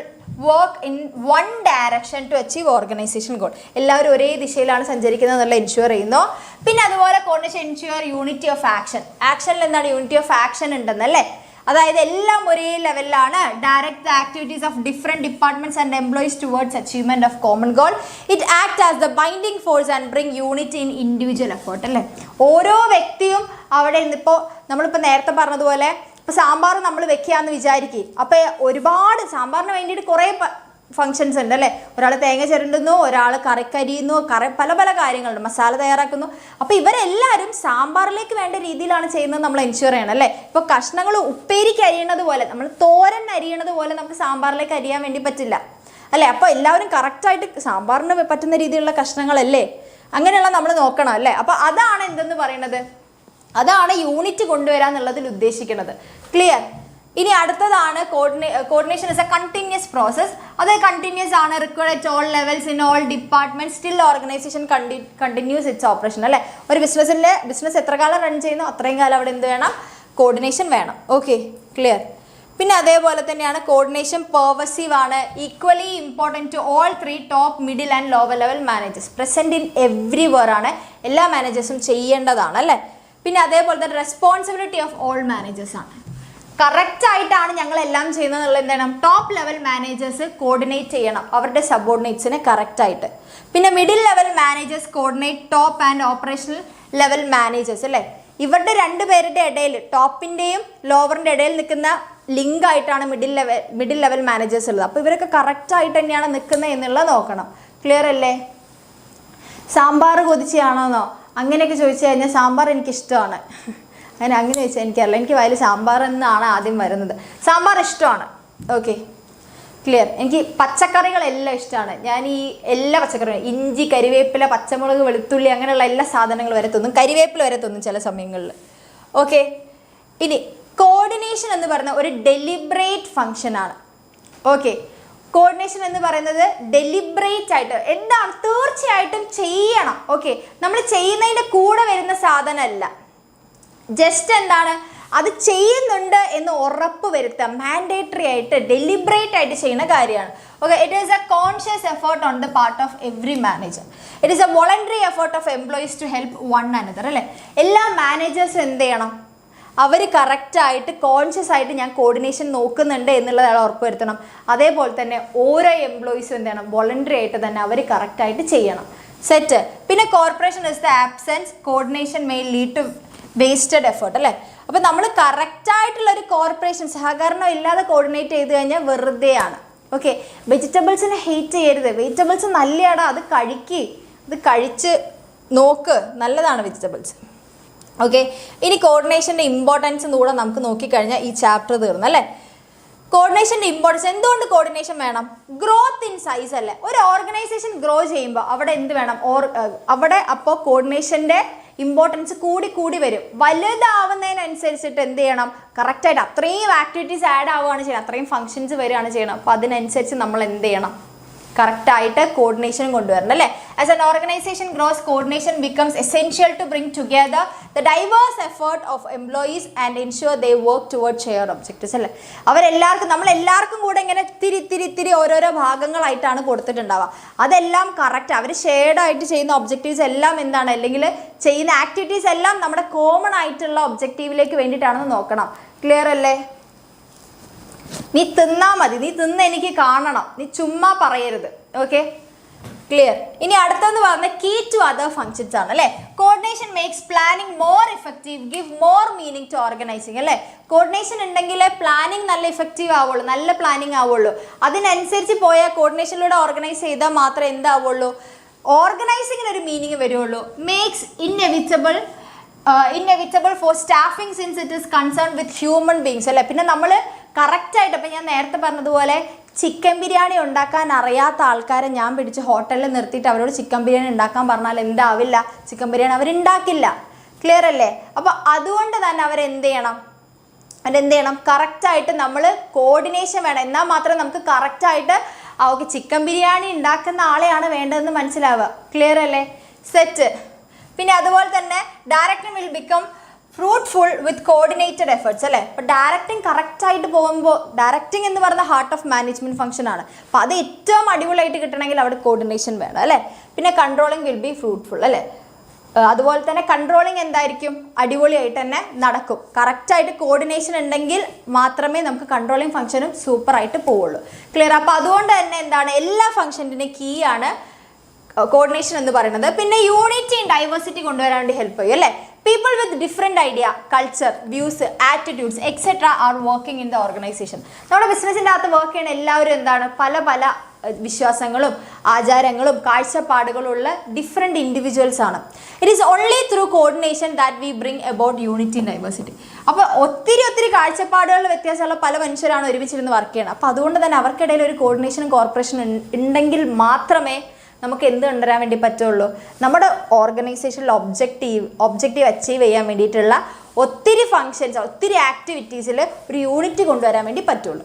work in one direction to achieve organisation goal. എല്ലാവരും ഒരേ ദിശയിലാണ് സഞ്ചരിക്കുന്നത് എന്നുള്ള എൻഷുർ ചെയ്യുന്നു. പിന്നെ അതുപോലെ കോർഡിനേഷൻ എൻഷുർ യൂണിറ്റി ഓഫ് ആക്ഷനിൽ എന്താണ്? യൂണിറ്റി ഓഫ് ആക്ഷൻ ഉണ്ടെന്നല്ലേ, അതായത് എല്ലാം ഒരേ ലെവലിലാണ്. Direct the activities of different departments and employees towards achievement of common goal. It act as the binding force and bring unity in individual effort അല്ലേ. ഓരോ വ്യക്തിയും അവിടെ നിന്നിപ്പോൾ നമ്മളിപ്പോൾ നേരത്തെ പറഞ്ഞതുപോലെ ഇപ്പോൾ സാമ്പാർ നമ്മൾ വെക്കുകയെന്ന് വിചാരിക്കും. അപ്പോൾ ഒരുപാട് സാമ്പാറിന് വേണ്ടിയിട്ട് കുറേ ഫങ്ഷൻസ് ഉണ്ട് അല്ലേ. ഒരാൾ തേങ്ങ ചിരണ്ടുന്നു, ഒരാൾ കറിക്കരിയുന്നു, പല പല കാര്യങ്ങളുണ്ട്, മസാല തയ്യാറാക്കുന്നു. അപ്പോൾ ഇവരെല്ലാവരും സാമ്പാറിലേക്ക് വേണ്ട രീതിയിലാണ് ചെയ്യുന്നത് നമ്മൾ എൻഷുർ ചെയ്യണം അല്ലേ. ഇപ്പോൾ കഷ്ണങ്ങൾ ഉപ്പേരിക്ക് അരിയണത് പോലെ, നമ്മൾ തോരൻ അരിയണത് പോലെ നമുക്ക് സാമ്പാറിലേക്ക് അരിയാൻ വേണ്ടി പറ്റില്ല അല്ലേ. അപ്പോൾ എല്ലാവരും കറക്റ്റായിട്ട് സാമ്പാറിന് പറ്റുന്ന രീതിയിലുള്ള കഷ്ണങ്ങളല്ലേ, അങ്ങനെയുള്ള നമ്മൾ നോക്കണം അല്ലേ. അപ്പോൾ അതാണ് എന്തെന്ന് പറയുന്നത്, അതാണ് യൂണിറ്റ് കൊണ്ടുവരാന്നുള്ളതിൽ ഉദ്ദേശിക്കുന്നത്. ക്ലിയർ? ഇനി അടുത്തതാണ് coordination is a continuous process. അത് കണ്ടിന്യൂസ് ആണ്, required at all levels in all departments still organisation continuous it's operation അല്ലേ. ഒരു ബിസിനസ് എത്ര കാലം റൺ ചെയ്യുന്നു അത്രയും കാലം അവിടെ എന്ത് വേണം? കോർഡിനേഷൻ വേണം. Okay, clear? പിന്നെ അതേപോലെ തന്നെയാണ് കോർഡിനേഷൻ പെർവസീവ് ആണ്, equally important to all 3 top middle and lower level managers. Present in everywhere ആണ്, എല്ലാ മാനേജേഴ്സും ചെയ്യേണ്ടതാണ് അല്ലേ. പിന്നെ അതേപോലെ തന്നെ റെസ്പോൺസിബിലിറ്റി ഓഫ് ഓൾ മാനേജേഴ്സ് ആണ്. കറക്റ്റ് ആയിട്ടാണ് ഞങ്ങളെല്ലാം ചെയ്യുന്നത് എന്നുള്ള എന്താണ്? ടോപ്പ് ലെവൽ മാനേജേഴ്സ് കോർഡിനേറ്റ് ചെയ്യണം അവരുടെ സബോർഡിനേറ്റ്സിനെ കറക്റ്റായിട്ട്. പിന്നെ middle level managers coordinate top and operational level managers അല്ലേ. ഇവരുടെ രണ്ടുപേരുടെ ഇടയിൽ ടോപ്പിൻ്റെയും ലോവറിൻ്റെ ഇടയിൽ നിൽക്കുന്ന ലിങ്ക് ആയിട്ടാണ് മിഡിൽ ലെവൽ മാനേജേഴ്സ് ഉള്ളത്. അപ്പോൾ ഇവരൊക്കെ കറക്റ്റായിട്ട് തന്നെയാണ് നിൽക്കുന്നത് എന്നുള്ളത് നോക്കണം. ക്ലിയർ അല്ലേ? സാമ്പാർ കൊതിച്ചാണോന്നോ അങ്ങനെയൊക്കെ ചോദിച്ചു കഴിഞ്ഞാൽ സാമ്പാർ എനിക്കിഷ്ടമാണ്. അങ്ങനെ ചോദിച്ചാൽ എനിക്കറിയില്ല. എനിക്ക് വയലിൽ സാമ്പാർ എന്നാണ് ആദ്യം വരുന്നത്. സാമ്പാർ ഇഷ്ടമാണ്. Okay, clear. എനിക്ക് പച്ചക്കറികളെല്ലാം ഇഷ്ടമാണ്. ഞാൻ ഈ എല്ലാ പച്ചക്കറികളും ഇഞ്ചി, കരിവേപ്പില, പച്ചമുളക്, വെളുത്തുള്ളി അങ്ങനെയുള്ള എല്ലാ സാധനങ്ങളും വരെ തിന്നും. കരിവേപ്പില വരെ തിന്നും ചില സമയങ്ങളിൽ. ഓക്കെ, ഇനി കോർഡിനേഷൻ എന്ന് പറയുന്ന ഒരു ഡെലിബറേറ്റ് ഫങ്ഷനാണ്. ഓക്കെ, കോർഡിനേഷൻ എന്ന് പറയുന്നത് ഡെലിബറേറ്റ് ആയിട്ട് എന്താണ്, തീർച്ചയായിട്ടും ചെയ്യണം. ഓക്കെ, നമ്മൾ ചെയ്യുന്നതിൻ്റെ കൂടെ വരുന്ന സാധനമല്ല, ജസ്റ്റ് എന്താണ് അത് ചെയ്യുന്നുണ്ട് എന്ന് ഉറപ്പ് വരുത്തുക. മാൻഡേറ്ററി ആയിട്ട് ഡെലിബറേറ്റ് ആയിട്ട് ചെയ്യുന്ന കാര്യമാണ്. Okay, it is a conscious effort on the part of every manager. It is a voluntary effort of employees to help one another. അല്ലേ, എല്ലാ മാനേജേഴ്സും എന്ത് ചെയ്യണം, അവർ കറക്റ്റായിട്ട് കോൺഷ്യസ് ആയിട്ട് ഞാൻ കോർഡിനേഷൻ നോക്കുന്നുണ്ട് എന്നുള്ളത് ഉറപ്പ് വരുത്തണം. അതേപോലെ തന്നെ ഓരോ എംപ്ലോയീസും എന്ത് ചെയ്യണം, വോളണ്ടറി ആയിട്ട് തന്നെ അവർ കറക്റ്റായിട്ട് ചെയ്യണം. സെറ്റ്. പിന്നെ corporation is the absence coordination may lead to wasted effort. അല്ലേ, അപ്പോൾ നമ്മൾ കറക്റ്റായിട്ടുള്ളൊരു കോർപ്പറേഷൻ സഹകരണം ഇല്ലാതെ കോർഡിനേറ്റ് ചെയ്ത് കഴിഞ്ഞാൽ വെറുതെയാണ്. ഓക്കെ, വെജിറ്റബിൾസിനെ ഹെയ്റ്റ് ചെയ്യരുത്. വെജിറ്റബിൾസ് നല്ലതാടാ, അത് കഴിച്ച് നോക്ക്, നല്ലതാണ് വെജിറ്റബിൾസ്. ഓക്കെ, ഇനി കോർഡിനേഷൻ്റെ ഇമ്പോർട്ടൻസ് കൂടെ നമുക്ക് നോക്കിക്കഴിഞ്ഞാൽ ഈ ചാപ്റ്റർ തീർന്നു. അല്ലേ, കോർഡിനേഷൻ്റെ ഇമ്പോർട്ടൻസ്. എന്തുകൊണ്ട് കോർഡിനേഷൻ വേണം? ഗ്രോത്ത് ഇൻ സൈസ് അല്ലേ. ഒരു ഓർഗനൈസേഷൻ ഗ്രോ ചെയ്യുമ്പോൾ അവിടെ എന്ത് വേണം, അവിടെ അപ്പോൾ കോർഡിനേഷൻ്റെ ഇമ്പോർട്ടൻസ് കൂടി വരും. വലുതാവുന്നതിനനുസരിച്ചിട്ട് എന്ത് ചെയ്യണം, കറക്റ്റായിട്ട് അത്രയും ആക്ടിവിറ്റീസ് ആഡ് ആവുകയാണ് ചെയ്യണം, അത്രയും ഫങ്ഷൻസ് വരികയാണ് ചെയ്യണം. അപ്പോൾ അതിനനുസരിച്ച് നമ്മൾ എന്ത് ചെയ്യണം, കറക്റ്റായിട്ട് കോർഡിനേഷൻ കൊണ്ടുവരണം. അല്ലേ, as an organisation grows coordination becomes essential to bring together the diverse effort of employees and ensure they work toward share objectives. അല്ലേ, നമ്മളെല്ലാവർക്കും കൂടെ ഇങ്ങനെ ഇത്തിരി ഓരോരോ ഭാഗങ്ങളായിട്ടാണ് കൊടുത്തിട്ടുണ്ടാവുക. അതെല്ലാം കറക്റ്റ് അവർ ഷെയർഡ് ആയിട്ട് ചെയ്യുന്ന ഒബ്ജക്റ്റീവ്സ് എല്ലാം എന്താണ്, അല്ലെങ്കിൽ ചെയ്യുന്ന ആക്ടിവിറ്റീസ് എല്ലാം നമ്മുടെ കോമൺ ആയിട്ടുള്ള ഒബ്ജക്റ്റീവിലേക്ക് വേണ്ടിയിട്ടാണെന്ന് നോക്കണം. ക്ലിയർ അല്ലേ? നീ തിന്നാ മതി, നീ തിന്ന് എനിക്ക് കാണണം, നീ ചുമ്മാ പറയരുത്. Okay, clear. ഇനി അടുത്തെന്ന് പറഞ്ഞ കീ ടു അതർ ഫങ്ഷൻസ് ആണ്. അല്ലേ, coordination makes planning more effective, give more meaning to organising. അല്ലേ, കോർഡിനേഷൻ ഉണ്ടെങ്കിൽ പ്ലാനിങ് നല്ല ഇഫക്റ്റീവ് ആവുള്ളൂ, നല്ല പ്ലാനിങ് ആവുള്ളൂ. അതിനനുസരിച്ച് പോയാൽ കോർഡിനേഷനിലൂടെ ഓർഗനൈസ് ചെയ്താൽ മാത്രമേ എന്താവുള്ളൂ, ഓർഗനൈസിങ്ങിന് ഒരു മീനിങ് വരുള്ളൂ. Makes inevitable for staffing since it is concern with human beings. അല്ലേ, പിന്നെ നമ്മൾ കറക്റ്റായിട്ട്, അപ്പം ഞാൻ നേരത്തെ പറഞ്ഞതുപോലെ ചിക്കൻ ബിരിയാണി ഉണ്ടാക്കാൻ അറിയാത്ത ആൾക്കാരെ ഞാൻ പിടിച്ച് ഹോട്ടലിൽ നിർത്തിയിട്ട് അവരോട് ചിക്കൻ ബിരിയാണി ഉണ്ടാക്കാൻ പറഞ്ഞാൽ എന്താവില്ല, ചിക്കൻ ബിരിയാണി അവരുണ്ടാക്കില്ല. ക്ലിയർ അല്ലേ? അപ്പോൾ അതുകൊണ്ട് തന്നെ അവരെന്ത് ചെയ്യണം, കറക്റ്റായിട്ട് നമ്മൾ കോർഡിനേഷൻ വേണം. എന്നാൽ മാത്രമേ നമുക്ക് കറക്റ്റായിട്ട് ഓക്കെ ചിക്കൻ ബിരിയാണി ഉണ്ടാക്കുന്ന ആളെയാണ് വേണ്ടതെന്ന് മനസ്സിലാവുക. ക്ലിയർ അല്ലേ? സെറ്റ്. പിന്നെ അതുപോലെ തന്നെ director will become fruitful with coordinated efforts. അല്ലേ, അപ്പോൾ ഡയറക്റ്റിംഗ് കറക്റ്റായിട്ട് പോകുമ്പോൾ, ഡയറക്റ്റിംഗ് എന്ന് പറയുന്ന ഹാർട്ട് ഓഫ് മാനേജ്മെൻറ്റ് ഫംഗ്ഷൻ ആണ്. അപ്പോൾ അത് ഏറ്റവും അടിപൊളിയായിട്ട് കിട്ടണമെങ്കിൽ അവിടെ കോർഡിനേഷൻ വേണം. അല്ലേ, പിന്നെ കൺട്രോളിങ് വിൽ ബി ഫ്രൂട്ട്ഫുൾ. അല്ലേ, അതുപോലെ തന്നെ കൺട്രോളിങ് എന്തായിരിക്കും, അടിപൊളിയായിട്ട് തന്നെ നടക്കും. കറക്റ്റായിട്ട് കോർഡിനേഷൻ ഉണ്ടെങ്കിൽ മാത്രമേ നമുക്ക് കൺട്രോളിങ് ഫംഗ്ഷനും സൂപ്പറായിട്ട് പോവുള്ളൂ. ക്ലിയർ? അപ്പോൾ അതുകൊണ്ട് തന്നെ എന്താണ്, എല്ലാ ഫംഗ്ഷൻ്റെയും കീ ആണ് കോർഡിനേഷൻ എന്ന് പറയുന്നത്. പിന്നെ യൂണിറ്റി ആൻഡ് ഡൈവേഴ്സിറ്റി കൊണ്ടുവരാൻ വേണ്ടി ഹെൽപ്പ് ചെയ്യും. അല്ലേ, people with different idea, culture, views, attitudes etcetera are working in the organisation. നമ്മുടെ ബിസിനസ്സിൻ്റെ അകത്ത് വർക്ക് ചെയ്യുന്ന എല്ലാവരും എന്താണ്, പല വിശ്വാസങ്ങളും ആചാരങ്ങളും കാഴ്ചപ്പാടുകളുള്ള ഡിഫറെൻറ്റ് ഇൻഡിവിജ്വൽസ് ആണ്. It is only through coordination that we bring about unity and diversity. അപ്പോൾ ഒത്തിരി കാഴ്ചപ്പാടുകളിൽ വ്യത്യാസമുള്ള പല മനുഷ്യരാണ് ഒരുമിച്ചിരുന്ന് വർക്ക് ചെയ്യുന്നത്. അപ്പോൾ അതുകൊണ്ട് തന്നെ അവർക്കിടയിൽ ഒരു കോർഡിനേഷനും കോർപ്പറേഷനും ഉണ്ടെങ്കിൽ മാത്രമേ നമുക്ക് എന്ത് കൊണ്ടുവരാൻ വേണ്ടി പറ്റുള്ളൂ, നമ്മുടെ ഓർഗനൈസേഷനിൽ ഒബ്ജക്റ്റീവ് അച്ചീവ് ചെയ്യാൻ വേണ്ടിയിട്ടുള്ള ഒത്തിരി ഫങ്ഷൻസ്, ഒത്തിരി ആക്ടിവിറ്റീസിൽ ഒരു യൂണിറ്റ് കൊണ്ടുവരാൻ വേണ്ടി പറ്റുള്ളൂ.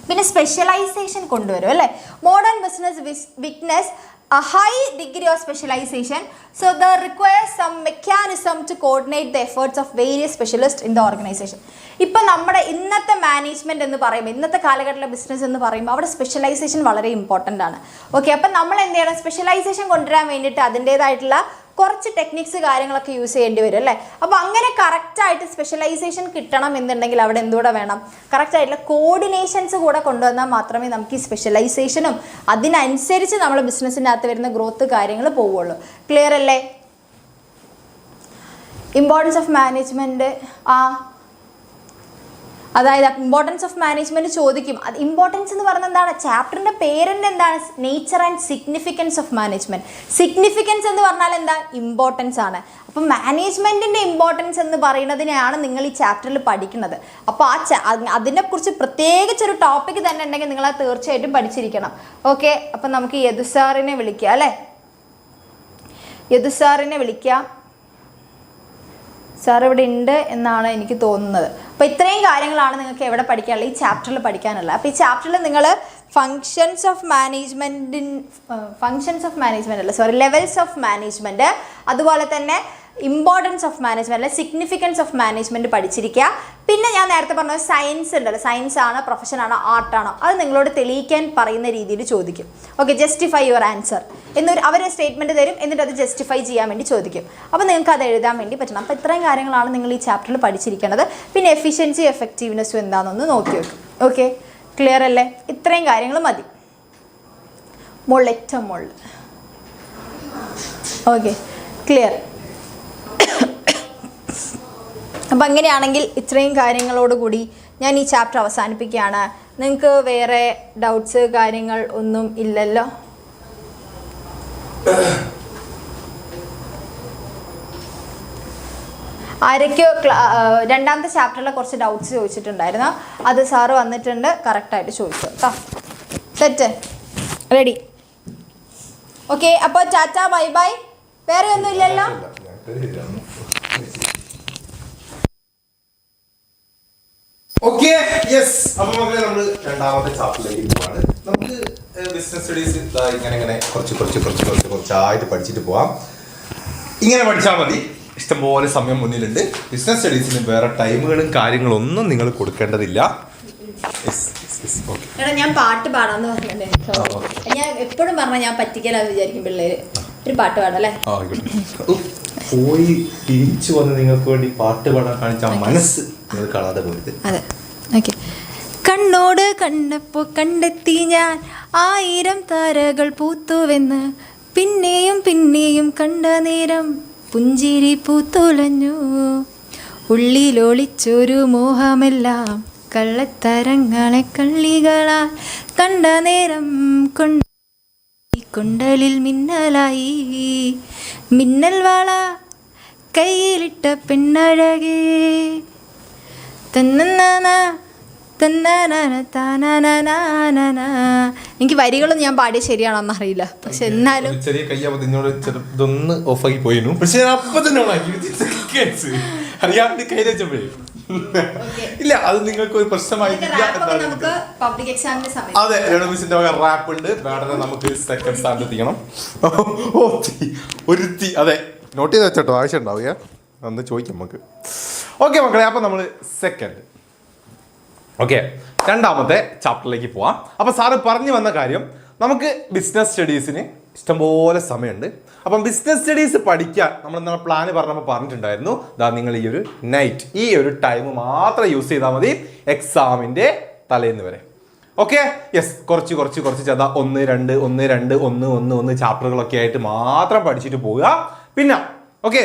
പിന്നെ സ്പെഷ്യലൈസേഷൻ കൊണ്ടുവരും. അല്ലേ, modern business witness a high degree of specialization, so there requires some mechanism to coordinate the efforts of various specialists in the organization. ഇപ്പോൾ നമ്മുടെ ഇന്നത്തെ മാനേജ്മെൻറ്റ് എന്ന് പറയുമ്പോൾ, ഇന്നത്തെ കാലഘട്ടത്തിലെ ബിസിനസ് എന്ന് പറയുമ്പോൾ അവിടെ സ്പെഷ്യലൈസേഷൻ വളരെ ഇമ്പോർട്ടൻ്റ് ആണ്. ഓക്കെ, അപ്പം നമ്മൾ എന്ത് ചെയ്യണം, സ്പെഷ്യലൈസേഷൻ കൊണ്ടുവരാൻ വേണ്ടിയിട്ട് അതിൻ്റേതായിട്ടുള്ള കുറച്ച് ടെക്നിക്സ് കാര്യങ്ങളൊക്കെ യൂസ് ചെയ്യേണ്ടി വരും. അല്ലേ, അപ്പോൾ അങ്ങനെ കറക്റ്റായിട്ട് സ്പെഷ്യലൈസേഷൻ കിട്ടണം എന്നുണ്ടെങ്കിൽ അവിടെ എന്തുകൂടെ വേണം, കറക്റ്റായിട്ടുള്ള കോർഡിനേഷൻസ് കൂടെ കൊണ്ടുവന്നാൽ മാത്രമേ നമുക്ക് ഈ സ്പെഷ്യലൈസേഷനും അതിനനുസരിച്ച് നമ്മൾ ബിസിനസ്സിൻ്റെ അകത്ത് വരുന്ന ഗ്രോത്ത് കാര്യങ്ങൾ പോവുള്ളൂ. ക്ലിയർ അല്ലേ? ഇമ്പോർട്ടൻസ് ഓഫ് മാനേജ്മെൻറ്റ് അതായത് ഇമ്പോർട്ടൻസ് ഓഫ് മാനേജ്മെൻറ്റ് ചോദിക്കും. അത് ഇമ്പോർട്ടൻസ് എന്ന് പറയുന്നത് എന്താണ്? ചാപ്റ്ററിൻ്റെ പേരെന്നെ എന്താണ്? Nature and significance of management. Significance എന്ന് പറഞ്ഞാൽ എന്താ? ഇമ്പോർട്ടൻസ് ആണ്. അപ്പം മാനേജ്മെൻറ്റിൻ്റെ ഇമ്പോർട്ടൻസ് എന്ന് പറയുന്നതിനെയാണ് നിങ്ങൾ ഈ ചാപ്റ്ററിൽ പഠിക്കുന്നത്. അപ്പോൾ അതിനെക്കുറിച്ച് പ്രത്യേകിച്ചൊരു ടോപ്പിക് തന്നെ ഉണ്ടെങ്കിൽ നിങ്ങളത് തീർച്ചയായിട്ടും പഠിച്ചിരിക്കണം. ഓക്കെ, അപ്പം നമുക്ക് യദു സാറിനെ വിളിക്കാം അല്ലേ? യദു സാറിനെ വിളിക്കാം. സാർ ഇവിടെ ഉണ്ട് എന്നാണ് എനിക്ക് തോന്നുന്നത്. അപ്പോൾ ഇത്രയും കാര്യങ്ങളാണ് നിങ്ങൾക്ക് എവിടെ പഠിക്കാനുള്ളത്? ഈ ചാപ്റ്ററിൽ പഠിക്കാനുള്ളത്. അപ്പോൾ ഈ ചാപ്റ്ററിൽ നിങ്ങൾ ഫങ്ഷൻസ് ഓഫ് മാനേജ്മെൻറ്റ് അല്ല, ലെവൽസ് ഓഫ് മാനേജ്മെൻറ്റ്, അതുപോലെ തന്നെ ഇമ്പോർട്ടൻസ് ഓഫ് മാനേജ്മെൻറ്റ് അല്ലെ സിഗ്നിഫിക്കൻസ് ഓഫ് മാനേജ്മെൻറ്റ് പഠിച്ചിരിക്കുക. പിന്നെ ഞാൻ നേരത്തെ പറഞ്ഞത് സയൻസ് ഉണ്ടല്ലോ, സയൻസ് ആണോ പ്രൊഫഷനാണോ ആർട്ടാണോ, അത് നിങ്ങളോട് തെളിയിക്കാൻ പറയുന്ന രീതിയിൽ ചോദിക്കും. ഓക്കെ, ജസ്റ്റിഫൈ യുവർ ആൻസർ എന്നൊരു അവർ സ്റ്റേറ്റ്മെൻറ്റ് തരും, എന്നിട്ട് അത് ജസ്റ്റിഫൈ ചെയ്യാൻ വേണ്ടി ചോദിക്കും. അപ്പോൾ നിങ്ങൾക്ക് അത് എഴുതാൻ വേണ്ടി പറ്റണം. അപ്പോൾ ഇത്രയും കാര്യങ്ങളാണ് നിങ്ങൾ ഈ ചാപ്റ്ററിൽ പഠിച്ചിരിക്കേണ്ടത്. പിന്നെ എഫിഷ്യൻസി എഫക്റ്റീവ്നെസ്സും എന്താണെന്നൊന്ന് നോക്കി വെക്കും. ഓക്കെ, ക്ലിയർ അല്ലേ? ഇത്രയും കാര്യങ്ങൾ മതി. ഏറ്റവും മുകളിൽ. Okay, clear. അപ്പം അങ്ങനെയാണെങ്കിൽ ഇത്രയും കാര്യങ്ങളോടുകൂടി ഞാൻ ഈ ചാപ്റ്റർ അവസാനിപ്പിക്കുകയാണ്. നിങ്ങൾക്ക് വേറെ ഡൗട്ട്സ് കാര്യങ്ങൾ ഒന്നും ഇല്ലല്ലോ? ആരൊക്കെയോ രണ്ടാമത്തെ ചാപ്റ്ററിലെ കുറച്ച് ഡൗട്ട്സ് ചോദിച്ചിട്ടുണ്ടായിരുന്നു. അത് സാറ് വന്നിട്ടുണ്ട്, കറക്റ്റായിട്ട് ചോദിച്ചു കേട്ടോ. Set, ready? ഓക്കെ, അപ്പോൾ ടാറ്റ, ബൈ ബൈ. വേറെ ഒന്നും ഇല്ലല്ലോ? Okay, yes. അപ്പൊ മക്കളെ നമ്മൾ രണ്ടാമത്തെ ചാപ്റ്ററിലേക്ക് പോവാണ്. നമുക്ക് ബിസിനസ് സ്റ്റഡീസ് ഇങ്ങനെ കുറച്ചായിട്ട് പഠിച്ചിട്ട് പോവാം. ഇങ്ങനെ പഠിച്ചാൽ മതി, ഇഷ്ടംപോലെ സമയം മുന്നിലുണ്ട്. ബിസിനസ് സ്റ്റഡീസിന് വേറെ ടൈമുകളും കാര്യങ്ങളൊന്നും നിങ്ങൾ കൊടുക്കേണ്ടതില്ല. ഞാൻ പാട്ട് പാടാന്ന് പറഞ്ഞില്ലേ? ഞാൻ എപ്പോഴും പറഞ്ഞാൽ ഞാൻ പറ്റിക്കലാന്ന് വിചാരിക്കും പിള്ളേര്. ഒരു പാട്ട് പാടല്ലേ? പോയി തിരിച്ചു വന്ന് നിങ്ങൾക്ക് വേണ്ടി പാട്ട് പാടാൻ കാണിച്ച മനസ്സ് നിങ്ങൾ കാണാതെ പോയത്. അതെ, ഓക്കെ. കണ്ണോട് കണ്ടപ്പോ കണ്ടെത്തി ഞാൻ 1000 താരകൾ പൂത്തുവെന്ന്, പിന്നെയും പിന്നെയും കണ്ട നേരം പുഞ്ചിരി പൂത്തുലഞ്ഞു, ഉള്ളിലൊളിച്ചൊരു മോഹമെല്ലാം കള്ളത്തരങ്ങളെ കള്ളികളാൽ കണ്ട നേരം കൊണ്ടലിൽ മിന്നലായി, മിന്നൽ വള കയ്യിലിട്ട പെണ്ണഴകേ തന്നനാ തന്നനാന താനനാനാനാ. എനിക്ക് വരികളൊന്നും ഞാൻ പാടിയ ശരിയാണോന്ന് അറിയില്ല, പക്ഷെ എന്നാലും ചെറിയ കയ്യാവുന്നതിനോട് ചെറുതൊന്ന് ഓഫാക്കി പോയിരുന്നു. പക്ഷെ അപ്പൊ തന്നെ അറിയാണ്ട് കയ്യിൽ വെച്ചപ്പോഴേ ഇല്ല, അത് നിങ്ങൾക്ക് ഒരു പ്രശ്നമായിട്ടില്ല. അതെ, രണ്ടുമിസിന്റെ റാപ്പ് ഉണ്ട്. മാഡനെ നമുക്ക് സെക്കൻഡ് സ്ഥാനത്ത് എത്തിക്കണം. ഒരുത്തി, അതെ, നോട്ട് ചെയ്ത് വെച്ചോട്ടോ, ആവശ്യം ഉണ്ടാവുക അന്ന് ചോദിക്കാം നമുക്ക്. ഓക്കെ മക്കളെ, അപ്പൊ നമ്മള് സെക്കൻഡ്. ഓക്കെ, രണ്ടാമത്തെ ചാപ്റ്ററിലേക്ക് പോവാം. അപ്പൊ സാറ് പറഞ്ഞു വന്ന കാര്യം, നമുക്ക് ബിസിനസ് സ്റ്റഡീസിന് ഇഷ്ടംപോലെ സമയമുണ്ട്. അപ്പം ബിസിനസ് സ്റ്റഡീസ് പഠിക്കാൻ നമ്മൾ പ്ലാൻ പറഞ്ഞപ്പോൾ പറഞ്ഞിട്ടുണ്ടായിരുന്നു, നിങ്ങൾ ഈ ഒരു നൈറ്റ്, ഈ ഒരു ടൈം മാത്രം യൂസ് ചെയ്താൽ മതി എക്സാമിൻ്റെ തലേന്ന് വരെ. Okay, yes. കുറച്ച് ചെറുതാ 1, 2, 1 ചാപ്റ്ററുകളൊക്കെ ആയിട്ട് മാത്രം പഠിച്ചിട്ട് പോവുക. പിന്നെ ഓക്കെ,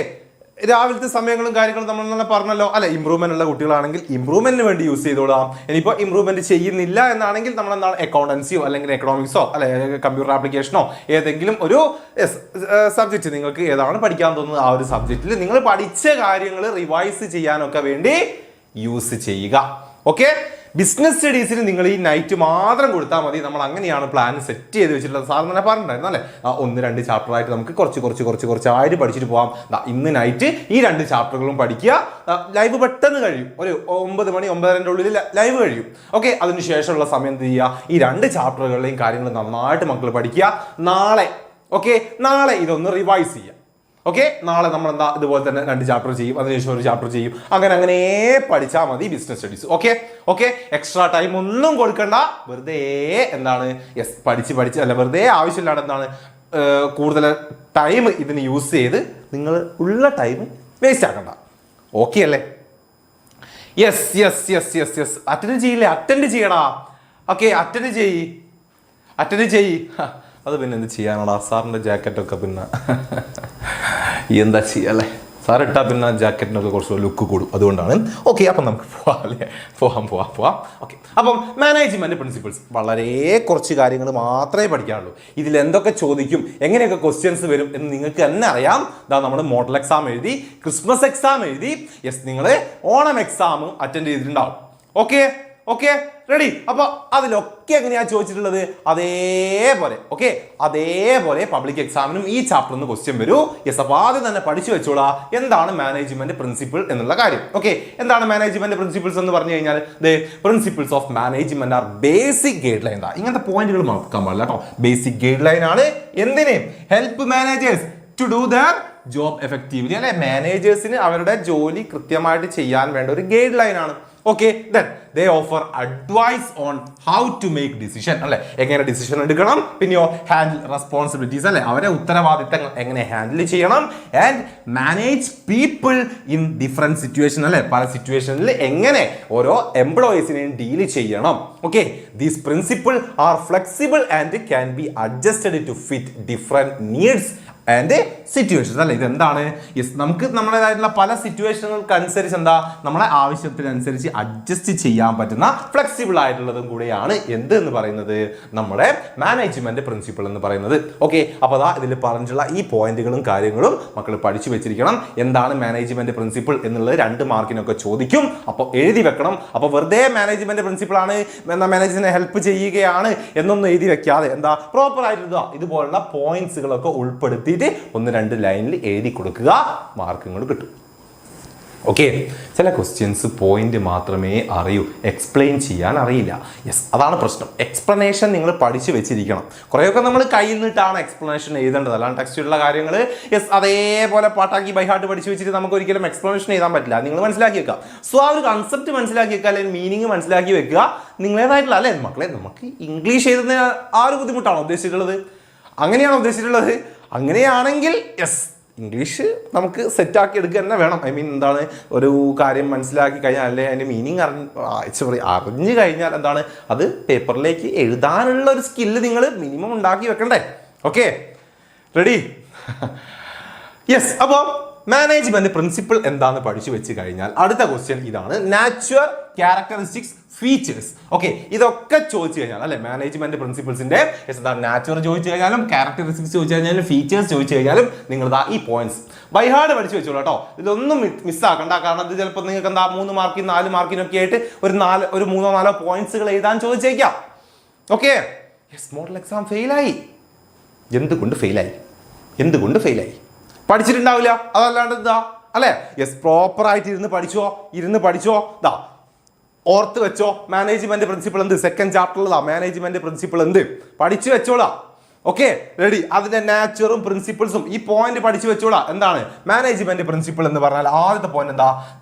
രാവിലത്തെ സമയങ്ങളും കാര്യങ്ങളും നമ്മൾ തന്നെ പറഞ്ഞല്ലോ അല്ലെ. ഇമ്പ്രൂവ്മെന്റ് ഉള്ള കുട്ടികളാണെങ്കിൽ ഇമ്പ്രൂവ്മെന്റിന് വേണ്ടി യൂസ് ചെയ്തോളാം. ഇനിയിപ്പോൾ ഇമ്പ്രൂവ്മെന്റ് ചെയ്യുന്നില്ല എന്നാണെങ്കിൽ നമ്മൾ എന്താണ് അക്കൗണ്ടൻസിയോ അല്ലെങ്കിൽ എക്കണോമിക്സോ അല്ലെ കമ്പ്യൂട്ടർ ആപ്ലിക്കേഷനോ ഏതെങ്കിലും ഒരു സബ്ജക്റ്റ് നിങ്ങൾക്ക് ഏതാണ് പഠിക്കാൻ തോന്നുന്നത് ആ ഒരു സബ്ജക്റ്റിൽ നിങ്ങൾ പഠിച്ച കാര്യങ്ങൾ റിവൈസ് ചെയ്യാനൊക്കെ വേണ്ടി യൂസ് ചെയ്യുക. ഓക്കെ, ബിസിനസ് സ്റ്റഡീസിന് നിങ്ങൾ ഈ നൈറ്റ് മാത്രം കൊടുത്താൽ മതി. നമ്മൾ അങ്ങനെയാണ് പ്ലാൻ സെറ്റ് ചെയ്ത് വെച്ചിട്ടുള്ളത്. സാർ തന്നെ പറഞ്ഞിട്ടുണ്ടായിരുന്നു അല്ലേ, 1-2 ചാപ്റ്ററായിട്ട് നമുക്ക് കുറച്ചായിട്ട് പഠിച്ചിട്ട് പോകാം. ഇന്ന് നൈറ്റ് ഈ 2 ചാപ്റ്ററുകളും പഠിക്കുക. ലൈവ് പെട്ടെന്ന് കഴിയും, ഒരു 9 മണി 9:30 ഉള്ളിൽ ലൈവ് കഴിയും. ഓക്കെ, അതിനുശേഷമുള്ള സമയം എന്ത് ചെയ്യുക, ഈ 2 ചാപ്റ്ററുകളിലെയും കാര്യങ്ങൾ നന്നായിട്ട് മക്കൾ പഠിക്കുക. നാളെ ഇതൊന്ന് റിവൈസ് ചെയ്യുക. ഓക്കെ, നാളെ നമ്മൾ എന്താ ഇതുപോലെ തന്നെ 2 ചാപ്റ്റർ ചെയ്യും, അതിനുശേഷം 1 ചാപ്റ്റർ ചെയ്യും. അങ്ങനെ പഠിച്ചാൽ മതി business studies. Okay, extra time ഒന്നും കൊടുക്കണ്ട. വെറുതെ എന്താണ് പഠിച്ച് അല്ല, വെറുതെ ആവശ്യമില്ലാണ്ട് എന്താണ് കൂടുതൽ ടൈം ഇതിന് യൂസ് ചെയ്ത് നിങ്ങൾ ഉള്ള ടൈം വേസ്റ്റ് ആക്കണ്ട. ഓക്കെ അല്ലേ? യെസ്. അറ്റൻഡ് ചെയ്യടാ. ഓക്കെ, അറ്റൻഡ് ചെയ്യ്. അത് പിന്നെ എന്ത് ചെയ്യാനാടാ, സാറിൻ്റെ ജാക്കറ്റൊക്കെ പിന്നെ എന്താ ചെയ്യല്ലേ. സാർ ഇട്ടാൽ പിന്നെ ജാക്കറ്റിനൊക്കെ കുറച്ച് ലുക്ക് കൂടും, അതുകൊണ്ടാണ്. ഓക്കെ, അപ്പം നമുക്ക് പോവാം അല്ലേ? പോവാം. ഓക്കെ, അപ്പം മാനേജ്മെൻറ്റ് പ്രിൻസിപ്പിൾസ് വളരെ കുറച്ച് കാര്യങ്ങൾ മാത്രമേ പഠിക്കാനുള്ളൂ. ഇതിൽ എന്തൊക്കെ ചോദിക്കും, എങ്ങനെയൊക്കെ ക്വസ്റ്റ്യൻസ് വരും എന്ന് നിങ്ങൾക്ക് തന്നെ അറിയാം. ഇതാ നമ്മൾ മോഡൽ എക്സാം എഴുതി, ക്രിസ്മസ് എക്സാം എഴുതി, നിങ്ങൾ ഓണം എക്സാമും അറ്റൻഡ് ചെയ്തിട്ടുണ്ടാവും. Okay ready? അപ്പോൾ അതിലൊക്കെ എങ്ങനെയാണ് ചോദിച്ചിട്ടുള്ളത്? അതേപോലെ പബ്ലിക് എക്സാമിനും ഈ ചാപ്റ്ററിൽ നിന്ന് ക്വസ്റ്റ്യൻ വരൂ. അപ്പോൾ ആദ്യം തന്നെ പഠിച്ചു വെച്ചോളാം എന്താണ് മാനേജ്മെന്റ് പ്രിൻസിപ്പിൾ എന്നുള്ള കാര്യം. ഓക്കെ, എന്താണ് മാനേജ്മെന്റ് പ്രിൻസിപ്പിൾസ് എന്ന് പറഞ്ഞു കഴിഞ്ഞാൽ principles of management are basic guideline. ഇങ്ങനത്തെ പോയിന്റുകൾ മറക്കാൻ പാടില്ല കേട്ടോ. ബേസിക് ഗൈഡ് ലൈൻ ആണ് എന്തിന്? Help managers to do their job effectively, അല്ലെ? മാനേജേഴ്സിന് അവരുടെ ജോലി കൃത്യമായിട്ട് ചെയ്യാൻ വേണ്ട ഒരു ഗൈഡ് ലൈൻ ആണ്. Okay, then they offer advice on how to make decision, അല്ലെ? എങ്ങനെ ഡിസിഷൻ എടുക്കണം, പിന്നെയോ ഹാൻഡിൽ റെസ്പോൺസിബിലിറ്റീസ്, അല്ലെ? അവരെ ഉത്തരവാദിത്തങ്ങൾ എങ്ങനെ ഹാൻഡിൽ ചെയ്യണം, and manage people in different situation, അല്ലെ? പല സിറ്റുവേഷനിൽ എങ്ങനെ ഓരോ എംപ്ലോയീസിനെയും ഡീൽ ചെയ്യണം. Okay, these principle are flexible and can be adjusted to fit different needs and situations, അല്ലെ? ഇതെന്താണ്? നമുക്ക് നമ്മുടേതായിട്ടുള്ള പല സിറ്റുവേഷനുകൾക്ക് അനുസരിച്ച് നമ്മളെ ആവശ്യത്തിനനുസരിച്ച് അഡ്ജസ്റ്റ് ചെയ്യാൻ പറ്റുന്ന ഫ്ലെക്സിബിൾ ആയിട്ടുള്ളതും കൂടെയാണ് എന്ത് എന്ന് പറയുന്നത്? നമ്മുടെ മാനേജ്മെന്റ് പ്രിൻസിപ്പിൾ എന്ന് പറയുന്നത്. ഓക്കെ, അപ്പോൾ ഇതിൽ പറഞ്ഞിട്ടുള്ള ഈ പോയിന്റുകളും കാര്യങ്ങളും മക്കൾ പഠിച്ചു വെച്ചിരിക്കണം. എന്താണ് മാനേജ്മെന്റ് പ്രിൻസിപ്പിൾ എന്നുള്ളത് 2 മാർക്കിനൊക്കെ ചോദിക്കും. അപ്പോൾ എഴുതി വെക്കണം. അപ്പോൾ വെറുതെ മാനേജ്മെന്റ് പ്രിൻസിപ്പിൾ ആണ്, മാനേജറിനെ ഹെൽപ്പ് ചെയ്യുകയാണ് എന്നൊന്നും എഴുതി വെക്കാതെ പ്രോപ്പർ ആയിട്ട് ഇതുപോലുള്ള പോയിന്റ്സുകളൊക്കെ ഉൾപ്പെടുത്തി 1-2 ലൈനിൽ എഴുതി കൊടുക്കുക, മാർക്കും കൂടെ കിട്ടും. ഓക്കെ, ചില ക്വസ്റ്റ്യൻസ് പോയിന്റ് മാത്രമേ അറിയൂ, എക്സ്പ്ലെയിൻ ചെയ്യാൻ അറിയില്ല. അതാണ് പ്രശ്നം. എക്സ്പ്ലനേഷൻ നിങ്ങൾ പഠിച്ചു വെച്ചിരിക്കണം. കുറേയൊക്കെ നമ്മൾ കയ്യിൽ നിന്നിട്ടാണ് എക്സ്പ്ലനേഷൻ എഴുതേണ്ടത്, അല്ലാണ്ട് ടെക്സ്റ്റിലുള്ള കാര്യങ്ങൾ അതേപോലെ പാട്ടാക്കി ബൈഹാർട്ട് പഠിച്ചു വെച്ചിട്ട് നമുക്ക് ഒരിക്കലും എക്സ്പ്ലനേഷൻ എഴുതാൻ പറ്റില്ല. നിങ്ങൾ മനസ്സിലാക്കി വെക്കുക. സോ ആ ഒരു കൺസെപ്റ്റ് മനസ്സിലാക്കി വെക്കുക, അല്ലെങ്കിൽ മീനിങ് മനസ്സിലാക്കി വെക്കുക. നിങ്ങളേതായിട്ടുള്ള, അല്ലേ മക്കളെ, നമുക്ക് ഇംഗ്ലീഷ് എഴുതുന്ന ആ ഒരു ബുദ്ധിമുട്ടാണോ ഉദ്ദേശിച്ചിട്ടുള്ളത്? അങ്ങനെയാണോ ഉദ്ദേശിച്ചിട്ടുള്ളത്? അങ്ങനെയാണെങ്കിൽ ഇംഗ്ലീഷ് നമുക്ക് സെറ്റാക്കി എടുക്കുക തന്നെ വേണം. ഒരു കാര്യം മനസ്സിലാക്കി കഴിഞ്ഞാൽ, അല്ലെ അതിൻ്റെ മീനിങ് അറിഞ്ഞു കഴിഞ്ഞാൽ അത് പേപ്പറിലേക്ക് എഴുതാനുള്ള ഒരു സ്കില്ല് നിങ്ങൾ മിനിമം ഉണ്ടാക്കി വെക്കണ്ടേ? Okay, ready? അപ്പോൾ മാനേജ്മെന്റ് പ്രിൻസിപ്പിൾ എന്താന്ന് പഠിച്ചു വെച്ച് കഴിഞ്ഞാൽ അടുത്ത ക്വസ്റ്റ്യൻ ഇതാണ്: നാച്ചുറൽ ക്യാരക്ടറിസ്റ്റിക്സ് ഫീച്ചേഴ്സ്. ഓക്കെ, ഇതൊക്കെ ചോദിച്ചു കഴിഞ്ഞാൽ, അല്ലെ, മാനേജ്മെന്റ് പ്രിൻസിപ്പിൾസിന്റെ നാച്ചുറൽ ചോദിച്ചു കഴിഞ്ഞാലും ക്യാരക്ടറിസ്റ്റിക്സ് ചോദിച്ചു കഴിഞ്ഞാലും ഫീച്ചേഴ്സ് ചോദിച്ചു കഴിഞ്ഞാലും നിങ്ങൾ ഈ പോയിന്റ്സ് ബൈഹാർഡ് പഠിച്ചു വെച്ചോളൂ കേട്ടോ. ഇതൊന്നും മിസ്സാക്കണ്ട. കാരണം ഇത് ചിലപ്പോൾ നിങ്ങൾക്ക് 3 മാർക്കിന് 4 മാർക്കിനൊക്കെ ആയിട്ട് ഒരു 3-4 പോയിന്റ്സുകൾ എഴുതാൻ ചോദിച്ചേക്കാം. ഓക്കെ, മോഡൽ എക്സാം ഫെയിലായി. എന്തുകൊണ്ട് ഫെയിലായി? പഠിച്ചിട്ടുണ്ടാവില്ല, അതല്ലാണ്ട് അല്ലെ? പ്രോപ്പർ ആയിട്ട് ഇരുന്ന് പഠിച്ചോ. ഓർത്ത് വെച്ചോ മാനേജ്മെന്റ് പ്രിൻസിപ്പിൾ എന്ത്, സെക്കൻഡ് ചാപ്റ്ററിൽ മാനേജ്മെന്റ് പ്രിൻസിപ്പിൾ എന്ത് പഠിച്ചു വെച്ചോളാം. Okay, ready? അതിന്റെ നാച്ചുറും പ്രിൻസിപ്പിൾസും ഈ പോയിന്റ് പഠിച്ചു വെച്ചോളാം. എന്താണ് മാനേജ്മെന്റ് പ്രിൻസിപ്പിൾ എന്ന് പറഞ്ഞാൽ? ആദ്യത്തെ പോയിന്റ്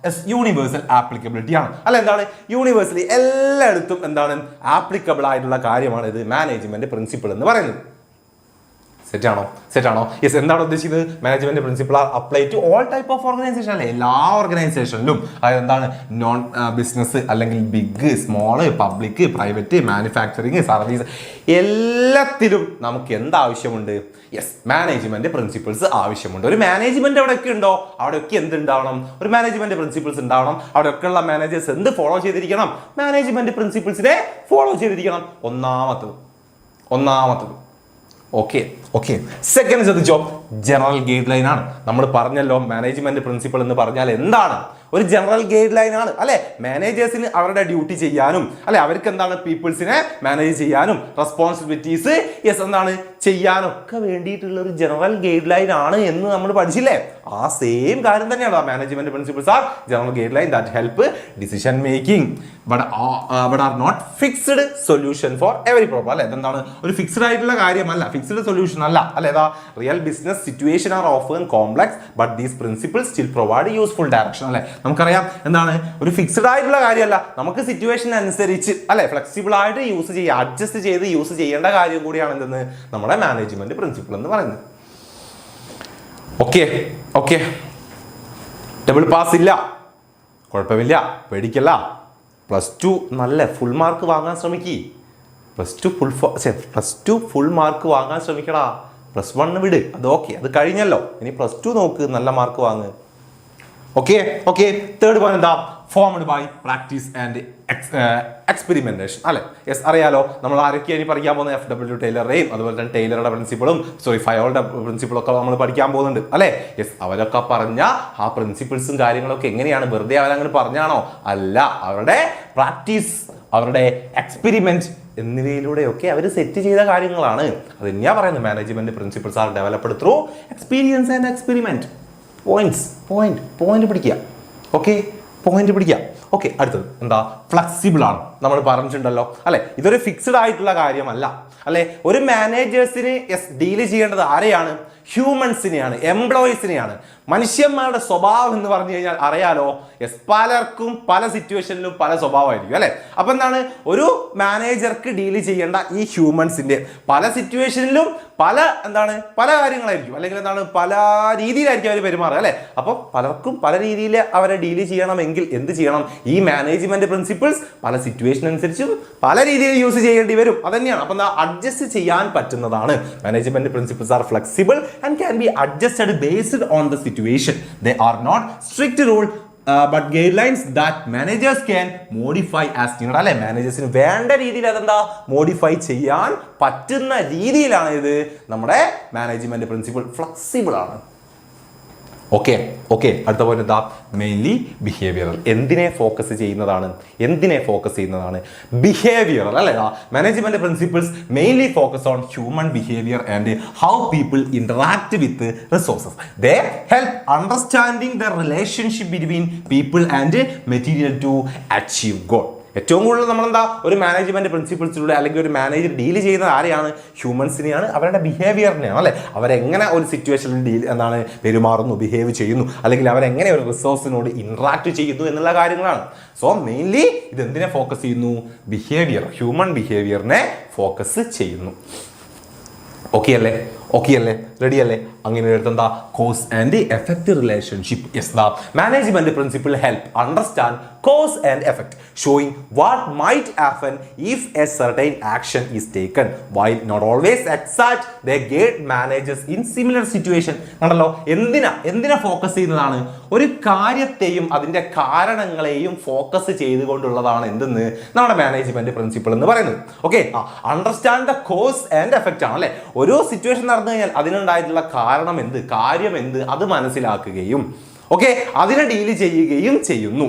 യൂണിവേഴ്സൽ ആപ്ലിക്കബിലിറ്റി ആണ്. അല്ല, യൂണിവേഴ്സലി എല്ലായിടത്തും ആപ്ലിക്കബിൾ ആയിട്ടുള്ള കാര്യമാണ് ഇത് മാനേജ്മെന്റ് പ്രിൻസിപ്പിൾ എന്ന് പറയുന്നത്. സെറ്റാണോ? എന്താണ് ഉദ്ദേശിക്കുന്നത്? Management principle are apply to all type of organisation, അല്ലെ? എല്ലാ ഓർഗനൈസേഷനിലും. അതായത് നോൺ ബിസിനസ്, അല്ലെങ്കിൽ big, small, public, private, manufacturing, service, എല്ലാത്തിലും നമുക്ക് എന്താവശ്യമുണ്ട്? മാനേജ്മെന്റ് പ്രിൻസിപ്പിൾസ് ആവശ്യമുണ്ട്. ഒരു മാനേജ്മെന്റ് എവിടെയൊക്കെ ഉണ്ടോ അവിടെയൊക്കെ എന്തുണ്ടാവണം? ഒരു മാനേജ്മെന്റ് പ്രിൻസിപ്പിൾസ് ഉണ്ടാവണം. അവിടെയൊക്കെയുള്ള മാനേജേഴ്സ് എന്ത് ഫോളോ ചെയ്തിരിക്കണം? മാനേജ്മെന്റ് പ്രിൻസിപ്പിൾസിനെ ഫോളോ ചെയ്തിരിക്കണം. ഒന്നാമത്തത്. ഓക്കെ. സെക്കൻഡ് ശ്രദ്ധിച്ചോ, ജനറൽ ഗൈഡ് ലൈൻ ആണ്. നമ്മൾ പറഞ്ഞല്ലോ മാനേജ്മെന്റ് പ്രിൻസിപ്പിൾ എന്ന് പറഞ്ഞാൽ എന്താണ്? ഒരു ജനറൽ ഗൈഡ് ലൈൻ ആണ്, അല്ലെ? മാനേജേഴ്സിന് അവരുടെ ഡ്യൂട്ടി ചെയ്യാനും, അല്ലെ, അവർക്ക് പീപ്പിൾസിനെ മാനേജ് ചെയ്യാനും റെസ്പോൺസിബിലിറ്റീസ് ചെയ്യാനും ഒക്കെ വേണ്ടിയിട്ടുള്ള ഒരു ജനറൽ ഗൈഡ് ലൈൻ ആണ് എന്ന് നമ്മൾ പഠിച്ചില്ലേ? ആ സെയിം കാര്യം തന്നെയാണ് management principles are general guideline that help decision making but are not fixed solution for every problem. അല്ലെ, ഒരു ഫിക്സ്ഡ് ആയിട്ടുള്ള കാര്യമല്ല, ഫിക്സ്ഡ് സൊല്യൂഷൻ അല്ല, അല്ലെ? Real business situation are often complex but these principles still provide useful direction. അല്ലെ, നമുക്കറിയാം ഒരു fixed ആയിട്ടുള്ള കാര്യമല്ല, നമുക്ക് സിറ്റുവേഷൻ അനുസരിച്ച്, അല്ലെ, ഫ്ലെക്സിബിൾ ആയിട്ട് അഡ്ജസ്റ്റ് ചെയ്ത് യൂസ് ചെയ്യേണ്ട കാര്യം കൂടിയാണ് എന്തെന്ന് നമ്മുടെ മാനേജ്മെന്റ് പ്രിൻസിപ്പിൾ എന്ന് പറയുന്നത്. ഓക്കെ, ഡബിൾ പാസ് ഇല്ല, കുഴപ്പമില്ല, പേടിക്കല്ല. +2 നല്ല ഫുൾ മാർക്ക് വാങ്ങാൻ ശ്രമിക്കി. +2 ഫുൾ മാർക്ക് വാങ്ങാൻ ശ്രമിക്കടാ. +1 വിട്, അത് ഓക്കെ, അത് കഴിഞ്ഞല്ലോ. ഇനി +2 നോക്ക്, നല്ല മാർക്ക് വാങ്ങ്. ഓക്കെ തേർഡ് പോയിന്റ് എന്താ formed by practice and experimentation അല്ലെ യെസ് അറിയാലോ നമ്മൾ ആരൊക്കെയാണ് ഇനി പഠിക്കാൻ പോകുന്നത് FW ടൈലറേയും അതുപോലെ തന്നെ ടൈലറുടെ പ്രിൻസിപ്പിളും ഫയോളുടെ പ്രിൻസിപ്പിളും ഒക്കെ നമ്മൾ പഠിക്കാൻ പോകുന്നുണ്ട് അല്ലെ യെസ് അവരൊക്കെ പറഞ്ഞ ആ പ്രിൻസിപ്പിൾസും കാര്യങ്ങളൊക്കെ എങ്ങനെയാണ് വെറുതെ അവരങ്ങനെ പറഞ്ഞാണോ അല്ല അവരുടെ പ്രാക്ടീസ് അവരുടെ എക്സ്പെരിമെന്റ് എന്നിവയിലൂടെയൊക്കെ അവർ സെറ്റ് ചെയ്ത കാര്യങ്ങളാണ് അത് തന്നെയാ പറയുന്നത് management principles R developed through experience and experiment point പിടിക്കുക പോയിന്റ് പിടിക്കുക അടുത്തത് എന്താ ഫ്ലെക്സിബിൾ ആണ് നമ്മൾ പറഞ്ഞിട്ടുണ്ടല്ലോ അല്ലെ ഇതൊരു ഫിക്സ്ഡ് ആയിട്ടുള്ള കാര്യമല്ല അല്ലെ ഒരു മാനേജേഴ്സിന് ഡീല് ചെയ്യേണ്ടത് ആരെയാണ് ഹ്യൂമൻസിനെയാണ് എംപ്ലോയീസിനെയാണ് മനുഷ്യന്മാരുടെ സ്വഭാവം എന്ന് പറഞ്ഞു കഴിഞ്ഞാൽ അറിയാലോ പലർക്കും പല സിറ്റുവേഷനിലും പല സ്വഭാവമായിരിക്കും അല്ലെ അപ്പൊ എന്താണ് ഒരു മാനേജർക്ക് ഡീല് ചെയ്യേണ്ട ഈ ഹ്യൂമൻസിന്റെ പല സിറ്റുവേഷനിലും പല കാര്യങ്ങളായിരിക്കും അല്ലെങ്കിൽ പല രീതിയിലായിരിക്കും അവർ പെരുമാറുക അല്ലെ അപ്പൊ പലർക്കും പല രീതിയിൽ അവരെ ഡീല് ചെയ്യണമെങ്കിൽ എന്ത് ചെയ്യണം ഈ മാനേജ്മെന്റ് പ്രിൻസിപ്പിൾസ് പല സിറ്റുവേഷൻ അനുസരിച്ച് പല രീതിയിൽ യൂസ് ചെയ്യേണ്ടി വരും അതന്നെയാണ് അപ്പൊ അഡ്ജസ്റ്റ് ചെയ്യാൻ പറ്റുന്നതാണ് management principles are flexible and can be adjusted based on the situation. They are not strict rule but guidelines that managers can modify as needed. അല്ലെ മാനേജേഴ്സിന് വേണ്ട രീതിയിൽ അതെന്താ മോഡിഫൈ ചെയ്യാൻ പറ്റുന്ന രീതിയിലാണ് ഇത് നമ്മുടെ മാനേജ്മെന്റ് പ്രിൻസിപ്പിൾ ഫ്ലെക്സിബിൾ ആണ് അടുത്ത പോയിന്റ് എന്താ മെയിൻലി ബിഹേവിയറൽ എന്തിനെ ഫോക്കസ് ചെയ്യുന്നതാണ് ബിഹേവിയറൽ അല്ലെ management principles mainly focus on human behaviour and how people interact with resources they help understanding the relationship between people and material to achieve goal ഏറ്റവും കൂടുതൽ നമ്മളെന്താ ഒരു മാനേജ്മെന്റ് പ്രിൻസിപ്പിൾസിലൂടെ അല്ലെങ്കിൽ ഒരു മാനേജർ ഡീൽ ചെയ്യുന്നത് ആരെയാണ് ഹ്യൂമൻസിനെയാണ് അവരുടെ ബിഹേവിയറിനെയാണ് അല്ലെ അവരെങ്ങനെ ഒരു സിറ്റുവേഷനിൽ പെരുമാറുന്നു ബിഹേവ് ചെയ്യുന്നു അല്ലെങ്കിൽ അവരെങ്ങനെ ഒരു റിസോഴ്സിനോട് ഇന്ററാക്ട് ചെയ്യുന്നു എന്നുള്ള കാര്യങ്ങളാണ് സോ മെയിൻലി ഇത് എന്തിനെ ഫോക്കസ് ചെയ്യുന്നു ഹ്യൂമൻ ബിഹേവിയറിനെ ഫോക്കസ് ചെയ്യുന്നു ഓക്കെ അല്ലേ റെഡി അല്ലേ അങ്ങനെ എടുത്തെന്താ cause and effect relationship the management principle help understand cause and effect showing what might happen if a certain action is taken while not always exact they guide managers in similar situation കണ്ടല്ലോ എന്തിനാ focus ചെയ്യുന്നതാണ് ഒരു കാര്യത്തെയും അതിന്റെ കാരണങ്ങളെയും focus ചെയ്തുകൊണ്ടുള്ളതാണ് എന്തെന്ന് നമ്മുടെ management principle എന്ന് പറയുന്നത് understand the cause and effect ആണ് അല്ലെ ഒരു സിറ്റുവേഷൻ നടന്നു കഴിഞ്ഞാൽ അതിനുണ്ടായിട്ടുള്ള കാര്യം എന്ത് അത് മനസ്സിലാക്കുകയും അതിനെ ഡീല് ചെയ്യുകയും ചെയ്യുന്നു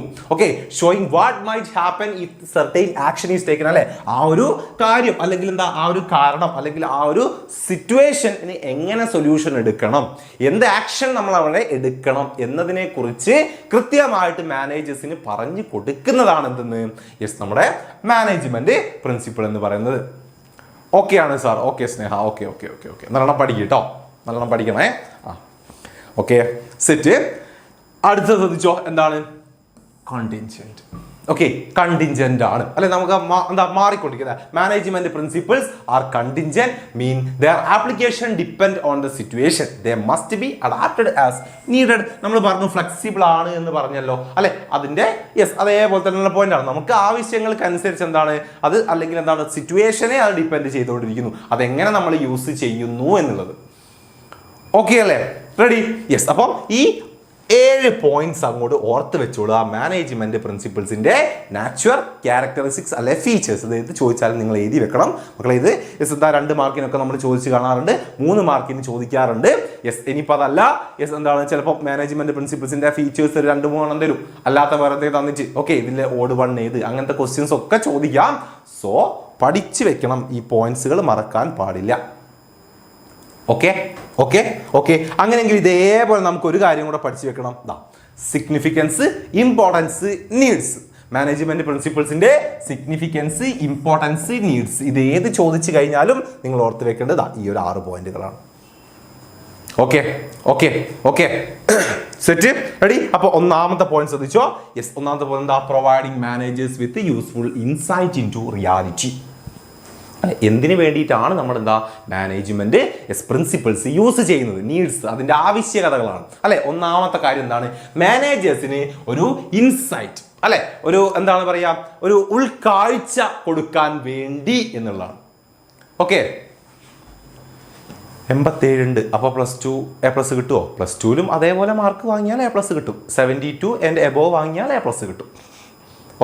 showing what might happen if certain action is taken അല്ലെ ആ ഒരു കാര്യം അല്ലെങ്കിൽ ആ ഒരു കാരണം അല്ലെങ്കിൽ ആ ഒരു സിറ്റുവേഷന് എങ്ങനെ സൊല്യൂഷൻ എടുക്കണം എന്ത് ആക്ഷൻ നമ്മൾ അവിടെ എടുക്കണം എന്നതിനെ കുറിച്ച് കൃത്യമായിട്ട് മാനേജേഴ്സിന് പറഞ്ഞു കൊടുക്കുന്നതാണ് എന്തെന്ന് നമ്മുടെ മാനേജ്മെന്റ് പ്രിൻസിപ്പിൾ എന്ന് പറയുന്നത് ആണ് സാർ സ്നേഹ നല്ലോണം പഠിക്കട്ടോ നല്ലോണം പഠിക്കണേ സെറ്റ് അടുത്തത് ശ്രദ്ധിച്ചോ എന്താണ് കണ്ടിൻജന്റ് ആണ് അല്ലെ നമുക്ക് മാറിക്കൊണ്ടിരിക്കുന്നത് management principles are contingent mean their application depend on the situation they must be adapted as needed നമ്മൾ പറഞ്ഞു ഫ്ലെക്സിബിൾ ആണ് എന്ന് പറഞ്ഞല്ലോ അല്ലെ അതിന്റെ അതേപോലെ തന്നെ പോയിന്റ് ആണ് നമുക്ക് ആവശ്യങ്ങൾക്ക് അനുസരിച്ച് അത് അല്ലെങ്കിൽ സിറ്റുവേഷനെ അത് ഡിപ്പെൻഡ് ചെയ്തുകൊണ്ടിരിക്കുന്നു അതെങ്ങനെ നമ്മൾ യൂസ് ചെയ്യുന്നു എന്നുള്ളത് അല്ലേ റെഡി അപ്പം ഈ 7 പോയിന്റ്സ് അങ്ങോട്ട് ഓർത്ത് വെച്ചോളൂ ആ മാനേജ്മെന്റ് പ്രിൻസിപ്പിൾസിന്റെ നാച്ചുറൽ ക്യാരക്ടറിസ്റ്റിക്സ് അല്ലെ ഫീച്ചേഴ്സ് ഇത് ചോദിച്ചാലും നിങ്ങൾ എഴുതി വെക്കണം മക്കളെ ഇത് 2 മാർക്കിനൊക്കെ നമ്മൾ ചോദിച്ച് കാണാറുണ്ട് 3 മാർക്കിന് ചോദിക്കാറുണ്ട് ഇനിയിപ്പോൾ അതല്ല ചിലപ്പോൾ മാനേജ്മെന്റ് പ്രിൻസിപ്പിൾസിന്റെ ഫീച്ചേഴ്സ് 2-3 തരും അല്ലാത്ത വേറെ തന്നിട്ട് ഇതിലെ ഓഡ് 1 ഏത് അങ്ങനത്തെ ക്വസ്റ്റ്യൻസ് ഒക്കെ ചോദിക്കാം സോ പഠിച്ചു വെക്കണം ഈ പോയിന്റ്സുകൾ മറക്കാൻ പാടില്ല അങ്ങനെയെങ്കിൽ ഇതേപോലെ നമുക്ക് ഒരു കാര്യം കൂടെ പഠിച്ചു വെക്കണം സിഗ്നിഫിക്കൻസ് ഇമ്പോർട്ടൻസ് നീഡ്സ് മാനേജ്മെന്റ് പ്രിൻസിപ്പിൾസിന്റെ സിഗ്നിഫിക്കൻസ് ഇമ്പോർട്ടൻസ് നീഡ്സ് ഇത് ഏത് ചോദിച്ചു കഴിഞ്ഞാലും നിങ്ങൾ ഓർത്ത് വെക്കേണ്ടത് ഈ ഒരു 6 പോയിന്റുകളാണ് സെറ്റ് റെഡി അപ്പൊ ഒന്നാമത്തെ പോയിന്റ് ശ്രദ്ധിച്ചോ ഒന്നാമത്തെ point providing managers with useful insight into reality എന്തിനു വേണ്ടിയിട്ടാണ് നമ്മൾ മാനേജ്മെന്റ് പ്രിൻസിപ്പിൾസ് യൂസ് ചെയ്യുന്നത് നീഡ്സ് അതിന്റെ ആവശ്യകതകളാണ് അല്ലെ ഒന്നാമത്തെ കാര്യം എന്താണ് മാനേജേഴ്സിന് ഒരു ഇൻസൈറ്റ് അല്ലെ ഒരു ഒരു ഉൾക്കാഴ്ച കൊടുക്കാൻ വേണ്ടി എന്നുള്ളതാണ് 87 ഉണ്ട്. അപ്പോൾ +2 A+ കിട്ടുമോ? +2ലും അതേപോലെ മാർക്ക് വാങ്ങിയാൽ A+ കിട്ടും. 72 ആൻഡ് എബോവ് വാങ്ങിയാൽ A+ കിട്ടും.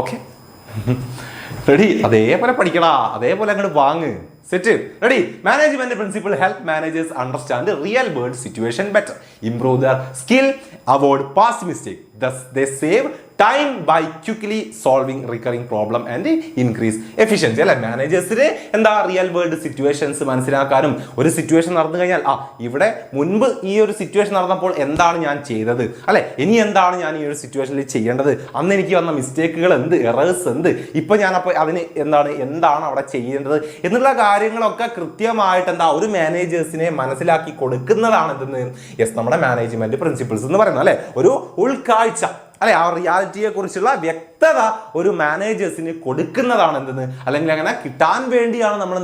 Okay, ready? അതേപോലെ പഠിക്കടാ, അതേപോലെ അങ്ങോട്ട് വാങ്ങ്. Set? Ready? Management principle help managers understand real world situation better, improve their skill, avoid past mistake, thus they save time by quickly solving recurring problem and increase efficiency. അല്ലെ, മാനേജേഴ്സിന് എന്താ real world situations മനസ്സിലാക്കാനും, ഒരു situation നടന്നു കഴിഞ്ഞാൽ ഇവിടെ മുൻപ് ഈ ഒരു സിറ്റുവേഷൻ നടന്നപ്പോൾ എന്താണ് ഞാൻ ചെയ്തത്, അല്ലെ ഇനി എന്താണ് ഞാൻ ഈ ഒരു സിറ്റുവേഷനിൽ ചെയ്യേണ്ടത്, അന്ന് എനിക്ക് വന്ന മിസ്റ്റേക്കുകൾ എന്ത്, എറേഴ്സ് എന്ത്, ഇപ്പൊ ഞാൻ അപ്പോൾ അതിന് എന്താണ് അവിടെ ചെയ്യേണ്ടത് എന്നുള്ള കാര്യങ്ങളൊക്കെ കൃത്യമായിട്ട് ഒരു മാനേജേഴ്സിനെ മനസ്സിലാക്കി കൊടുക്കുന്നതാണ് എന്തെന്ന് നമ്മുടെ മാനേജ്മെന്റ് പ്രിൻസിപ്പിൾസ് എന്ന് പറയുന്നത്. അല്ലെ, ഒരു ഉൾക്കാഴ്ച, അല്ലെ ആ റിയാലിറ്റിയെ കുറിച്ചുള്ള വ്യക്തത ഒരു മാനേജേഴ്സിന് കൊടുക്കുന്നതാണ് എന്തെന്ന്, അല്ലെങ്കിൽ അങ്ങനെ കിട്ടാൻ വേണ്ടിയാണ് നമ്മൾ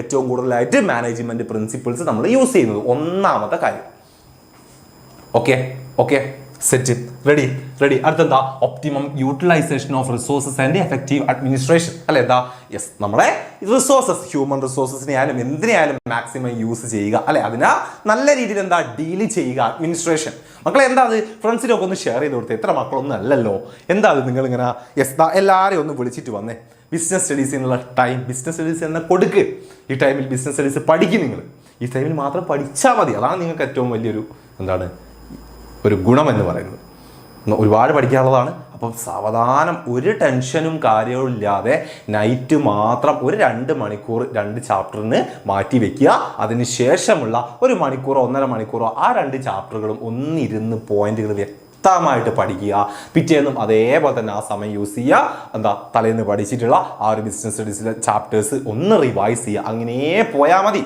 ഏറ്റവും കൂടുതലായിട്ട് മാനേജ്മെന്റ് പ്രിൻസിപ്പിൾസ് നമ്മൾ യൂസ് ചെയ്യുന്നത്. ഒന്നാമത്തെ കാര്യം. Okay okay, set? Ready? Ready. അടുത്തെന്താ? Optimum utilisation of resources and effective administration. അല്ലെ എന്താ? യെസ്, നമ്മുടെ റിസോഴ്സസ്, ഹ്യൂമൻ റിസോഴ്സസിനെയായാലും എന്തിനായാലും മാക്സിമം യൂസ് ചെയ്യുക, അല്ലെ അതിനാ നല്ല രീതിയിൽ ഡീൽ ചെയ്യുക. അഡ്മിനിസ്ട്രേഷൻ മക്കളെ എന്താ അത്? ഫ്രണ്ട്സിനൊക്കെ ഒന്ന് ഷെയർ ചെയ്ത് കൊടുത്തേ. എത്ര മക്കളൊന്നും അല്ലല്ലോ. എന്താ അത് നിങ്ങളിങ്ങനെ എല്ലാവരെയും ഒന്ന് വിളിച്ചിട്ട് വന്നേ. ബിസിനസ് സ്റ്റഡീസിനുള്ള ടൈം ബിസിനസ് സ്റ്റഡീസ് തന്നെ കൊടുക്ക്. ഈ ടൈമിൽ ബിസിനസ് സ്റ്റഡീസ് പഠിക്കും. നിങ്ങൾ ഈ ടൈമിൽ മാത്രം പഠിച്ചാൽ മതി. അതാണ് നിങ്ങൾക്ക് ഏറ്റവും വലിയൊരു ഒരു ഗുണം എന്ന് പറയുന്നത്. ഒരുപാട് പഠിക്കാനുള്ളതാണ്. അപ്പം സാവധാനം, ഒരു ടെൻഷനും കാര്യവും ഇല്ലാതെ നൈറ്റ് മാത്രം ഒരു 2 മണിക്കൂർ 2 ചാപ്റ്ററിന് മാറ്റി വെക്കുക. അതിന് ശേഷമുള്ള 1 മണിക്കൂറോ 1.5 മണിക്കൂറോ ആ 2 ചാപ്റ്ററുകളും ഒന്നിരുന്ന് പോയിന്റുകൾ വ്യക്തമായിട്ട് പഠിക്കുക. പിറ്റേന്നും അതേപോലെ തന്നെ ആ സമയം യൂസ് ചെയ്യുക. തലേന്ന് പഠിച്ചിട്ടുള്ള ആ ഒരു ബിസിനസ് സ്റ്റഡീസിലെ ചാപ്റ്റേഴ്സ് ഒന്ന് റിവൈസ് ചെയ്യുക. അങ്ങനെ പോയാൽ മതി.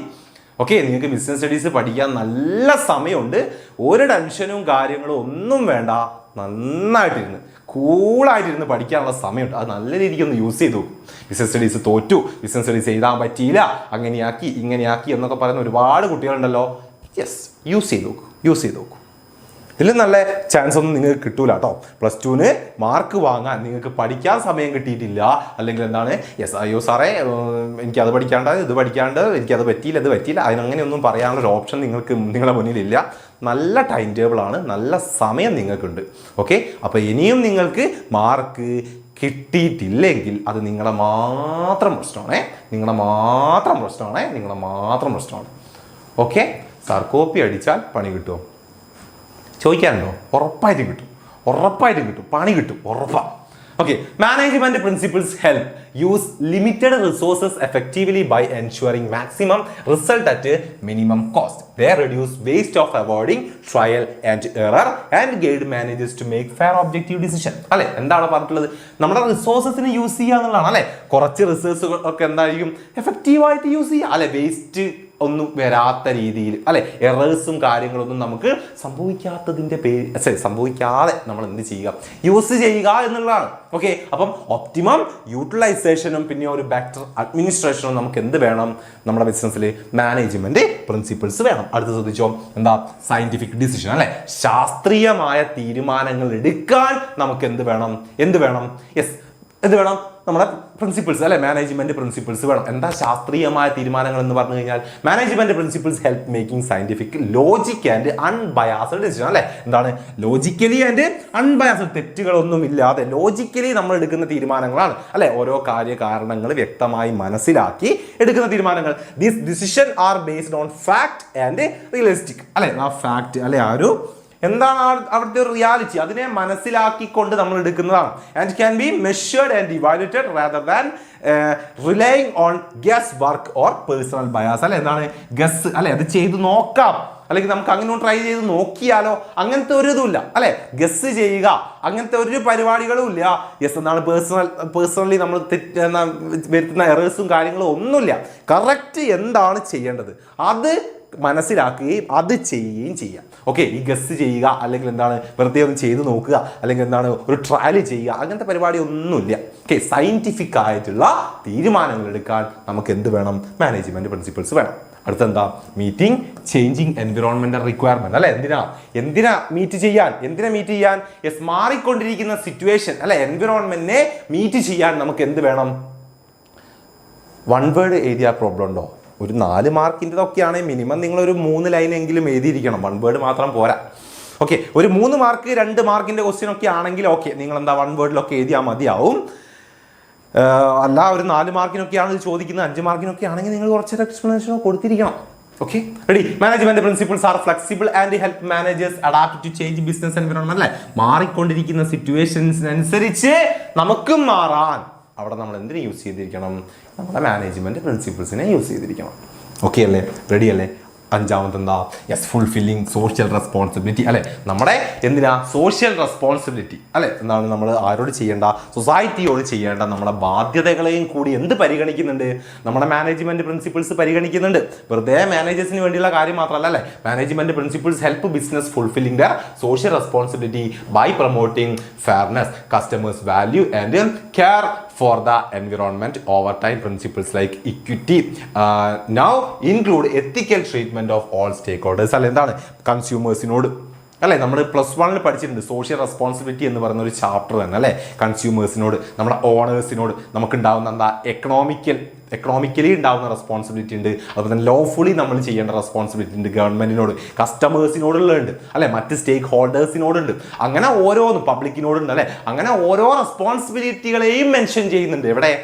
ഓക്കെ, നിങ്ങൾക്ക് ബിസിനസ് സ്റ്റഡീസ് പഠിക്കാൻ നല്ല സമയമുണ്ട്. ഒരു ടെൻഷനും കാര്യങ്ങളും ഒന്നും വേണ്ട. നന്നായിട്ടിരുന്ന് കൂളായിട്ടിരുന്ന് പഠിക്കാനുള്ള സമയമുണ്ട്. അത് നല്ല രീതിക്ക് ഒന്ന് യൂസ് ചെയ്തു. ബിസിനസ് സ്റ്റഡീസ് തോറ്റു, ബിസിനസ് സ്റ്റഡീസ് എഴുതാൻ പറ്റിയില്ല, അങ്ങനെയാക്കി ഇങ്ങനെയാക്കി എന്നൊക്കെ പറയുന്ന ഒരുപാട് കുട്ടികളുണ്ടല്ലോ. യെസ്, യൂസ് ചെയ്ത് നോക്കൂ. ഇതിൽ നല്ല ചാൻസ് ഒന്നും നിങ്ങൾക്ക് കിട്ടൂല കേട്ടോ. +2ന് മാർക്ക് വാങ്ങാൻ നിങ്ങൾക്ക് പഠിക്കാൻ സമയം കിട്ടിയിട്ടില്ല, അല്ലെങ്കിൽ അയ്യോ സാറേ എനിക്കത് പഠിക്കാണ്ട് ഇത് പഠിക്കാണ്ട് എനിക്കത് പറ്റിയില്ല ഇത് പറ്റിയില്ല, അതിനങ്ങനെയൊന്നും പറയാനുള്ളൊരു ഓപ്ഷൻ നിങ്ങളുടെ മുന്നിലില്ല. നല്ല ടൈം ടേബിളാണ്, നല്ല സമയം നിങ്ങൾക്കുണ്ട്. ഓക്കെ, അപ്പോൾ ഇനിയും നിങ്ങൾക്ക് മാർക്ക് കിട്ടിയിട്ടില്ലെങ്കിൽ അത് നിങ്ങളുടെ മാത്രം പ്രശ്നമാണ്. ഓക്കെ, സാർ കോപ്പി അടിച്ചാൽ പണി കിട്ടുമോ ചോദിക്കാനുണ്ടോ? ഉറപ്പായിട്ടും കിട്ടും. പണി കിട്ടും, ഉറപ്പാണ്. Okay, management principles help use limited resources effectively by ensuring maximum result at a minimum cost. They reduce waste of avoiding trial and error and guide managers to make fair objective decision. അല്ലെ, എന്താണ് പറഞ്ഞിട്ടുള്ളത്? നമ്മുടെ റിസോഴ്സസിന് use ചെയ്യുക എന്നുള്ളതാണ്. അല്ലെ, കുറച്ച് റിസോഴ്സുകൾ ഒക്കെ എന്തായിരിക്കും എഫക്റ്റീവായിട്ട് യൂസ് ചെയ്യുക. അല്ലെ, വേസ്റ്റ് ഒന്നും വരാത്ത രീതിയിൽ, അല്ലെ എറേഴ്സും കാര്യങ്ങളൊന്നും നമുക്ക് സംഭവിക്കാതെ നമ്മൾ എന്ത് ചെയ്യുക, യൂസ് ചെയ്യുക എന്നുള്ളതാണ്. ഓക്കെ, അപ്പം ഒപ്റ്റിമം യൂട്ടിലൈസേഷനും പിന്നെ ഒരു ബെറ്റർ അഡ്മിനിസ്ട്രേഷനും നമുക്ക് എന്ത് വേണം? നമ്മുടെ ബിസിനസ്സിൽ മാനേജ്മെന്റ് പ്രിൻസിപ്പിൾസ് വേണം. അടുത്ത ശ്രദ്ധിച്ചോ, എന്താ? Scientific decision. അല്ലെ, ശാസ്ത്രീയമായ തീരുമാനങ്ങൾ എടുക്കാൻ നമുക്ക് എന്ത് വേണം? യെസ്, എന്ത് വേണം? നമ്മുടെ പ്രിൻസിപ്പിൾസ്, അല്ലെ മാനേജ്മെന്റ് പ്രിൻസിപ്പിൾസ് വേണം. എന്താ ശാസ്ത്രീയമായ തീരുമാനങ്ങൾ എന്ന് പറഞ്ഞു കഴിഞ്ഞാൽ management principles help making scientific logic and unbiased decision. അല്ലെ, എന്താണ്? ലോജിക്കലി ആൻഡ് അൺബയാസ്ഡ്, തെറ്റുകളൊന്നും ഇല്ലാതെ ലോജിക്കലി നമ്മൾ എടുക്കുന്ന തീരുമാനങ്ങളാണ്. അല്ലെ, ഓരോ കാര്യകാരണങ്ങൾ വ്യക്തമായി മനസ്സിലാക്കി എടുക്കുന്ന തീരുമാനങ്ങൾ. These decision are based on fact and realistic. അല്ലെ, ആ ഫാക്ട്, അല്ലെ ആ ഒരു എന്താണ് അവിടുത്തെ ഒരു റിയാലിറ്റി, അതിനെ മനസ്സിലാക്കിക്കൊണ്ട് നമ്മൾ എടുക്കുന്നതാണ്. And can be measured and evaluated rather than relying on guess work or personal bias. അല്ലെ, എന്താണ് ഗസ്? അല്ലെ, അത് ചെയ്ത് നോക്കാം, അല്ലെങ്കിൽ നമുക്ക് അങ്ങനെ ട്രൈ ചെയ്ത് നോക്കിയാലോ, അങ്ങനത്തെ ഒരു ഇതുമില്ല. അല്ലെ, ഗസ് ചെയ്യുക അങ്ങനത്തെ ഒരു പരിപാടികളും ഇല്ല. യെസ്, എന്താണ് പേഴ്സണലി നമ്മൾ വരുത്തുന്ന എറേഴ്സും കാര്യങ്ങളും ഒന്നുമില്ല. കറക്റ്റ് എന്താണ് ചെയ്യേണ്ടത് അത് മനസ്സിലാക്കുകയും അത് ചെയ്യുകയും ചെയ്യാം. ഓക്കെ, ഈ ഗസ് ചെയ്യുക അല്ലെങ്കിൽ എന്താണ് വെറുതെ ഒന്ന് ചെയ്ത് നോക്കുക അല്ലെങ്കിൽ എന്താണ് ഒരു ട്രയൽ ചെയ്യുക, അങ്ങനത്തെ പരിപാടി ഒന്നുമില്ല. ഓക്കെ, സയന്റിഫിക് ആയിട്ടുള്ള തീരുമാനങ്ങൾ എടുക്കാൻ നമുക്ക് എന്ത് വേണം? മാനേജ്മെന്റ് പ്രിൻസിപ്പിൾസ് വേണം. അടുത്തെന്താ? Meeting changing environmental requirement. അല്ലെ, എന്തിനാ മീറ്റ് ചെയ്യാൻ? യെസ്, മാറിക്കൊണ്ടിരിക്കുന്ന സിറ്റുവേഷൻ, അല്ലെ എൻവിറോൺമെന്റിനെ മീറ്റ് ചെയ്യാൻ നമുക്ക് എന്ത് വേണം? വൺ വേർഡ് ഏരിയ പ്രോബ്ലം ഉണ്ടോ? ഒരു 4 മാർക്കിൻ്റെതൊക്കെയാണെങ്കിൽ മിനിമം നിങ്ങളൊരു 3 ലൈനെങ്കിലും എഴുതിയിരിക്കണം, 1 വേർഡ് മാത്രം പോരാ. ഓക്കെ, ഒരു 3 മാർക്ക് 2 മാർക്കിൻ്റെ ക്വസ്റ്റ്യൻ ഒക്കെ ആണെങ്കിൽ ഓക്കെ, നിങ്ങൾ എന്താ 1 വേർഡിലൊക്കെ എഴുതിയാൽ മതിയാവും. അല്ല ഒരു 4 മാർക്കിനൊക്കെയാണ് ഇത് ചോദിക്കുന്നത്, 5 മാർക്കിനൊക്കെ ആണെങ്കിൽ നിങ്ങൾ കുറച്ചൊരു എക്സ്പ്ലനേഷനോ കൊടുത്തിരിക്കണം. Okay, ready. Management principles are flexible and help managers adapt to change business environment. അല്ലേ, മാറിക്കൊണ്ടിരിക്കുന്ന സിറ്റുവേഷൻസിനനുസരിച്ച് നമുക്കും മാറാൻ അവിടെ നമ്മൾ എന്തിനു യൂസ് ചെയ്തിരിക്കണം? നമ്മുടെ മാനേജ്മെന്റ് പ്രിൻസിപ്പിൾസിനെ യൂസ് ചെയ്തിരിക്കണം. ഓക്കെ അല്ലേ, റെഡി അല്ലേ? 5ാമത്തെ എന്താ? Yes, fulfilling social responsibility. അല്ലെ, നമ്മുടെ എന്തിനാ സോഷ്യൽ റെസ്പോൺസിബിലിറ്റി അല്ലെ, എന്താണ് നമ്മൾ ആരോട് ചെയ്യേണ്ട? സൊസൈറ്റിയോട് ചെയ്യേണ്ട നമ്മുടെ ബാധ്യതകളെയും കൂടി എന്ത് പരിഗണിക്കുന്നുണ്ട്? നമ്മുടെ മാനേജ്മെന്റ് പ്രിൻസിപ്പിൾസ് പരിഗണിക്കുന്നുണ്ട്. വെറുതെ മാനേജേഴ്സിന് വേണ്ടിയുള്ള കാര്യം മാത്രമല്ല അല്ലേ. Management principles help business fulfilling their social responsibility by promoting fairness, customers value and care for the environment. Over time principles like equity now include ethical treatment of all stakeholders. അല്ല, എന്താണ് കൺസ്യൂമേഴ്സിനോട് അല്ലേ, നമ്മൾ +1 പഠിച്ചിട്ടുണ്ട് സോഷ്യൽ റെസ്പോൺസിബിലിറ്റി എന്ന് പറയുന്ന ഒരു chapter തന്നെ അല്ലേ. കൺസ്യൂമേഴ്സിനോട്, നമ്മുടെ ഓണേഴ്സിനോട് നമുക്കുണ്ടാവുന്ന എന്താ എക്കണോമിക്കലി ഉണ്ടാവുന്ന റെസ്പോൺസിബിലിറ്റി ഉണ്ട്. അതുപോലെ തന്നെ ലോഫുള്ളി നമ്മൾ ചെയ്യേണ്ട റെസ്പോൺസിബിലിറ്റി ഉണ്ട്. ഗവൺമെന്റിനോട്, കസ്റ്റമേഴ്സിനോടുള്ളുണ്ട് അല്ലെ, മറ്റ് സ്റ്റേക്ക് ഹോൾഡേഴ്സിനോടുണ്ട്, അങ്ങനെ ഓരോന്നും പബ്ലിക്കിനോടുണ്ട് അല്ലെ. അങ്ങനെ ഓരോ റെസ്പോൺസിബിലിറ്റികളെയും മെൻഷൻ ചെയ്യുന്നുണ്ട്.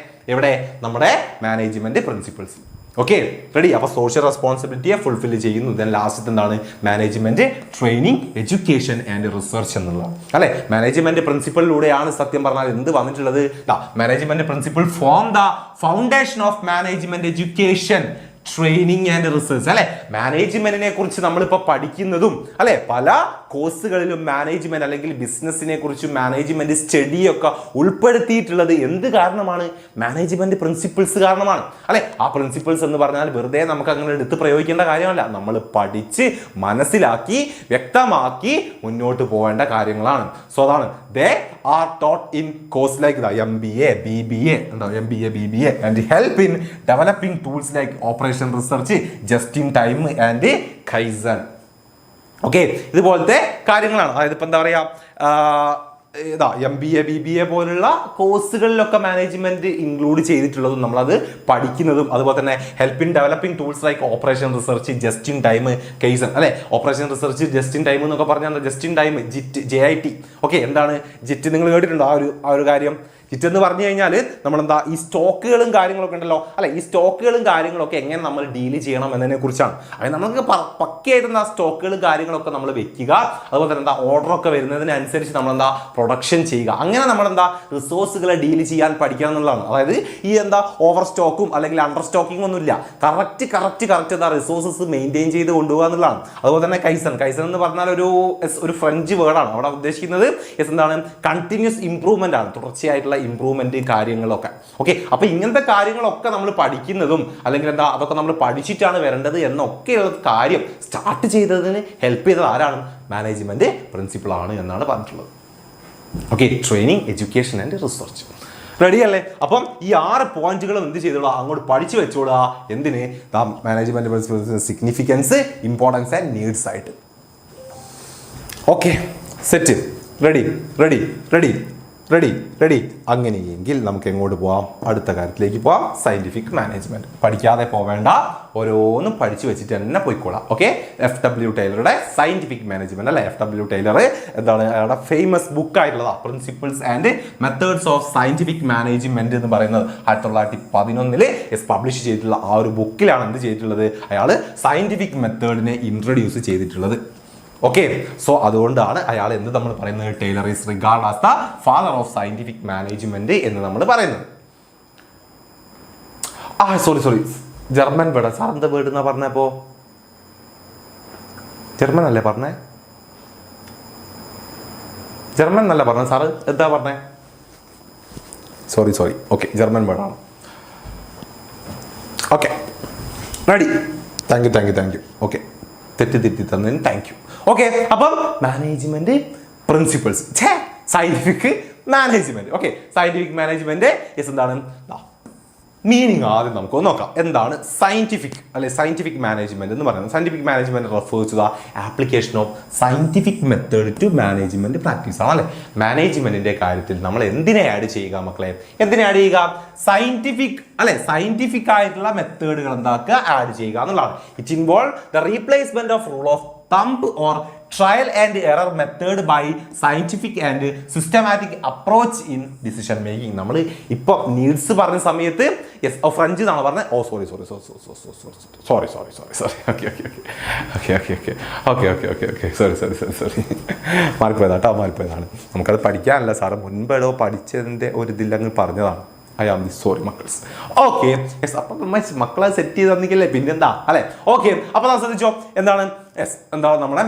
എവിടെ നമ്മുടെ മാനേജ്മെന്റ് പ്രിൻസിപ്പിൾസ്. Okay, ready. അപ്പോൾ സോഷ്യൽ റെസ്പോൺസിബിലിറ്റിയെ ഫുൾഫിൽ ചെയ്യുന്നു. ദെൻ ലാസ്റ്റ് എന്താണ്? Management training, education and research എന്നുള്ളതാണ് അല്ലെ. മാനേജ്മെന്റ് പ്രിൻസിപ്പിളിലൂടെയാണ് സത്യം പറഞ്ഞാൽ എന്ത് വന്നിട്ടുള്ളത്? Management principle form the foundation of management education, training and research അല്ലെ. മാനേജ്മെന്റിനെ കുറിച്ച് നമ്മളിപ്പോൾ പഠിക്കുന്നതും അല്ലെ, പല കോഴ്സുകളിലും മാനേജ്മെന്റ് അല്ലെങ്കിൽ ബിസിനസിനെ കുറിച്ചും മാനേജ്മെന്റ് സ്റ്റഡിയൊക്കെ ഉൾപ്പെടുത്തിയിട്ടുള്ളത് എന്ത് കാരണമാണ്? മാനേജ്മെന്റ് പ്രിൻസിപ്പിൾസ് കാരണമാണ് അല്ലെ. ആ പ്രിൻസിപ്പിൾസ് എന്ന് പറഞ്ഞാൽ വെറുതെ നമുക്ക് അങ്ങനെ എടുത്ത് പ്രയോഗിക്കേണ്ട കാര്യമല്ല, നമ്മൾ പഠിച്ച് മനസ്സിലാക്കി വ്യക്തമാക്കി മുന്നോട്ട് പോകേണ്ട കാര്യങ്ങളാണ്. സോ അതാണ് they are taught in course like MBA, BBA and help in developing tools like operation research, just in time and Kaizen. Okay, ഇതുപോലത്തെ കാര്യങ്ങളാണ്. അതായത് ഇപ്പം എന്താ പറയുക, MBA, BBA പോലുള്ള കോഴ്സുകളിലൊക്കെ മാനേജ്മെന്റ് ഇൻക്ലൂഡ് ചെയ്തിട്ടുള്ളതും നമ്മളത് പഠിക്കുന്നതും, അതുപോലെ തന്നെ help in developing tools like operation research, just in time, kaizen അല്ലെ. Operation research, just in time എന്നൊക്കെ പറഞ്ഞാൽ ജസ്റ്റ് ഇൻ ടൈം, JIT. ഓക്കെ, എന്താണ് JIT? നിങ്ങൾ കേട്ടിട്ടുണ്ടോ ആ ഒരു കാര്യം? JIT എന്ന് പറഞ്ഞു കഴിഞ്ഞാൽ നമ്മളെന്താ ഈ സ്റ്റോക്കുകളും കാര്യങ്ങളൊക്കെ ഉണ്ടല്ലോ അല്ലെ, ഈ സ്റ്റോക്കുകളും കാര്യങ്ങളൊക്കെ എങ്ങനെ നമ്മൾ ഡീൽ ചെയ്യണം എന്നതിനെ കുറിച്ചാണ്. അതായത് നമുക്ക് പക്കയായിട്ട് ആ സ്റ്റോക്കുകളും കാര്യങ്ങളൊക്കെ നമ്മൾ വെക്കുക, അതുപോലെ തന്നെ എന്താ ഓർഡറൊക്കെ വരുന്നതിനനുസരിച്ച് നമ്മളെന്താ പ്രൊഡക്ഷൻ ചെയ്യുക, അങ്ങനെ നമ്മളെന്താ റിസോഴ്സുകളെ ഡീൽ ചെയ്യാൻ പഠിക്കണം എന്നുള്ളതാണ്. അതായത് ഈ എന്താ ഓവർ സ്റ്റോക്കും അല്ലെങ്കിൽ അണ്ടർ സ്റ്റോക്കിംഗ് ഒന്നുമില്ല, കറക്റ്റ് എന്താ റിസോഴ്സസ് മെയിൻറ്റെയിൻ ചെയ്ത് കൊണ്ടുപോകുക എന്നുള്ളതാണ്. അതുപോലെ തന്നെ കൈസൺ എന്ന് പറഞ്ഞാൽ ഒരു ഫ്രഞ്ച് വേർഡാണ്. അവിടെ ഉദ്ദേശിക്കുന്നത് എന്താണ്? കണ്ടിന്യൂസ് ഇംപ്രൂവ്മെന്റ് ആണ്, തുടർച്ചയായിട്ടുള്ള ഇംപ്രൂവ്മെന്റ് കാര്യങ്ങളൊക്കെ. ഓക്കെ, അപ്പൊ ഇങ്ങനത്തെ കാര്യങ്ങളൊക്കെ നമ്മൾ പഠിക്കുന്നതും അല്ലെങ്കിൽ എന്താ അതൊക്കെ നമ്മൾ പഠിച്ചിട്ടാണ് വരേണ്ടത് എന്നൊക്കെയുള്ള കാര്യം സ്റ്റാർട്ട് ചെയ്തതിന് ഹെൽപ്പ് ചെയ്തത് ആരാണ്? മാനേജ്മെന്റ് പ്രിൻസിപ്പിൾ ആണ് എന്നാണ് പറഞ്ഞിട്ടുള്ളത്. Okay, training, education and research. Ready അല്ലേ? അപ്പം ഈ 6 പോയിന്റുകളും എന്ത് ചെയ്തോളൂ, അങ്ങോട്ട് പഠിച്ചു വെച്ചോളുക. എന്തിന്? മാനേജ്മെന്റ് പ്രിൻസിപ്പിൾസിന്റെ സിഗ്നിഫിക്കൻസ്, ഇമ്പോർട്ടൻസ് ആൻഡ് നീഡ്സ് ആയിട്ട്. Okay, set. റെഡി. അങ്ങനെയെങ്കിൽ നമുക്ക് എങ്ങോട്ട് പോവാം? അടുത്ത കാര്യത്തിലേക്ക് പോവാം. Scientific management. പഠിക്കാതെ പോവേണ്ട, ഓരോന്നും പഠിച്ചു വെച്ചിട്ട് തന്നെ പോയിക്കോളാം. ഓക്കെ, FW ടൈലറുടെ സയന്റിഫിക് മാനേജ്മെന്റ് അല്ലെ. FW ടൈലർ എന്താണ് അയാളുടെ ഫേമസ് ബുക്ക് ആയിട്ടുള്ളതാ principles and methods of scientific management എന്ന് പറയുന്നത് 1911 പബ്ലിഷ് ചെയ്തിട്ടുള്ള ആ ഒരു ബുക്കിലാണ് എന്ത് ചെയ്തിട്ടുള്ളത്? അയാൾ സയന്റിഫിക് മെത്തേഡിനെ ഇൻട്രൊഡ്യൂസ് ചെയ്തിട്ടുള്ളത്. ഓക്കെ, സോ അതുകൊണ്ടാണ് അയാൾ എന്ത് നമ്മൾ പറയുന്നത്? Taylor is regard as the father of scientific management എന്ന് നമ്മൾ പറയുന്നത്. Sorry, German word. സാർ എന്താ വേർഡ് എന്നാ പറഞ്ഞപ്പോ? ജർമ്മൻ അല്ലേ പറഞ്ഞേ? ജർമ്മൻ എന്നല്ല പറഞ്ഞത് സാറ്, എന്താ പറഞ്ഞേ? സോറി. ഓക്കെ, ജർമ്മൻ വേർഡാണ്. Okay, ready. Thank you. Okay, തെറ്റി തന്നതിന് താങ്ക് യു. ഓക്കെ, അപ്പം management principles, scientific management. Okay, scientific management എന്താണ്? മീനിങ് ആദ്യം നമുക്ക് നോക്കാം. എന്താണ് സയന്റിഫിക് അല്ലെ സയന്റിഫിക് മാനേജ്മെന്റ് എന്ന് പറയുന്നത്? Scientific management refers to the application of scientific method to management practice ആണ് അല്ലെ. മാനേജ്മെന്റിന്റെ കാര്യത്തിൽ നമ്മൾ എന്തിനെ ആഡ് ചെയ്യുക മക്കളെ? എന്തിനെ ആഡ് ചെയ്യുക? സയന്റിഫിക് അല്ലെ സയന്റിഫിക് ആയിട്ടുള്ള മെത്തേഡുകൾ എന്താക്കുക? ആഡ് ചെയ്യുക എന്നുള്ളതാണ്. It involve the replacement of rule of thumb or trial and error method by scientific and systematic approach in decision making. നമ്മൾ ഇപ്പോൾ നീഡ്സ് പറഞ്ഞ സമയത്ത് യെസ് ഫ്രഞ്ച് എന്നാണ് പറഞ്ഞത്. സോറി മാറിപ്പോയതാണ്. നമുക്കത് പഠിക്കാനല്ല സാറ് മുൻപേടോ പഠിച്ചതിൻ്റെ ഒരു ഇതിലങ്ങ് പറഞ്ഞതാണ്. ഐ ആം സോറി മക്കൾസ്. ഓക്കെ യെസ്, അപ്പം മക്കളെ സെറ്റ് ചെയ്ത് തന്നിക്കല്ലേ പിന്നെന്താ അല്ലെ. ഓക്കെ അപ്പോൾ നാം ശ്രദ്ധിച്ചോ എന്താണ് യെസ് എന്താണ് നമ്മുടെ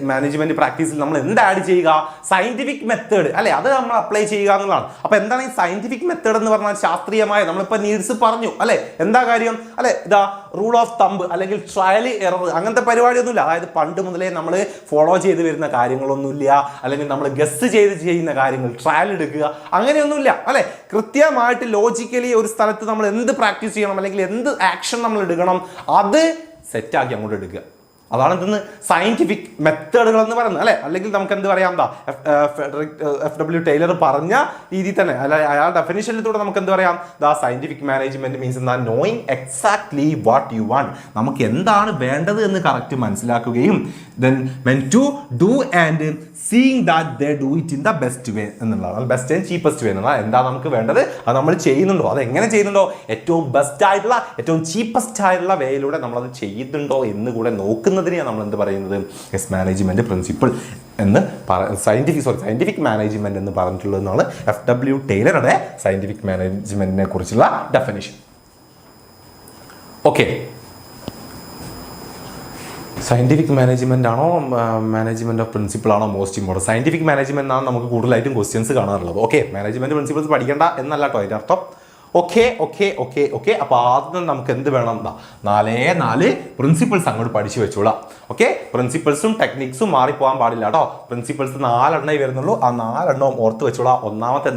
മാനേജ്മെന്റ് പ്രാക്ടീസിൽ നമ്മൾ എന്ത് ആഡ് ചെയ്യുക? സയന്റിഫിക് മെത്തേഡ് അല്ലെ, അത് നമ്മൾ അപ്ലൈ ചെയ്യുക എന്നുള്ളതാണ്. അപ്പൊ എന്താണ് ഈ സയന്റിഫിക് മെത്തേഡ് എന്ന് പറഞ്ഞാൽ? ശാസ്ത്രീയമായ നമ്മളിപ്പോൾ നീഡ്സ് പറഞ്ഞു അല്ലെ, എന്താ കാര്യം അല്ലെ? ഇതാ റൂൾ ഓഫ് തമ്പ് അല്ലെങ്കിൽ ട്രയൽ എറർ അങ്ങനത്തെ പരിപാടിയൊന്നുമില്ല. അതായത് പണ്ട് മുതലേ നമ്മൾ ഫോളോ ചെയ്ത് വരുന്ന കാര്യങ്ങളൊന്നുമില്ല, അല്ലെങ്കിൽ നമ്മൾ ഗസ് ചെയ്ത് ചെയ്യുന്ന കാര്യങ്ങൾ ട്രയൽ എടുക്കുക അങ്ങനെയൊന്നുമില്ല അല്ലെ. കൃത്യമായിട്ട് ലോജിക്കലി ഒരു സ്ഥലത്ത് നമ്മൾ എന്ത് പ്രാക്ടീസ് ചെയ്യണം അല്ലെങ്കിൽ എന്ത് ആക്ഷൻ നമ്മൾ എടുക്കണം അത് സെറ്റാക്കി അങ്ങോട്ട് എടുക്കുക. അതാണ് എന്തെന്ന് സയന്റിഫിക് മെത്തേഡുകൾ എന്ന് പറയുന്നത് അല്ലെ. അല്ലെങ്കിൽ നമുക്ക് എന്ത് പറയാം? FW ടൈലർ പറഞ്ഞ രീതി തന്നെ അല്ലെ, അയാളുടെ ഡെഫിനിഷനിലൂടെ നമുക്ക് എന്ത് പറയാം? ദ സയന്റിഫിക് മാനേജ്മെന്റ് മീൻസ് എന്താ? Knowing exactly what you want. നമുക്ക് എന്താണ് വേണ്ടത് എന്ന് കറക്റ്റ് മനസ്സിലാക്കുകയും then when to do and seeing that they do it in the best way എന്നുള്ളതാണ്. ബെസ്റ്റ് ആൻഡ് ചീപ്പസ്റ്റ് വേ എന്നുള്ള എന്താ നമുക്ക് വേണ്ടത് അത് നമ്മൾ ചെയ്യുന്നുണ്ടോ, അത് എങ്ങനെ ചെയ്യുന്നുണ്ടോ, ഏറ്റവും ബെസ്റ്റ് ആയിട്ടുള്ള ഏറ്റവും ചീപ്പസ്റ്റ് ആയിട്ടുള്ള വേയിലൂടെ നമ്മളത് ചെയ്യുന്നുണ്ടോ എന്ന് കൂടെ നോക്കുന്നതിനെയാണ് നമ്മൾ എന്ത് പറയുന്നത്? യെസ് മാനേജ്മെന്റ് പ്രിൻസിപ്പിൾ എന്ന് സയന്റിഫിക് മാനേജ്മെന്റ് എന്ന് പറഞ്ഞിട്ടുള്ളതെന്നാണ് FW ടൈലറുടെ സയന്റിഫിക് മാനേജ്മെന്റിനെ കുറിച്ചുള്ള ഡെഫിനിഷൻ. ഓക്കെ, സയന്റിഫിക് മാനേജ്മെന്റ് ആണോ മാനേജ്മെന്റ് ഓഫ് പ്രിൻസിപ്പിൾ ആണോ മോസ്റ്റ് ഇമ്പോർട്ടൻറ്റ്? സയന്റിഫിക് മാനേജ്മെന്റ് ആണ് നമുക്ക് കൂടുതലായിട്ടും ക്വസ്റ്റ്യൻസ് കാണാറുള്ളത്. ഓക്കെ, മാനേജ്മെന്റ് പ്രിൻസിപ്പിൾസ് പഠിക്കേണ്ട എന്നല്ല കേട്ടോ അതിൻ്റെ അർത്ഥം. ഓക്കെ. അപ്പോൾ ആദ്യം നമുക്ക് എന്ത് വേണം? 4 പ്രിൻസിപ്പിൾസ് അങ്ങോട്ട് പഠിച്ചു വെച്ചോളാം. ഓക്കെ, പ്രിൻസിപ്പിൾസും ടെക്നിക്സും മാറിപ്പോകാൻ പാടില്ല കേട്ടോ. പ്രിൻസിപ്പിൾസ് 4 വരുന്നുള്ളൂ, ആ 4 ഓർത്ത് വെച്ചോളാം. ഒന്നാമത്തെ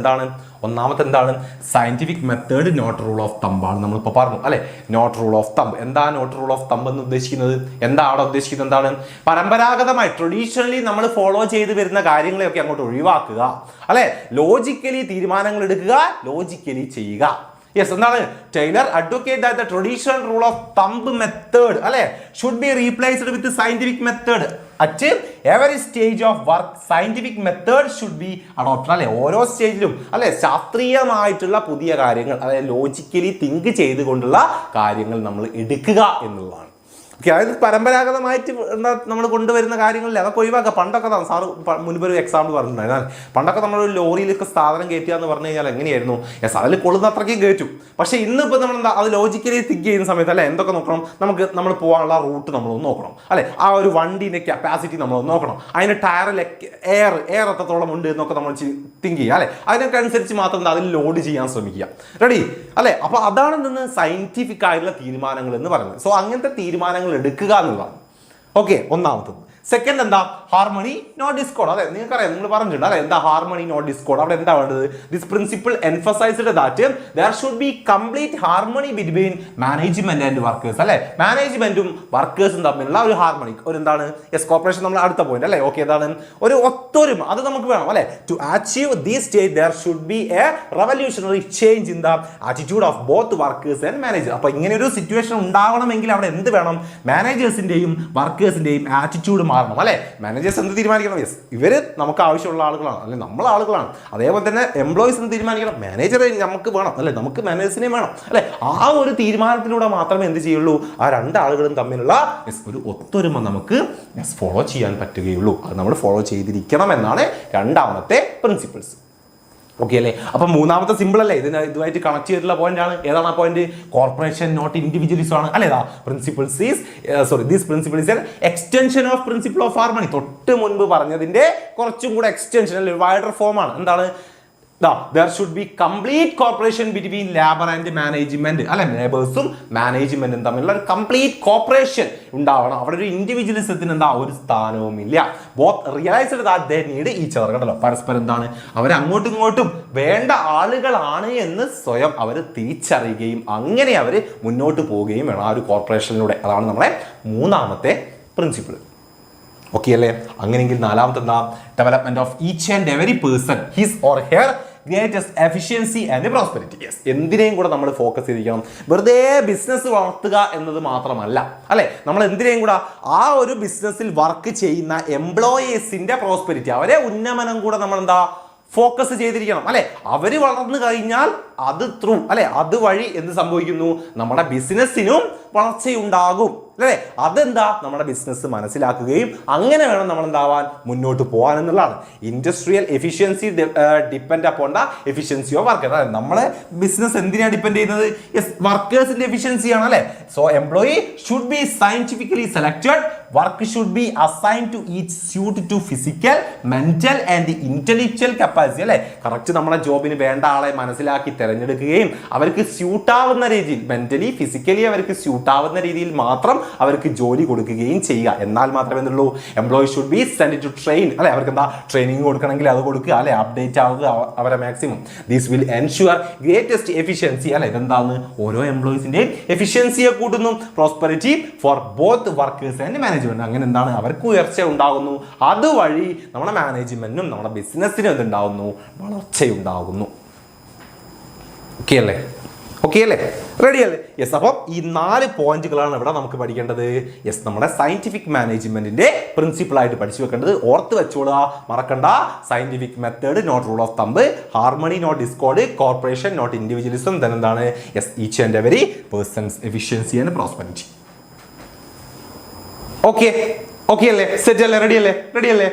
എന്താണ്? Scientific method not rule of thumb ആണ് നമ്മളിപ്പോൾ പറഞ്ഞു അല്ലെ. നോട്ട് റൂൾ ഓഫ് തമ്പ് എന്താ? നോട്ട് റൂൾ ഓഫ് തമ്പ് എന്ന് ഉദ്ദേശിക്കുന്നത് എന്താ? അവിടെ ഉദ്ദേശിക്കുന്നത് എന്താണ്? പരമ്പരാഗതമായി ട്രഡീഷണലി നമ്മൾ ഫോളോ ചെയ്ത് വരുന്ന കാര്യങ്ങളെയൊക്കെ അങ്ങോട്ട് ഒഴിവാക്കുക അല്ലെ. ലോജിക്കലി തീരുമാനങ്ങൾ എടുക്കുക, ലോജിക്കലി ചെയ്യുക. യെസ്, എന്താണ്? Taylor advocate that the traditional rule of thumb method അല്ലെ should be replaced with scientific method at every stage of work. Scientific method should be adopted അല്ലെ. ഓരോ സ്റ്റേജിലും അല്ലെ ശാസ്ത്രീയമായിട്ടുള്ള പുതിയ കാര്യങ്ങൾ അതായത് ലോജിക്കലി തിങ്ക് ചെയ്തുകൊണ്ടുള്ള കാര്യങ്ങൾ നമ്മൾ എടുക്കുക എന്നുള്ളതാണ്. ഓക്കെ, അതായത് പരമ്പരാഗതമായിട്ട് നമ്മൾ കൊണ്ടുവരുന്ന കാര്യങ്ങളിൽ അതൊക്കെ ഒഴിവാക്കുക. പണ്ടൊക്കെ സാറ് മുൻപൊരു എക്സാമ്പിൾ പറഞ്ഞിട്ടുണ്ടായിരുന്നു. പണ്ടൊക്കെ നമ്മളൊരു ലോറിയിലൊക്കെ സാധനം കയറ്റുക എന്ന് പറഞ്ഞു കഴിഞ്ഞാൽ എങ്ങനെയായിരുന്നു? യെസ്, അതിൽ കൊള്ളുന്ന അത്രയ്ക്കും കയറ്റും. പക്ഷേ ഇന്നിപ്പോൾ നമ്മൾ എന്താ അത് ലോജിക്കലി തിങ്ക് ചെയ്യുന്ന സമയത്ത് അല്ലെ എന്തൊക്കെ നോക്കണം? നമ്മൾ പോകാനുള്ള റൂട്ട് നമ്മളൊന്ന് നോക്കണം അല്ലെ. ആ ഒരു വണ്ടീൻ്റെ കപ്പാസിറ്റി നമ്മളൊന്ന് നോക്കണം. അതിന് ടയറിൽ എയർ എത്രത്തോളം ഉണ്ട് എന്നൊക്കെ നമ്മൾ തിങ്ക് ചെയ്യുക അല്ലെ. അതിനൊക്കെ അനുസരിച്ച് മാത്രം എന്താ അതിൽ ലോഡ് ചെയ്യാൻ ശ്രമിക്കുക. റെഡി അല്ലെ. അപ്പോൾ അതാണ് നിന്ന് സയന്റിഫിക് ആയിട്ടുള്ള തീരുമാനങ്ങൾ എന്ന് പറയുന്നത്. സോ അങ്ങനത്തെ തീരുമാനങ്ങൾ എടുക്കുക എന്നുള്ളതാണ്. ഓക്കെ, ഒന്നാമത്തത്. സെക്കൻഡ് എന്താ? Harmony not discord. അതെ, നിങ്ങൾക്കറിയാം, നിങ്ങൾ പറഞ്ഞിട്ടുണ്ട് അല്ലെ എന്താ ഹാർമണി നോട്ട് ഡിസ്കോർഡ്. അവിടെ എന്താ വേണ്ടത്? This principle emphasised that there should be complete harmony between management and workers അല്ലെ. മാനേജ്മെന്റും വർക്കേഴ്സും തമ്മിലുള്ള ഒരു ഹാർമണി, ഒരു എന്താണ് യെസ് കോർപ്പറേഷൻ നമ്മൾ അടുത്ത പോയിന്റ് അല്ലെ. ഓക്കെ, എന്താണ് ഒരു ഒത്തൊരുമ അത് നമുക്ക് വേണം അല്ലെ. To achieve this stage there should be a revolutionary change in the attitude of both workers and managers. അപ്പോൾ ഇങ്ങനെ ഒരു സിറ്റുവേഷൻ ഉണ്ടാവണമെങ്കിൽ അവിടെ എന്ത് വേണം? മാനേജേഴ്സിന്റെയും വർക്കേഴ്സിന്റെയും ആറ്റിറ്റ്യൂഡ് മാറണം അല്ലെ. മാനേജേഴ്സ് എന്ത് തീരുമാനിക്കണം? യെസ്, ഇവര് നമുക്ക് ആവശ്യമുള്ള ആളുകളാണ് അല്ലെ, നമ്മളെ ആളുകളാണ്. അതേപോലെ തന്നെ എംപ്ലോയീസ് എന്ത് തീരുമാനിക്കണം? മാനേജറെ നമുക്ക് വേണം അല്ലെ, നമുക്ക് മാനേജേഴ്സിനെ വേണം അല്ലെ. ആ ഒരു തീരുമാനത്തിലൂടെ മാത്രമേ എന്ത് ചെയ്യുള്ളൂ? ആ രണ്ടാളുകളും തമ്മിലുള്ള ഒരു ഒത്തൊരുമ നമുക്ക് ഫോളോ ചെയ്യാൻ പറ്റുകയുള്ളൂ. അത് നമ്മൾ ഫോളോ ചെയ്തിരിക്കണം എന്നാണ് രണ്ടാമത്തെ പ്രിൻസിപ്പിൾസ്. ഓക്കെ അല്ലേ. അപ്പം മൂന്നാമത്തെ സിമ്പിൾ അല്ലേ, ഇതുമായിട്ട് കണക്ട് ചെയ്തിട്ടുള്ള പോയിന്റ് ആണ്. ഏതാണ് ആ പോയിന്റ്? കോർപ്പറേഷൻ നോട്ട് ഇൻഡിവിജ്വലിസം ആണ് അല്ലേ. This principle is extension of principle of harmony. തൊട്ട് മുൻപ് പറഞ്ഞതിന്റെ കുറച്ചും കൂടെ എക്സ്റ്റൻഷൻ അല്ലെ, വൈഡർ ഫോം ആണ്. എന്താണ്? there should be complete cooperation between labor and management. അല്ലെ, ലേബേഴ്സും മാനേജ്മെന്റും തമ്മിലുള്ള ഒരു കംപ്ലീറ്റ് കോപ്പറേഷൻ ഉണ്ടാവണം. അവിടെ ഒരു ഇൻഡിവിജ്വലിസത്തിന് എന്താ ഒരു സ്ഥാനവും ഇല്ല. Both realised that they need each other. കണ്ടല്ലോ, പരസ്പരം എന്താണ് അവർ അങ്ങോട്ടും ഇങ്ങോട്ടും വേണ്ട ആളുകളാണ് എന്ന് സ്വയം അവർ തിരിച്ചറിയുകയും അങ്ങനെ അവർ മുന്നോട്ട് പോവുകയും വേണം ആ ഒരു കോർപ്പറേഷനിലൂടെ. അതാണ് നമ്മുടെ മൂന്നാമത്തെ പ്രിൻസിപ്പിൾ. ഓക്കെ അല്ലേ? അങ്ങനെയെങ്കിൽ നാലാമത്തെ എന്താ? Development of each and every person his or hair greatest efficiency and prosperity. Yes, എന്തിനേയും കൂടെ നമ്മൾ ഫോക്കസ് ചെയ്തിരിക്കണം. വെറുതെ ബിസിനസ് വളർത്തുക എന്നത് മാത്രമല്ല, അല്ലെ, നമ്മൾ എന്തിനേയും കൂടെ ആ ഒരു ബിസിനസ്സിൽ വർക്ക് ചെയ്യുന്ന എംപ്ലോയീസിന്റെ പ്രോസ്പെരിറ്റി, അവരെ ഉന്നമനം കൂടെ നമ്മൾ എന്താ ഫോക്കസ് ചെയ്തിരിക്കണം. അല്ലെ, അവര് വളർന്നു കഴിഞ്ഞാൽ അത് ത്രൂ അല്ലെ അതുവഴി എന്ത് സംഭവിക്കുന്നു, നമ്മുടെ ബിസിനസ്സിനും വളർച്ചയുണ്ടാകും. അല്ലേ, അതെന്താ നമ്മുടെ ബിസിനസ് മനസ്സിലാക്കുകയും അങ്ങനെ വേണം നമ്മൾ എന്താവാൻ മുന്നോട്ട് പോകാൻ എന്നുള്ളതാണ്. Industrial efficiency depend upon the efficiency of worker. അല്ലെ, നമ്മളെ ബിസിനസ് എന്തിനാണ് ഡിപ്പെൻഡ് ചെയ്യുന്നത്? യെസ്, വർക്കേഴ്സിന്റെ എഫിഷ്യൻസിയാണ്. അല്ലെ, so employee should be scientifically selected. Work should be assign to each suit to physical, mental and intellectual capacity. അല്ലെ, കറക്റ്റ് നമ്മുടെ ജോബിന് വേണ്ട ആളെ മനസ്സിലാക്കി തിരഞ്ഞെടുക്കുകയും അവർക്ക് സ്യൂട്ടാവുന്ന രീതിയിൽ, മെന്റലി ഫിസിക്കലി അവർക്ക് സ്യൂട്ടാവുന്ന രീതിയിൽ മാത്രം അവർക്ക് ജോലി കൊടുക്കുകയും ചെയ്യുക. എന്നാൽ മാത്രമേ എന്തുള്ളൂ, employee should be send to train. അല്ലെ, അവർക്ക് എന്താ ട്രെയിനിങ് കൊടുക്കണമെങ്കിൽ അത് കൊടുക്കുക. അല്ലെ, അപ്ഡേറ്റ് ആവുക അവരെ maximum. This will ensure greatest efficiency. അല്ലെ, ഇതെന്താണ് ഓരോ എംപ്ലോയീസിന്റെയും എഫിഷ്യൻസിയെ കൂട്ടുന്നു. Prosperity for both workers and management. അങ്ങനെ എന്താണ് അവർക്ക് ഉയർച്ച ഉണ്ടാകുന്നു. അതുവഴി നമ്മുടെ മാനേജ്മെന്റിനും നമ്മുടെ ബിസിനസ്സിനും എന്തുണ്ടാകുന്നു, വളർച്ചയുണ്ടാകുന്നു. ഓക്കെ അല്ലേ? ഓക്കെ അല്ലേ? റെഡി അല്ലേ? യെസ്. അപ്പം ഈ 4 പോയിന്റുകളാണ് ഇവിടെ നമുക്ക് പഠിക്കേണ്ടത്. യെസ്, നമ്മുടെ സയന്റിഫിക് മാനേജ്മെന്റിന്റെ പ്രിൻസിപ്പിൾ ആയിട്ട് പഠിച്ചു വെക്കേണ്ടത്. ഓർത്ത് വെച്ചോളുക, മറക്കണ്ട. Scientific method, not rule of thumb. Harmony, not discord. Corporation, not individualism. Then എന്താണ്? Yes, each and every persons efficiency and prosperity. Okay, okay അല്ലേ? സെറ്റ് അല്ലേ? റെഡി അല്ലേ? റെഡി അല്ലേ?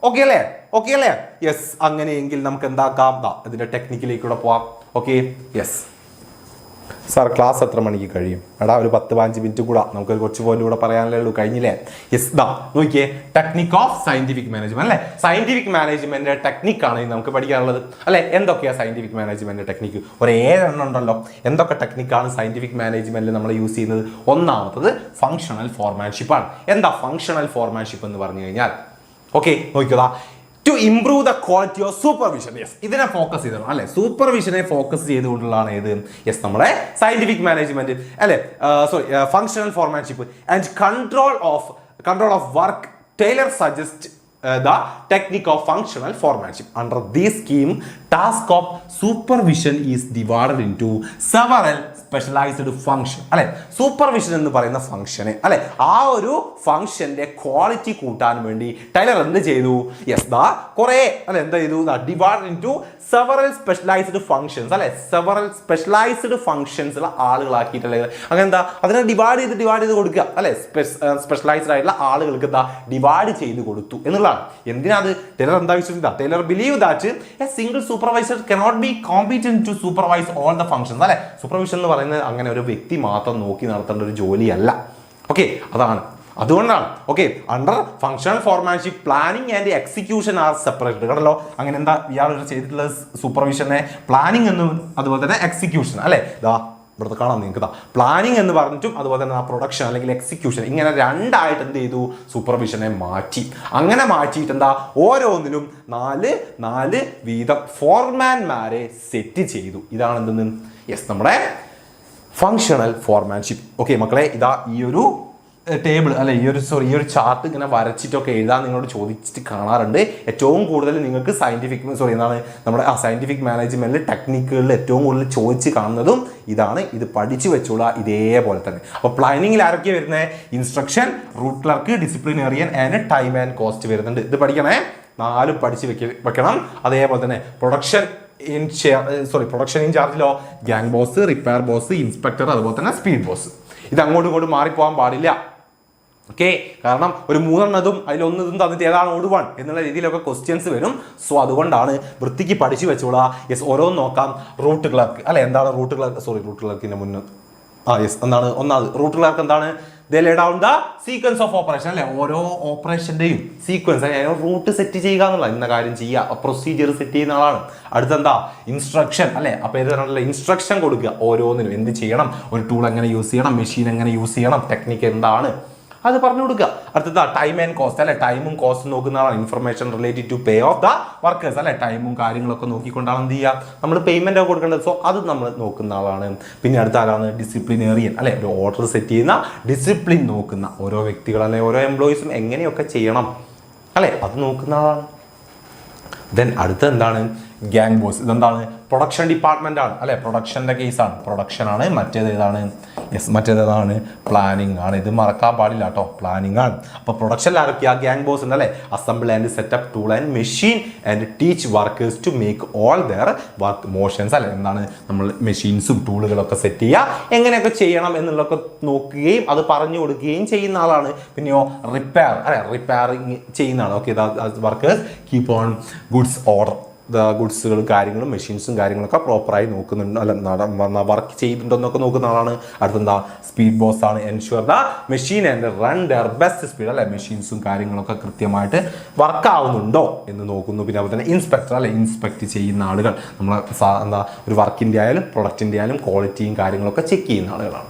ഓക്കെ അല്ലേ? ഓക്കെ അല്ലേ? യെസ്. അങ്ങനെയെങ്കിൽ നമുക്ക് എന്താക്കാം, ഇതിന്റെ ടെക്നിക്കിലേക്കൂടെ പോവാം. Okay, yes. സാർ ക്ലാസ് എത്ര മണിക്ക് കഴിയും? എടാ, ഒരു 10-15 മിനിറ്റ് കൂടെ നമുക്ക് കുറച്ച് പോയിന്റ് കൂടെ പറയാനല്ലേ ഉള്ളൂ. കഴിഞ്ഞില്ലേ? യെസ്. നോക്കിയേ, ടെക്നിക് ഓഫ് സയന്റിഫിക് മാനേജ്മെന്റ്. അല്ലെ, സയന്റിഫിക് മാനേജ്മെന്റ് ടെക്നിക്കാണ് നമുക്ക് പഠിക്കാനുള്ളത്. അല്ലെ, എന്തൊക്കെയാ സയന്റിഫിക് മാനേജ്മെന്റ് ടെക്നിക്ക്? ഒരു 7 എണ്ണം ഉണ്ടല്ലോ. എന്തൊക്കെ ടെക്നിക്കാണ് സയന്റിഫിക് മാനേജ്മെന്റിൽ നമ്മൾ യൂസ് ചെയ്യുന്നത്? ഒന്നാമത്തത് ഫങ്ഷണൽ ഫോർമാൻഷിപ്പ് ആണ്. എന്താ ഫങ്ഷണൽ ഫോർമാൻഷിപ്പ് എന്ന് പറഞ്ഞു കഴിഞ്ഞാൽ? ഓക്കെ, നോക്കിയതാ, to improve the quality of supervision. Yes, ഇതിനെ ഫോക്കസ് ചെയ്തതാണ്. അല്ലെ, സൂപ്പർവിഷനെ ഫോക്കസ് ചെയ്തുകൊണ്ടുള്ളതാണ് ഏത്? യെസ്, നമ്മുടെ സയന്റിഫിക് മാനേജ്മെന്റ്. അല്ലെ, sorry, functional foremanship and control of work. Taylor suggest the technique of functional formanship. Under this scheme, task of supervision is divided into several specialised function. അല്ലെ, supervision എന്ന് പറയുന്ന ഫംഗ്ഷന്, അല്ലെ, ആ ഒരു ഫംഗ്ഷന്റെ ക്വാളിറ്റി കൂട്ടാൻ വേണ്ടി ടൈലർ എന്ത് ചെയ്തു? യെസ്, കുറെ അല്ലെ എന്താ ചെയ്തു? Divide into several specialised functions. അല്ലെ, സെവറൽ സ്പെഷ്യലൈസ്ഡ് ഫംഗ്ഷൻസ് ഉള്ള ആളുകളാക്കിയിട്ടല്ലേ. അങ്ങനെ എന്താ അതിനെ ഡിവൈഡ് ചെയ്ത് കൊടുക്കുക. അല്ലെ, സ്പെഷ്യലൈസ്ഡ് ആയിട്ടുള്ള ആളുകൾക്ക് എന്താ ഡിവൈഡ് ചെയ്ത് കൊടുത്തു എന്നുള്ളതാണ്. എന്തിനാ അത്? ടൈലർ എന്താ വിശ്വസിക്കുക? Taylor believe that a single supervisor cannot be competent to supervise all the functions. അല്ലെ, സൂപ്പർവിഷൻ എന്ന് പറയുന്നത് അങ്ങനെ ഒരു വ്യക്തി മാത്രം നോക്കി നടത്തേണ്ട ഒരു ജോലിയല്ല. ഓക്കെ, അതാണ്. അതുകൊണ്ടാണ് okay under functional foremanship planning and execution R separated. കണ്ടല്ലോ, അങ്ങനെ എന്താ ഇയാൾ ചെയ്തിട്ടുള്ള സൂപ്പർവിഷനെ പ്ലാനിങ് എന്നും അതുപോലെ തന്നെ എക്സിക്യൂഷൻ. അല്ലെ, ഇവിടുത്തെ കാണാം നിങ്ങൾക്ക്. പ്ലാനിങ് എന്ന് പറഞ്ഞിട്ടും അതുപോലെ തന്നെ പ്രൊഡക്ഷൻ അല്ലെങ്കിൽ എക്സിക്യൂഷൻ, ഇങ്ങനെ രണ്ടായിട്ട് എന്ത് ചെയ്തു? സൂപ്പർവിഷനെ മാറ്റി. അങ്ങനെ മാറ്റിയിട്ട് എന്താ ഓരോന്നിനും 4 വീതം ഫോർമാൻമാരെ സെറ്റ് ചെയ്തു. ഇതാണ് എന്തെന്ന്? യെസ്, നമ്മുടെ ഫങ്ഷണൽ ഫോർമാൻഷിപ്പ്. ഓക്കെ മക്കളെ, ഇതാ ഈ ഒരു ടേബിൾ അല്ലെ, ഈ ഒരു ചാർട്ട് ഇങ്ങനെ വരച്ചിട്ടൊക്കെ എഴുതാൻ നിങ്ങളോട് ചോദിച്ചിട്ട് കാണാറുണ്ട്. ഏറ്റവും കൂടുതൽ നിങ്ങൾക്ക് നമ്മുടെ സയന്റിഫിക് മാനേജ്മെന്റിൽ ടെക്നിക്കുകളിൽ ഏറ്റവും കൂടുതൽ ചോദിച്ച് കാണുന്നതും ഇതാണ്. ഇത് പഠിച്ചു വെച്ചോളാം ഇതേപോലെ തന്നെ. അപ്പോൾ പ്ലാനിങ്ങിൽ ആരൊക്കെ വരുന്നത്? Instruction, route clerk, disciplinarian and time and cost വരുന്നുണ്ട്. ഇത് പഠിക്കണേ, 4 പഠിച്ച് വെക്കണം. അതേപോലെ തന്നെ പ്രൊഡക്ഷൻ ഇൻചാർജിലോ gang boss, repair boss, inspector, അതുപോലെ തന്നെ സ്പീഡ് ബോസ്. ഇത് അങ്ങോട്ടും ഇങ്ങോട്ടും മാറിപ്പോകാൻ പാടില്ല. ഓക്കെ, കാരണം ഒരു 3 എണ്ണതും അതിലൊന്നും തന്നിട്ട് ഏതാണ് ഓട് 1 എന്നുള്ള രീതിയിലൊക്കെ ക്വസ്റ്റ്യൻസ് വരും. സോ അതുകൊണ്ടാണ് വൃത്തിക്ക് പഠിച്ചു വെച്ചോളാം. യെസ്, ഓരോന്ന് നോക്കാം. Route clerk. അല്ലെ, എന്താണ് റൂട്ട് ക്ലർക്ക്? റൂട്ട് ക്ലർക്കിന്റെ മുന്നേ യെസ് എന്താണ്? ഒന്നാമത് റൂട്ട് ക്ലർക്ക് എന്താണ്? they lay down the sequence of operation അല്ലെ ഓരോ ഓപ്പറേഷന്റെയും സീക്വൻസ് റൂട്ട് സെറ്റ് ചെയ്യുക എന്നുള്ള ഇന്ന കാര്യം ചെയ്യുക പ്രൊസീജിയർ സെറ്റ് ചെയ്യുന്ന ആളാണ്. അടുത്തെന്താ ഇൻസ്ട്രക്ഷൻ അല്ലെ അപ്പോൾ ഏത് ഇൻസ്ട്രക്ഷൻ കൊടുക്കുക ഓരോന്നിനും എന്ത് ചെയ്യണം, ഒരു ടൂൾ എങ്ങനെ യൂസ് ചെയ്യണം, മെഷീൻ എങ്ങനെ യൂസ് ചെയ്യണം, ടെക്നിക്ക് എന്താണ് അത് പറഞ്ഞു കൊടുക്കുക. അടുത്തതാ ടൈം ആൻഡ് കോസ്റ്റ് അല്ലെ ടൈമും കോസ്റ്റും നോക്കുന്ന ആളാണ്. Information related to pay of the workers അല്ലെ ടൈമും കാര്യങ്ങളൊക്കെ നോക്കിക്കൊണ്ടാണ് എന്ത് ചെയ്യുക നമ്മൾ പേയ്മെന്റ് ഒക്കെ കൊടുക്കേണ്ടത്. സോ അത് നമ്മൾ നോക്കുന്ന ആളാണ്. പിന്നെ അടുത്ത ആളാണ് ഡിസിപ്ലിനേറിയൻ അല്ലെ ഒരു ഓർഡർ സെറ്റ് ചെയ്യുന്ന ഡിസിപ്ലിൻ നോക്കുന്ന ഓരോ വ്യക്തികൾ അല്ലെ ഓരോ എംപ്ലോയീസും എങ്ങനെയൊക്കെ ചെയ്യണം അല്ലെ അത് നോക്കുന്ന ആളാണ്. ദെൻ അടുത്ത എന്താണ് ഗ്യാങ് ബോസ്. ഇതെന്താണ് പ്രൊഡക്ഷൻ ഡിപ്പാർട്ട്മെന്റ് ആണ് അല്ലെ പ്രൊഡക്ഷന്റെ കേസാണ്. പ്രൊഡക്ഷൻ ആണ്. മറ്റേതാണ് പ്ലാനിങ് ആണ്. ഇത് മറക്കാൻ പാടില്ല കേട്ടോ പ്ലാനിങ് ആണ്. അപ്പോൾ പ്രൊഡക്ഷനിൽ ആരൊക്കെയാ ഗ്യാങ് ബോസ് ഉണ്ട് അല്ലെ assemble and setup tool and machine and teach workers to make all their work motions അല്ലെ എന്താണ് നമ്മൾ മെഷീൻസും ടൂളുകളൊക്കെ സെറ്റ് ചെയ്യുക എങ്ങനെയൊക്കെ ചെയ്യണം എന്നുള്ളതൊക്കെ നോക്കുകയും അത് പറഞ്ഞു കൊടുക്കുകയും ചെയ്യുന്ന ആളാണ്. പിന്നെയോ റിപ്പയറിങ് ചെയ്യുന്ന ആളാണ്. Okay workers keep on goods order ഗുഡ്സുകളും കാര്യങ്ങളും മെഷീൻസും കാര്യങ്ങളൊക്കെ പ്രോപ്പറായി നോക്കുന്നുണ്ട് അല്ല വർക്ക് ചെയ്യുന്നുണ്ടെന്നൊക്കെ നോക്കുന്ന ആളാണ്. അടുത്തെന്താ സ്പീഡ് ബോസ് ആണ്. Ensure the machine and run there best speed അല്ലെ മെഷീൻസും കാര്യങ്ങളൊക്കെ കൃത്യമായിട്ട് വർക്ക് ആവുന്നുണ്ടോ എന്ന് നോക്കുന്നു. പിന്നെ അതുപോലെ തന്നെ ഇൻസ്പെക്ടർ അല്ലെ ഇൻസ്പെക്ട് ചെയ്യുന്ന ആളുകൾ നമ്മളെ ഒരു വർക്കിൻ്റെ ആയാലും പ്രൊഡക്റ്റിൻ്റെ ആയാലും ക്വാളിറ്റിയും കാര്യങ്ങളൊക്കെ ചെക്ക് ചെയ്യുന്ന ആളുകളാണ്.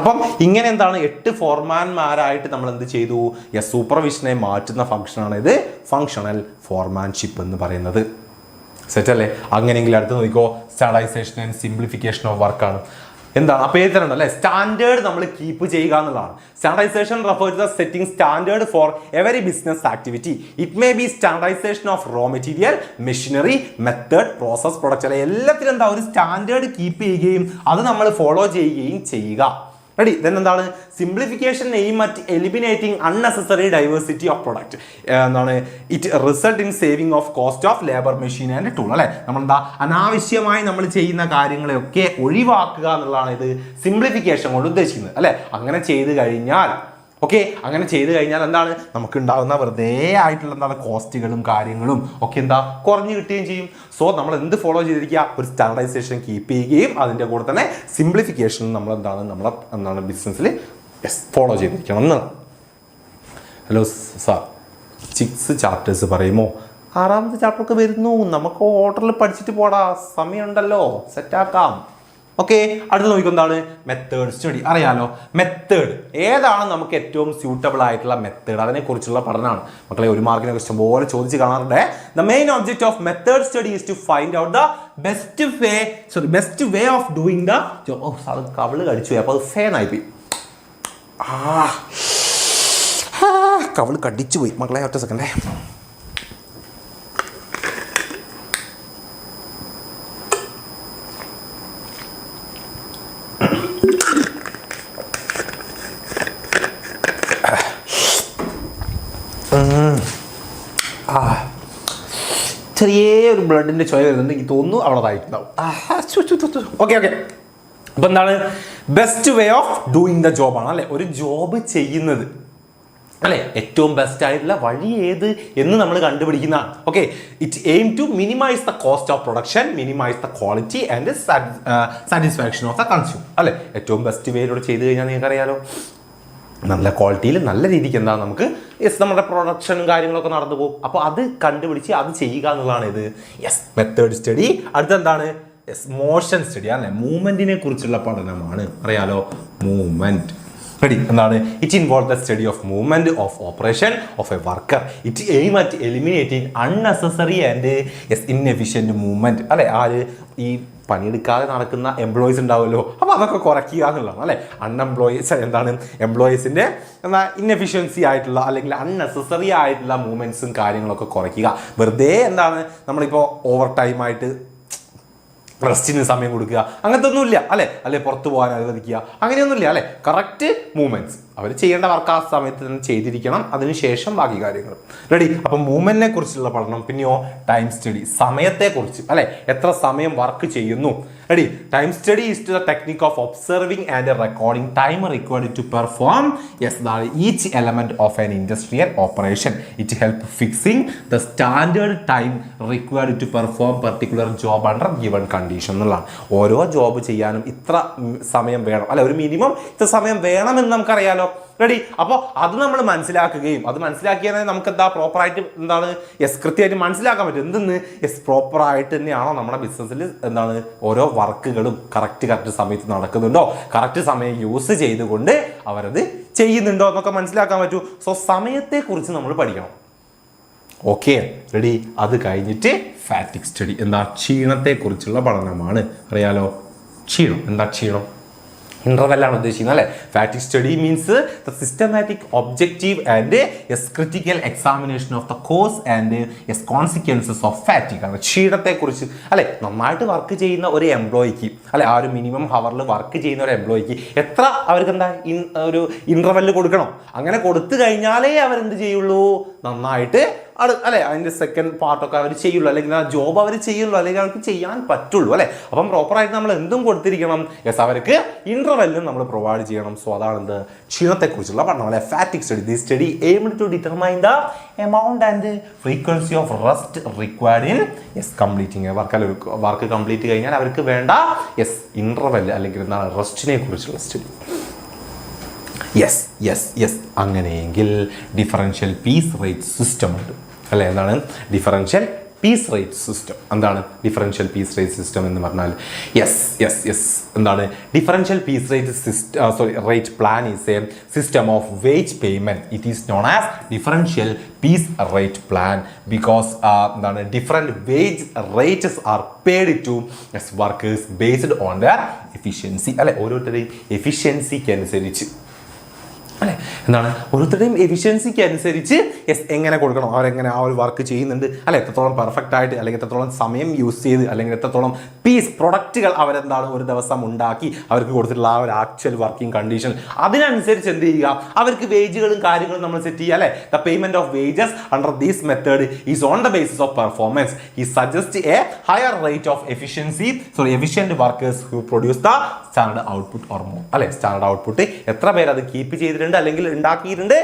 അപ്പം ഇങ്ങനെ എന്താണ് 8 ഫോർമാൻമാരായിട്ട് നമ്മൾ എന്ത് ചെയ്തു സൂപ്പർവിഷനെ മാറ്റുന്ന ഫംഗ്ഷനാണ് ഇത് ഫങ്ഷണൽ ഫോർമാൻഷിപ്പ് എന്ന് പറയുന്നത്. സെറ്റ് അല്ലേ? അങ്ങനെയെങ്കിൽ അടുത്ത് നോക്കിക്കോ സ്റ്റാൻഡർഡൈസേഷൻ ആൻഡ് സിംപ്ലിഫിക്കേഷൻ ഓഫ് വർക്കാണ്. എന്താണ് ആ പേര് തരണം അല്ലേ സ്റ്റാൻഡേർഡ് നമ്മൾ കീപ്പ് ചെയ്യുക എന്നുള്ളതാണ്. Standardisation refer to the setting standard for every business activity. It may be standardisation of raw material machinery method process product അല്ലെ എല്ലാത്തിലും എന്താ ഒരു സ്റ്റാൻഡേർഡ് കീപ്പ് ചെയ്യുകയും അത് നമ്മൾ ഫോളോ ചെയ്യുകയും ചെയ്യുക. റെഡി? ദെൻ എന്താണ് simplification aim at eliminating unnecessary diversity of product. എന്താണ് it result in saving of cost of labour machine and tool അല്ലെ നമ്മളെന്താ അനാവശ്യമായി നമ്മൾ ചെയ്യുന്ന കാര്യങ്ങളെയൊക്കെ ഒഴിവാക്കുക എന്നുള്ളതാണ് ഇത് സിംപ്ലിഫിക്കേഷൻ കൊണ്ട് ഉദ്ദേശിക്കുന്നത് അല്ലെ. അങ്ങനെ ചെയ്ത് കഴിഞ്ഞാൽ അങ്ങനെ ചെയ്ത് കഴിഞ്ഞാൽ എന്താണ് നമുക്ക് ഉണ്ടാകുന്ന വെറുതെ ആയിട്ടുള്ള എന്താണ് കോസ്റ്റുകളും കാര്യങ്ങളും ഒക്കെ എന്താ കുറഞ്ഞു കിട്ടുകയും ചെയ്യും. സോ നമ്മൾ എന്ത് ഫോളോ ചെയ്തിരിക്കുക ഒരു സ്റ്റാൻഡർഡൈസേഷൻ കീപ്പ് ചെയ്യുകയും അതിൻ്റെ കൂടെ തന്നെ സിംപ്ലിഫിക്കേഷൻ നമ്മൾ എന്താണ് ബിസിനസ്സിൽ ഫോളോ ചെയ്തിരിക്കണം എന്നാണ്. ഹലോ സാർ 6 ചാപ്റ്റേഴ്സ് പറയുമോ? 6ാമത്തെ ചാപ്റ്ററൊക്കെ വരുന്നു. നമുക്ക് ഓർഡറിൽ പഠിച്ചിട്ട് പോടാ സമയമുണ്ടല്ലോ സെറ്റാക്കാം. ഓക്കെ അടുത്ത് നോക്കിക്കോ എന്താണ് മെത്തേഡ് സ്റ്റഡി. അറിയാലോ മെത്തേഡ് ഏതാണ് നമുക്ക് ഏറ്റവും സ്യൂട്ടബിൾ ആയിട്ടുള്ള മെത്തേഡ് അതിനെക്കുറിച്ചുള്ള പഠനമാണ്. മക്കളെ 1 മാർക്കിനെ ക്വസ്റ്റ്യൻ പോലെ ചോദിച്ച് കാണാറുണ്ട്. The main object of method study is to find out the best way of doing the കവിള് കടിച്ചു പോയി അപ്പോൾ അത് ഫേനായി പോയി. കവിള് കടിച്ചു പോയി മക്കളെ ഒറ്റ സെക്കൻഡേ. ചെറിയൊരു ബ്ലഡിൻ്റെ ചോയ വരുന്നുണ്ട് എനിക്ക് തോന്നുന്നു അവിടെ ആയിട്ടുണ്ടാവും. ഓക്കെ അപ്പം എന്താണ് best way of doing the ജോബാണ് അല്ലെ ഒരു ജോബ് ചെയ്യുന്നത് അല്ലെ ഏറ്റവും ബെസ്റ്റ് ആയിട്ടുള്ള വഴി ഏത് എന്ന് നമ്മൾ കണ്ടുപിടിക്കുന്നതാണ്. Okay it aim to minimise the cost of production minimise the quality and satisfaction of the consumer അല്ലെ ഏറ്റവും ബെസ്റ്റ് വേയിലൂടെ ചെയ്ത് കഴിഞ്ഞാൽ നിങ്ങൾക്ക് അറിയാലോ നല്ല ക്വാളിറ്റിയിൽ നല്ല രീതിക്ക് എന്താ നമുക്ക് നമ്മുടെ പ്രൊഡക്ഷനും കാര്യങ്ങളൊക്കെ നടന്നു പോകും. അപ്പോൾ അത് കണ്ടുപിടിച്ച് അത് ചെയ്യുക എന്നുള്ളതാണ് ഇത് മെത്തേഡ് സ്റ്റഡി. അടുത്തെന്താണ് മോഷൻ സ്റ്റഡി അല്ലെ മൂവ്മെന്റിനെ കുറിച്ചുള്ള പഠനമാണ്. അറിയാലോ മൂവ്മെന്റ്. റെഡി? എന്താണ് it involve the study of movement of operation of A worker. It aim at eliminating unnecessary and inefficient movement അല്ലെ ഈ പണിയെടുക്കാതെ നടക്കുന്ന എംപ്ലോയീസ് ഉണ്ടാവുമല്ലോ അപ്പോൾ അതൊക്കെ കുറയ്ക്കുക എന്നുള്ളതാണ് അല്ലെ. എംപ്ലോയീസിൻ്റെ ഇൻഎഫിഷ്യൻസി ആയിട്ടുള്ള അല്ലെങ്കിൽ അൺനെസസറി ആയിട്ടുള്ള മൂവ്മെന്റ്സും കാര്യങ്ങളൊക്കെ കുറയ്ക്കുക. വെറുതെ നമ്മളിപ്പോൾ ഓവർ ടൈം ആയിട്ട് റെസ്റ്റിന് സമയം കൊടുക്കുക അങ്ങനത്തെ ഒന്നുമില്ല അല്ലെ പുറത്തു പോകാൻ അനുവദിക്കുക അങ്ങനെയൊന്നുമില്ല അല്ലെ. കറക്റ്റ് മൂവ്മെന്റ്സ് അവർ ചെയ്യേണ്ട വർക്ക് ആ സമയത്ത് തന്നെ ചെയ്തിരിക്കണം അതിനുശേഷം ബാക്കി കാര്യങ്ങൾ. റെഡി? അപ്പം മൂവ്മെന്റിനെ കുറിച്ചുള്ള പഠനം. പിന്നെയോ ടൈം സ്റ്റഡി സമയത്തെക്കുറിച്ച് അല്ലെ എത്ര സമയം വർക്ക് ചെയ്യുന്നു. Ready? Time study is to the technique of observing and recording time required to perform each element of an industrial operation. It help fixing the standard time required to perform particular job under given condition എന്നുള്ളതാണ്. ഓരോ job ചെയ്യാനും ഇത്ര സമയം വേണം അല്ലെ ഒരു minimum ഇത്ര സമയം വേണമെന്ന് നമുക്കറിയാലോ. റെഡി? അപ്പോൾ അത് നമ്മൾ മനസ്സിലാക്കുകയും അത് മനസ്സിലാക്കിയാൽ നമുക്ക് എന്താ പ്രോപ്പറായിട്ട് എന്താണ് കൃത്യമായിട്ട് മനസ്സിലാക്കാൻ പറ്റും. എന്തെന്ന് പ്രോപ്പറായിട്ട് തന്നെയാണോ നമ്മുടെ ബിസിനസ്സിൽ എന്താണ് ഓരോ വർക്കുകളും കറക്റ്റ് സമയത്ത് നടക്കുന്നുണ്ടോ, കറക്റ്റ് സമയം യൂസ് ചെയ്തുകൊണ്ട് അവരത് ചെയ്യുന്നുണ്ടോ എന്നൊക്കെ മനസ്സിലാക്കാൻ പറ്റൂ. സോ സമയത്തെക്കുറിച്ച് നമ്മൾ പഠിക്കണം. Okay, ready? അത് കഴിഞ്ഞിട്ട് ഫാറ്റിക് സ്റ്റഡി. എന്താ? ക്ഷീണത്തെക്കുറിച്ചുള്ള പഠനമാണ്. അറിയാലോ ക്ഷീണം? എന്താ ക്ഷീണം? ഇന്റർവെല്ലാണ് ഉദ്ദേശിക്കുന്നത് അല്ലേ? ഫാറ്റിക് study means the systematic objective and critical examination of the cause and consequences of ഫാറ്റിക് ആണ്. ക്ഷീണത്തെക്കുറിച്ച് അല്ലെ? നന്നായിട്ട് വർക്ക് ചെയ്യുന്ന ഒരു എംപ്ലോയിക്ക് അല്ലെ, ആ ഒരു മിനിമം ഹവറിൽ വർക്ക് ചെയ്യുന്ന ഒരു എംപ്ലോയിക്ക് എത്ര അവർക്ക് എന്താ ഒരു ഇന്റർവെല്ല് കൊടുക്കണം? അങ്ങനെ കൊടുത്തു കഴിഞ്ഞാലേ അവരെന്ത് ചെയ്യുള്ളൂ? നന്നായിട്ട് അല്ലെ അതിന്റെ സെക്കൻഡ് പാർട്ടൊക്കെ അവർ ചെയ്യുള്ളൂ, അല്ലെങ്കിൽ ആ ജോബ് അവർ ചെയ്യുള്ളൂ, അല്ലെങ്കിൽ അവർക്ക് ചെയ്യാൻ പറ്റുള്ളൂ അല്ലെ? അപ്പം പ്രോപ്പറായിട്ട് നമ്മൾ എന്തും കൊടുത്തിരിക്കണം. അവർക്ക് ഇന്റർവെല്ലും നമ്മൾ പ്രൊവൈഡ് ചെയ്യണം. സോ അതാണ് എന്ത്? ക്ഷീണത്തെക്കുറിച്ചുള്ള പഠനം അല്ലെ? ഫാറ്റിക് study. The study aimed to determine the amount and frequency of rest required in completing a work. Work complete കഴിഞ്ഞാൽ അവർക്ക് വേണ്ട ഇന്റർവെൽ അല്ലെങ്കിൽ എന്താണ് റെസ്റ്റിനെ കുറിച്ചുള്ള സ്റ്റഡി. അങ്ങനെയെങ്കിൽ ഡിഫറൻഷ്യൽ പീസ് റേറ്റ് സിസ്റ്റം ഉണ്ട് അല്ലെ? എന്താണ് ഡിഫറൻഷ്യൽ പീസ് റേറ്റ് സിസ്റ്റം? എന്താണ് ഡിഫറൻഷ്യൽ പീസ് റേറ്റ് സിസ്റ്റം എന്ന് പറഞ്ഞാൽ? എന്താണ് differential piece rate system? Rate plan is a system of wage payment. It is known as differential piece rate plan because എന്താണ് different wage rates are paid to workers based on their efficiency അല്ലെ? ഓരോരുത്തരുടെയും എഫിഷ്യൻസിക്ക് അനുസരിച്ച് അല്ലെ? എന്താണ് ഓരോരുത്തരുടെയും എഫിഷ്യൻസിക്ക് അനുസരിച്ച് എങ്ങനെ കൊടുക്കണം, അവരെങ്ങനെ ആ ഒരു വർക്ക് ചെയ്യുന്നുണ്ട് അല്ലെ, എത്രത്തോളം പെർഫെക്റ്റ് ആയിട്ട്, അല്ലെങ്കിൽ എത്രത്തോളം സമയം യൂസ് ചെയ്ത്, അല്ലെങ്കിൽ എത്രത്തോളം പീസ് പ്രൊഡക്റ്റുകൾ അവരെന്താണ് ഒരു ദിവസം ഉണ്ടാക്കി അവർക്ക് കൊടുത്തിട്ടുള്ള ആ ഒരു ആക്ച്വൽ വർക്കിംഗ് കണ്ടീഷൻ, അതിനനുസരിച്ച് എന്ത് ചെയ്യുക, അവർക്ക് വേജുകളും കാര്യങ്ങളും നമ്മൾ സെറ്റ് ചെയ്യുക അല്ലെ? The payment of wages under these method is on the basis of performance. ഈ suggest a higher rate of efficient workers who produce the standard output or more അല്ലെ? സ്റ്റാൻഡേർഡ് ഔട്ട്പുട്ട് എത്ര പേര് അത് കീപ്പ് ചെയ്തിട്ടുണ്ട് അല്ലെങ്കിൽ ഉണ്ടാക്കിയിട്ടുണ്ട്,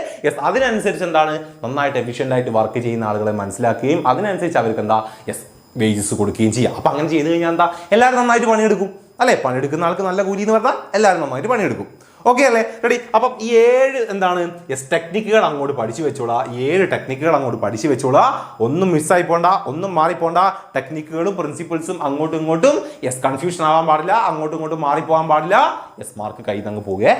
അതിനനുസരിച്ച് എന്താണ് നന്നായിട്ട് എഫിഷ്യന്റ് ആയിട്ട് വർക്ക് ചെയ്യുന്ന ആളുകളെ മനസ്സിലാക്കുകയും അതിനനുസരിച്ച് അവർക്ക് എന്താ വേജസ് കൊടുക്കുകയും ചെയ്യാം. അപ്പൊ അങ്ങനെ ചെയ്ത് കഴിഞ്ഞാൽ എന്താ എല്ലാവരും നന്നായിട്ട് പണിയെടുക്കും അല്ലെ? പണിയെടുക്കുന്ന ആൾക്ക് നല്ല കൂലി എന്ന് പറഞ്ഞാൽ എല്ലാവരും നന്നായിട്ട് പണിയെടുക്കും. ഓക്കെ അല്ലേ? റെഡി? അപ്പം ഈ 7 എന്താണ് ടെക്നിക്കുകൾ അങ്ങോട്ട് പഠിച്ചു വെച്ചോളാം. 7 ടെക്നിക്കുകൾ അങ്ങോട്ട് പഠിച്ചു വെച്ചോളാം. ഒന്നും മിസ്സായി പോണ്ട, ഒന്നും മാറിപ്പോണ്ട. ടെക്നിക്കുകളും പ്രിൻസിപ്പിൾസും അങ്ങോട്ടും ഇങ്ങോട്ടും കൺഫ്യൂഷൻ ആവാൻ പാടില്ല, അങ്ങോട്ടും ഇങ്ങോട്ടും മാറിപ്പോകാൻ പാടില്ല. മാർക്ക് കയ്യിൽ നിന്ന് പോകേ.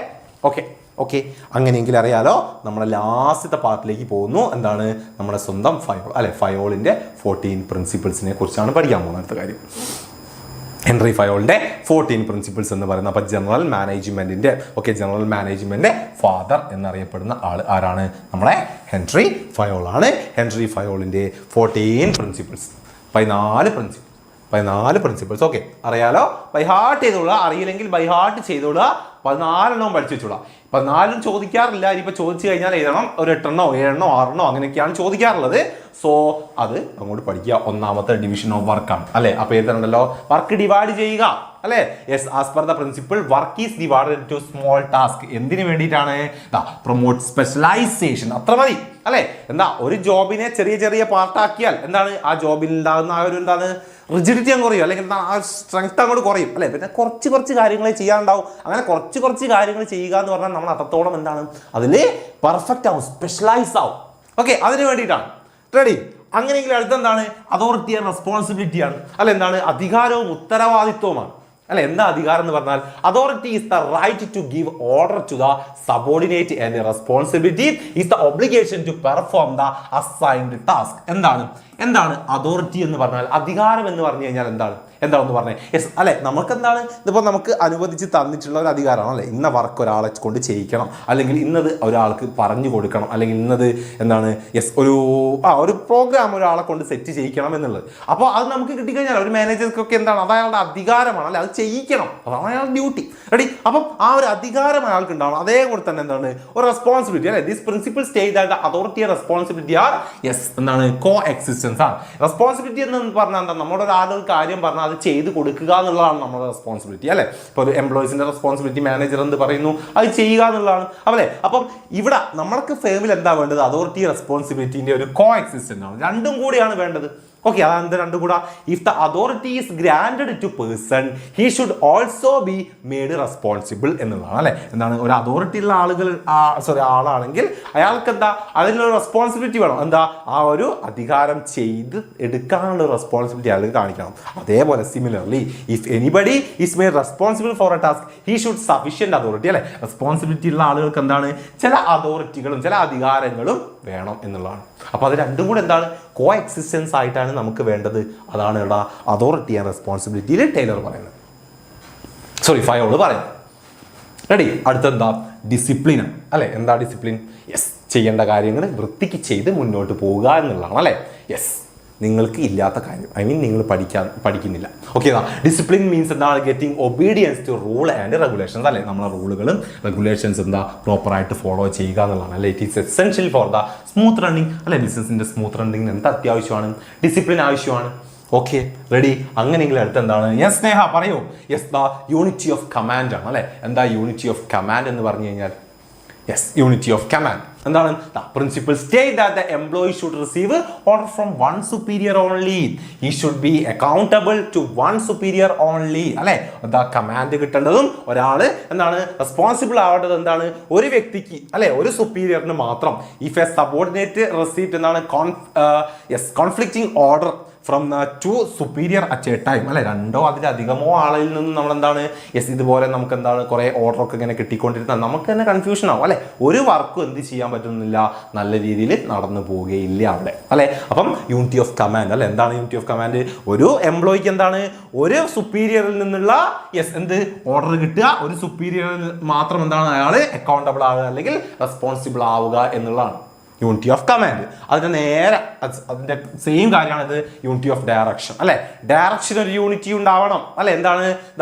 ഓക്കെ അങ്ങനെയെങ്കിൽ അറിയാലോ നമ്മുടെ ലാസ്റ്റത്തെ പാർട്ടിലേക്ക് പോകുന്നു. എന്താണ് നമ്മുടെ സ്വന്തം ഫയോൾ അല്ലെ? ഫയോളിന്റെ 14 പ്രിൻസിപ്പിൾസിനെ കുറിച്ചാണ് പഠിക്കാൻ പോകുന്ന അടുത്ത കാര്യം. ഹെൻറി ഫയോളിന്റെ 14 പ്രിൻസിപ്പിൾസ് എന്ന് പറയുന്നത്. അപ്പൊ ജനറൽ മാനേജ്മെന്റ് ഫാദർ എന്നറിയപ്പെടുന്ന ആൾ ആരാണ്? നമ്മുടെ ഹെൻറി ഫയോൾ ആണ്. ഹെൻറി ഫയോളിന്റെ 14 പ്രിൻസിപ്പിൾസ്, 14 പ്രിൻസിപ്പിൾസ്. ഓക്കെ അറിയാലോ? ബൈ ഹാർട്ട് ചെയ്തോളുക, അറിയില്ലെങ്കിൽ ബൈ ഹാർട്ട് ചെയ്തോളുക. 14 പഠിച്ചു വെച്ചോളാം. 14 ചോദിക്കാറില്ല. ഇനിയിപ്പോൾ ചോദിച്ചു കഴിഞ്ഞാൽ എഴുതണം ഒരു 8 7 6 അങ്ങനെയൊക്കെയാണ് ചോദിക്കാറുള്ളത്. സോ അത് അങ്ങോട്ട് പഠിക്കുക. ഒന്നാമത്തെ ഡിവിഷൻ ഓഫ് വർക്കാണ് അല്ലെ? അപ്പൊ എഴുതണ്ടല്ലോ വർക്ക് ഡിവൈഡ് ചെയ്യുക അല്ലെ? As per the principle work is divided into small task. എന്തിനു വേണ്ടിയിട്ടാണ്? Promote specialisation. അത്ര മതി അല്ലെ? എന്താ ഒരു ജോബിനെ ചെറിയ പാർട്ടാക്കിയാൽ എന്താണ് ആ ജോബിൽ ഉണ്ടാകുന്ന ആ ഒരു എന്താണ് റിജിഡിറ്റി അങ്ങ് കുറയും, അല്ലെങ്കിൽ എന്താ ആ സ്ട്രെങ്ത് അങ്ങോട്ട് കുറയും അല്ലെ? പിന്നെ കുറച്ച് കാര്യങ്ങളെ ചെയ്യാനുണ്ടാവും. അങ്ങനെ കുറച്ച് കാര്യങ്ങൾ ചെയ്യുക എന്ന് പറഞ്ഞാൽ നമ്മൾ അത്രത്തോളം എന്താണ് അതിൽ പെർഫെക്റ്റ് ആവും, സ്പെഷ്യലൈസ് ആവും. ഓക്കെ അതിന് വേണ്ടിയിട്ടാണ്. റെഡി? അങ്ങനെയെങ്കിൽ അടുത്തെന്താണ്? അതോറിറ്റി ആൻഡ് റെസ്പോൺസിബിലിറ്റി ആണ് അല്ലെ? എന്താണ് അധികാരവും ഉത്തരവാദിത്വമാണ് അല്ലെ? എന്താ അധികാരം എന്ന് പറഞ്ഞാൽ authority is the right to give order to the subordinate and responsibility is the obligation to perform the assigned task. എന്താണ് അതോറിറ്റി എന്ന് പറഞ്ഞാൽ? അധികാരം എന്ന് പറഞ്ഞു കഴിഞ്ഞാൽ എന്താണെന്ന് പറഞ്ഞേ? അല്ലെ നമുക്കെന്താണ് ഇതിപ്പോൾ നമുക്ക് അനുവദിച്ച് തന്നിട്ടുള്ള ഒരു അധികാരമാണ് അല്ലെ? ഇന്ന വർക്ക് ഒരാളെ കൊണ്ട് ചെയ്യിക്കണം, അല്ലെങ്കിൽ ഇന്നത് ഒരാൾക്ക് പറഞ്ഞു കൊടുക്കണം, അല്ലെങ്കിൽ ഇന്നത് എന്താണ് ഒരു പ്രോഗ്രാം ഒരാളെ കൊണ്ട് സെറ്റ് ചെയ്യിക്കണം എന്നുള്ളത്. അപ്പോൾ അത് നമുക്ക് കിട്ടിക്കഴിഞ്ഞാൽ ഒരു മാനേജർക്കൊക്കെ എന്താണ് അത് അയാളുടെ അധികാരമാണ് അല്ലെ? അത് ചെയ്യിക്കണം, അതാണ് അയാളുടെ ഡ്യൂട്ടി. റെഡി? അപ്പം ആ ഒരു അധികാരം അയാൾക്ക് ഉണ്ടാവണം. അതേപോലെ തന്നെ എന്താണ് ഒരു റെസ്പോൺസിബിലിറ്റി അല്ലെ? This principle state that authority and responsibility are എന്താണ് കോ എക്സിസ്റ്റൻസ് ആണ്. റെസ്പോൺസിബിലിറ്റി എന്ന് പറഞ്ഞാൽ എന്താ? നമ്മുടെ ഒരാളൊരു കാര്യം പറഞ്ഞാൽ അത് ചെയ്ത് കൊടുക്കുക എന്നുള്ളതാണ് നമ്മുടെ റെസ്പോൺസിബിലിറ്റി അല്ലെ? ഇപ്പോൾ ഒരു എംപ്ലോയീസിന്റെ റെസ്പോൺസിബിലിറ്റി മാനേജർ എന്ത് പറയുന്നു അത് ചെയ്യുക എന്നുള്ളതാണ് അല്ലേ? അപ്പം ഇവിടെ നമ്മൾക്ക് ഫേമിൽ എന്താ വേണ്ടത്? അതോറിറ്റി റെസ്പോൺസിബിലിറ്റിന്റെ ഒരു കോ എക്സിസ്റ്റന്റ് ആണ്. രണ്ടും കൂടിയാണ് വേണ്ടത്. ഓക്കെ, അതാണ് രണ്ടും കൂടെ. If the authority is granted to person he should also be made responsible എന്നുള്ളതാണ് അല്ലെ. എന്താണ്, ഒരു അതോറിറ്റി ഉള്ള ആളാണെങ്കിൽ അയാൾക്ക് എന്താ അതിനുള്ള റെസ്പോൺസിബിലിറ്റി വേണം. എന്താ, ആ ഒരു അധികാരം ചെയ്ത് എടുക്കാനുള്ള റെസ്പോൺസിബിലിറ്റി അയാൾക്ക് കാണിക്കണം. അതേപോലെ similarly if anybody is made responsible for A task he should sufficient authority അല്ലെ. റെസ്പോൺസിബിലിറ്റി ഉള്ള ആളുകൾക്ക് എന്താണ്, ചില അതോറിറ്റികളും ചില അധികാരങ്ങളും വേണം എന്നുള്ളതാണ്. അപ്പോൾ അത് രണ്ടും കൂടെ എന്താണ്, കോ എക്സിസ്റ്റൻസ് ആയിട്ടാണ് നമുക്ക് വേണ്ടത്. അതാണ് ഇവിടെ അതോറിറ്റി ആൻഡ് റെസ്പോൺസിബിലിറ്റിയിൽ ടൈലർ പറയുന്നത്, ഫയോള് പറയുന്നത്. റെഡി, അടുത്തെന്താ, ഡിസിപ്ലിൻ അല്ലെ. എന്താ ഡിസിപ്ലിൻ? യെസ്, ചെയ്യേണ്ട കാര്യങ്ങൾ വൃത്തിക്ക് ചെയ്ത് മുന്നോട്ട് പോവുക എന്നുള്ളതാണ് അല്ലെ. യെസ്, നിങ്ങൾക്ക് ഇല്ലാത്ത കാര്യം, നിങ്ങൾ പഠിക്കുന്നില്ല. ഓക്കെ, ഡിസിപ്ലിൻ മീൻസ് എന്താണ്, getting obedience to rule and regulations അല്ലെ. നമ്മളെ റൂളുകളും റെഗുലേഷൻസ് എന്താ പ്രോപ്പറായിട്ട് ഫോളോ ചെയ്യുക എന്നുള്ളതാണ് അല്ലെ. It is essential for the smooth running അല്ലെ. ബിസിനസിന്റെ സ്മൂത്ത് റണ്ണിങ്ങിന് എന്താ അത്യാവശ്യമാണ്, ഡിസിപ്ലിൻ ആവശ്യമാണ്. Okay, ready. അങ്ങനെയെങ്കിൽ അടുത്ത് എന്താണ്, യെസ് സ്നേഹ പറയൂ. Yes, the unity of command ആണ് അല്ലെ. എന്താ യൂണിറ്റി ഓഫ് കമാൻഡ് എന്ന് പറഞ്ഞു കഴിഞ്ഞാൽ, യെസ്, യൂണിറ്റി ഓഫ് കമാൻഡ് എന്താണ്, the principle state that the employee should receive order from one superior only. He should be accountable to one superior only അല്ലെ. The command കിട്ടേണ്ടതും ഒരാള് എന്താണ് റെസ്പോൺസിബിൾ ആവേണ്ടത് എന്താണ്, ഒരു വ്യക്തിക്ക് അല്ലെ, ഒരു സുപ്പീരിയറിന് മാത്രം. ഇഫ് എ സബോർഡിനേറ്റ് റിസീവ്ഡ് എന്താണ് conflicting order from to superior at a time അല്ലെ. രണ്ടോ അതിലധികമോ ആളിൽ നിന്ന് നമ്മൾ എന്താണ്, യെസ്, ഇതുപോലെ നമുക്ക് എന്താണ് കുറേ ഓർഡറൊക്കെ ഇങ്ങനെ കിട്ടിക്കൊണ്ടിരുന്നാൽ നമുക്ക് തന്നെ കൺഫ്യൂഷൻ ആവും അല്ലെ. ഒരു വർക്കും എന്ത് ചെയ്യാൻ പറ്റുന്നില്ല, നല്ല രീതിയിൽ നടന്നു പോവുകയില്ല അവിടെ അല്ലെ. അപ്പം യൂണിറ്റി ഓഫ് കമാൻഡ് അല്ലെ. എന്താണ് യൂണിറ്റി ഓഫ് കമാൻഡ്? ഒരു എംപ്ലോയിക്ക് എന്താണ്, ഒരു സുപ്പീരിയറിൽ നിന്നുള്ള എന്ത് ഓർഡർ കിട്ടുക, ഒരു സുപ്പീരിയറിൽ മാത്രം എന്താണ് അയാൾ അക്കൗണ്ടബിൾ ആവുക അല്ലെങ്കിൽ റെസ്പോൺസിബിൾ ആവുക എന്നുള്ളതാണ് യൂണിറ്റി ഓഫ് കമാൻഡ്. അതിന്റെ നേരെ അതിന്റെ സെയിം കാര്യമാണ് ഇത് യൂണിറ്റി ഓഫ് ഡയറക്ഷൻ അല്ലെ. ഡയറക്ഷൻ ഒരു യൂണിറ്റി ഉണ്ടാവണം അല്ലെ. എന്താണ്,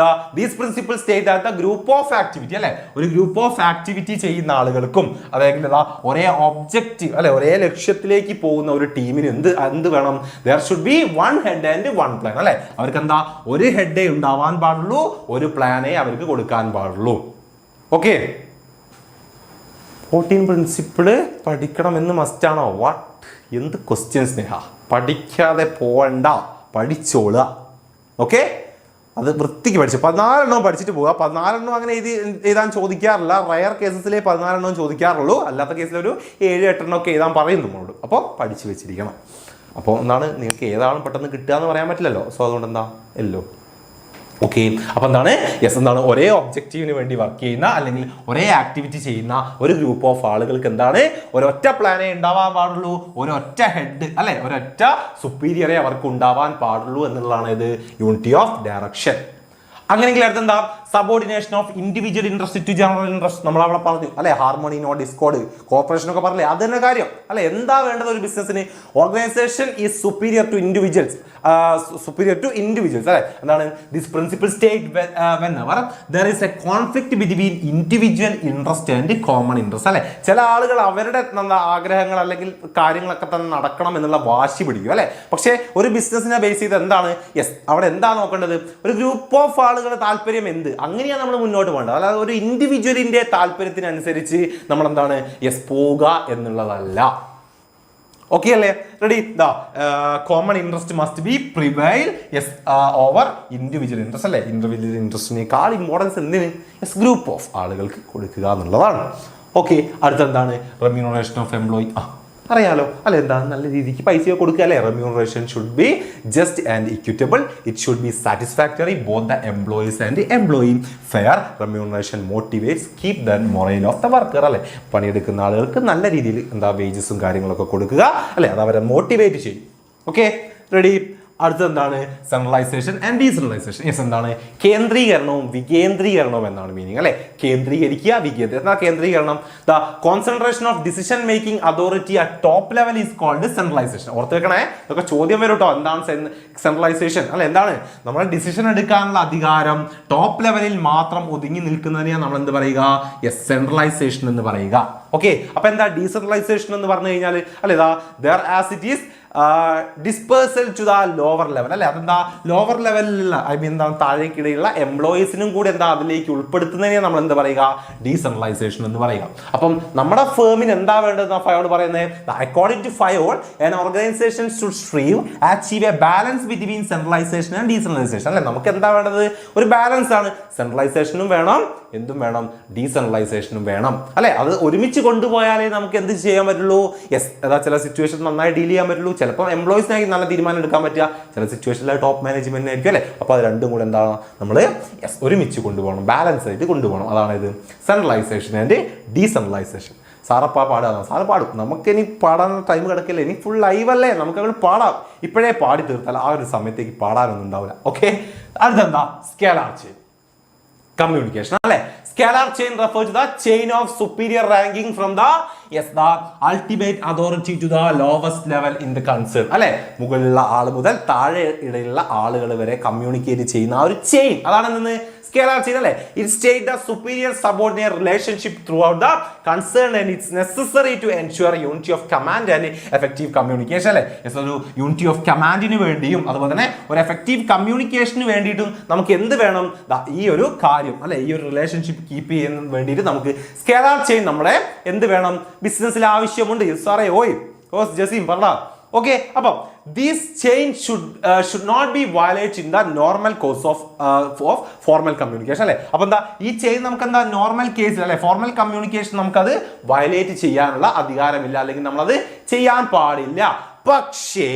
these principle state that the group of activity അല്ലെ. ഒരു ഗ്രൂപ്പ് ഓഫ് ആക്ടിവിറ്റി ചെയ്യുന്ന ആളുകൾക്കും അതായത് ഒരേ ഒബ്ജക്റ്റീവ് അല്ലെ, ഒരേ ലക്ഷ്യത്തിലേക്ക് പോകുന്ന ഒരു ടീമിന് എന്ത് വേണം, there should be one head and one plan അല്ലെ. അവർക്ക് എന്താ, ഒരു ഹെഡേ ഉണ്ടാവാൻ പാടുള്ളൂ, ഒരു പ്ലാനേ അവർക്ക് കൊടുക്കാൻ പാടുള്ളൂ. ഓക്കെ, 14 പ്രിൻസിപ്പിള് പഠിക്കണമെന്ന് മസ്റ്റാണോ? വാട്ട്, എന്ത് ക്വസ്റ്റ്യൻ സ്നേഹ. പഠിക്കാതെ പോവണ്ട, പഠിച്ചോളുക. ഓക്കെ, അത് വൃത്തിക്ക് പഠിച്ചു. 14 പഠിച്ചിട്ട് പോവുക. 14 അങ്ങനെ എഴുതാൻ ചോദിക്കാറില്ല. റയർ കേസസിലെ 14 ചോദിക്കാറുള്ളൂ. അല്ലാത്ത കേസിൽ ഒരു 7-8 ഒക്കെ എഴുതാൻ പറയും നമ്മളോട്. അപ്പോൾ പഠിച്ചു വെച്ചിരിക്കണം. അപ്പോൾ എന്താണ്, നിങ്ങൾക്ക് ഏതാണ് പെട്ടെന്ന് കിട്ടുക എന്ന് പറയാൻ പറ്റില്ലല്ലോ. സോ അതുകൊണ്ട് എന്താ എല്ലോ. ഓക്കെ, അപ്പോൾ എന്താണ്, യെസ്, എന്താണ് ഒരേ ഒബ്ജക്റ്റീവിന് വേണ്ടി വർക്ക് ചെയ്യുന്ന അല്ലെങ്കിൽ ഒരേ ആക്ടിവിറ്റി ചെയ്യുന്ന ഒരു ഗ്രൂപ്പ് ഓഫ് ആളുകൾക്ക് എന്താണ്, ഒരൊറ്റ പ്ലാനേ ഉണ്ടാവാൻ പാടുള്ളൂ, ഒരൊറ്റ ഹെഡ് അല്ലെ, ഒരൊറ്റ സുപ്പീരിയറെ അവർക്ക് ഉണ്ടാവാൻ പാടുള്ളൂ എന്നുള്ളതാണ് ഇത് യൂണിറ്റി ഓഫ് ഡയറക്ഷൻ. അങ്ങനെയെങ്കിൽ അടുത്തെന്താ, subordination of individual interest to general interest. നമ്മൾ അവിടെ പറഞ്ഞു അല്ലെ, ഹാർമണി നോ ഡിസ്കോർഡ്, കോർപ്പറേഷൻ ഒക്കെ പറഞ്ഞില്ലേ, അത് തന്നെ കാര്യം അല്ലെ. എന്താ വേണ്ടത് ഒരു ബിസിനസ്സിന്? Organisation is superior to individuals അല്ലെ. എന്താണ്, this principle state whenever there is a conflict between individual interest and common interest അല്ലെ. ചില ആളുകൾ അവരുടെ ആഗ്രഹങ്ങൾ അല്ലെങ്കിൽ കാര്യങ്ങളൊക്കെ തന്നെ നടക്കണം എന്നുള്ള വാശി പിടിക്കും അല്ലെ. പക്ഷേ ഒരു ബിസിനസ്സിനെ ബേസ് ചെയ്ത് എന്താണ്, യെസ്, അവിടെ എന്താ നോക്കേണ്ടത്, ഒരു ഗ്രൂപ്പ് ഓഫ് ആളുകളുടെ താല്പര്യം എന്ത്, അങ്ങനെയാണ് നമ്മൾ മുന്നോട്ട് പോകേണ്ടത്. അല്ലാതെ ഒരു ഇൻഡിവിജ്വലിന്റെ താല്പര്യത്തിനനുസരിച്ച് നമ്മൾ എന്താണ് പോവുക എന്നുള്ളതല്ല. ഓക്കെ അല്ലേ, ready. Common interest must be prevail over individual interest അല്ലേ. ഇൻഡിവിജ്വൽ ഇൻട്രസ്റ്റിനേക്കാൾ ഇമ്പോർട്ടൻസ് എന്തിന്, ഗ്രൂപ്പ് ഓഫ് ആളുകൾക്ക് കൊടുക്കുക എന്നുള്ളതാണ്. ഓക്കെ, അടുത്തെന്താണ്, റെമ്യൂണറേഷൻ ഓഫ് എംപ്ലോയി. അറിയാലോ അല്ലെ, എന്താ നല്ല രീതിക്ക് പൈസ കൊടുക്കുക അല്ലെ. Remuneration should be just and equitable. It should be satisfactory both the employees and employee. Fair remuneration motivates keep the morale of the worker അല്ലെ. പണിയെടുക്കുന്ന ആളുകൾക്ക് നല്ല രീതിയിൽ എന്താ വേജസും കാര്യങ്ങളൊക്കെ കൊടുക്കുക അല്ലെ, അത് അവരെ മോട്ടിവേറ്റ് ചെയ്യും. Okay, ready. അടുത്തെന്താണ്, സെൻട്രലൈസേഷൻ ആൻഡ് ഡീസെൻട്രലൈസേഷൻ. യെസ്, എന്താണ്, കേന്ദ്രീകരണവും വികേന്ദ്രീകരണവും എന്നാണ് മീനിങ് അല്ലെ. കേന്ദ്രീകരിക്കുക, വികേന്ദ്രീകരണം. കേന്ദ്രീകരണം, the concentration of decision making authority at top level is called centralisation. ഓർത്ത് വെക്കണേ, ഇതൊക്കെ ചോദ്യം വരും കേട്ടോ. എന്താണ് സെൻട്രലൈസേഷൻ അല്ലെ. എന്താണ്, നമ്മുടെ ഡിസിഷൻ എടുക്കാനുള്ള അധികാരം ടോപ്പ് ലെവലിൽ മാത്രം ഒതുങ്ങി നിൽക്കുന്നതിനെയാണ് നമ്മൾ എന്ത് പറയുക, യെസ്, സെൻട്രലൈസേഷൻ എന്ന് പറയുക. ഓക്കെ, അപ്പൊ എന്താ ഡീസെൻട്രലൈസേഷൻ എന്ന് പറഞ്ഞു കഴിഞ്ഞാൽ അല്ലെ, there as it is dispersal to the lower level അല്ലെ. അതെന്താ ലോവർ ലെവലിലുള്ള എന്താണ് താഴേക്കിടയിലുള്ള എംപ്ലോയീസിനും കൂടി എന്താ അതിലേക്ക് ഉൾപ്പെടുത്തുന്നതിനെ നമ്മൾ എന്താ പറയുക, ഡീസെൻട്രലൈസേഷൻ എന്ന് പറയുക. അപ്പം നമ്മുടെ ഫേമിന് എന്താ വേണ്ടത് ഫയോൾ പറയുന്നത്, according to Fayol an organization should strive achieve a balance between centralization and decentralization അല്ലെ. നമുക്ക് എന്താ വേണ്ടത്, ഒരു ബാലൻസ് ആണ്. സെൻട്രലൈസേഷനും വേണം, എന്തും വേണം, ഡീസെൻട്രലൈസേഷനും വേണം അല്ലെ. അത് ഒരുമിച്ച് കൊണ്ടുപോയാലേ നമുക്ക് എന്ത് ചെയ്യാൻ പറ്റുള്ളൂ, യെസ് അതാ ചില സിറ്റുവേഷൻ നന്നായി ഡീൽ ചെയ്യാൻ പറ്റുള്ളൂ. ചിലപ്പോൾ എംപ്ലോയീസിനായി നല്ല തീരുമാനം എടുക്കാൻ പറ്റുക, ചില സിറ്റുവേഷനിൽ ടോപ്പ് മാനേജ്മെന്റിനായിരിക്കും അല്ലെ. അപ്പോൾ അത് രണ്ടും കൂടെ എന്താണ് നമ്മൾ യെസ് ഒരുമിച്ച് കൊണ്ടുപോകണം, ബാലൻസ് ആയിട്ട് കൊണ്ടുപോകണം. അതാണ് ഇത് സെൻട്രലൈസേഷൻ ആൻഡ് ഡീസെൻട്രലൈസേഷൻ. സാറപ്പാ പാടാം, സാറ് പാടും, നമുക്കിനി പാടാൻ ടൈം കിടക്കില്ല, ഇനി ഫുൾ ലൈവല്ലേ, നമുക്ക് അവിടെ പാടാം. ഇപ്പോഴേ പാടി തീർത്താൽ ആ ഒരു സമയത്തേക്ക് പാടാനൊന്നും ഉണ്ടാവില്ല. ഓക്കെ, അടുത്തെന്താ സ്കേലാർ ചെയിൻ കമ്മ്യൂണിക്കേഷൻ അല്ലെ. Scalar chain refers to the chain of superior ranking from the ultimate authority to the lowest level in the concern അല്ലെ. മുകളിലുള്ള ആൾ മുതൽ താഴെ ഇടയിലുള്ള ആളുകൾ വരെ കമ്മ്യൂണിക്കേറ്റ് ചെയ്യുന്ന ആ ഒരു ചെയിൻ, അതാണ് എന്തെന്ന് സ്കേലാർ ചെയിൻ അല്ലെ. It states the superior subordinate relationship throughout the concern and it's necessary to ensure unity of command and effective communication അല്ലെ. ഒരു യൂണിറ്റി ഓഫ് കമാൻഡിന് വേണ്ടിയും അതുപോലെ തന്നെ ഒരു എഫക്റ്റീവ് കമ്മ്യൂണിക്കേഷന് വേണ്ടിയിട്ടും നമുക്ക് എന്ത് വേണം, ഈ ഒരു കാര്യം അല്ലെ, ഈ ഒരു റിലേഷൻഷിപ്പ് കീപ്പ് ചെയ്യാൻ വേണ്ടിയിട്ട് നമുക്ക് സ്കേലാർ ചെയിൻ നമ്മളെ എന്ത് വേണം, ബിസിനസ്സിൽ ആവശ്യമുണ്ട്. സാറേ ഓയ് ജസീം പറഞ്ഞ ഓക്കെ. അപ്പം these chain should not be violate in the normal course of formal communication അല്ലെ. അപ്പൊ എന്താ ഈ ചെയിൻ നമുക്ക് എന്താ നോർമൽ കേസിൽ അല്ലെ, ഫോർമൽ കമ്മ്യൂണിക്കേഷൻ നമുക്കത് വയലേറ്റ് ചെയ്യാനുള്ള അധികാരമില്ല, അല്ലെങ്കിൽ നമ്മളത് ചെയ്യാൻ പാടില്ല. പക്ഷേ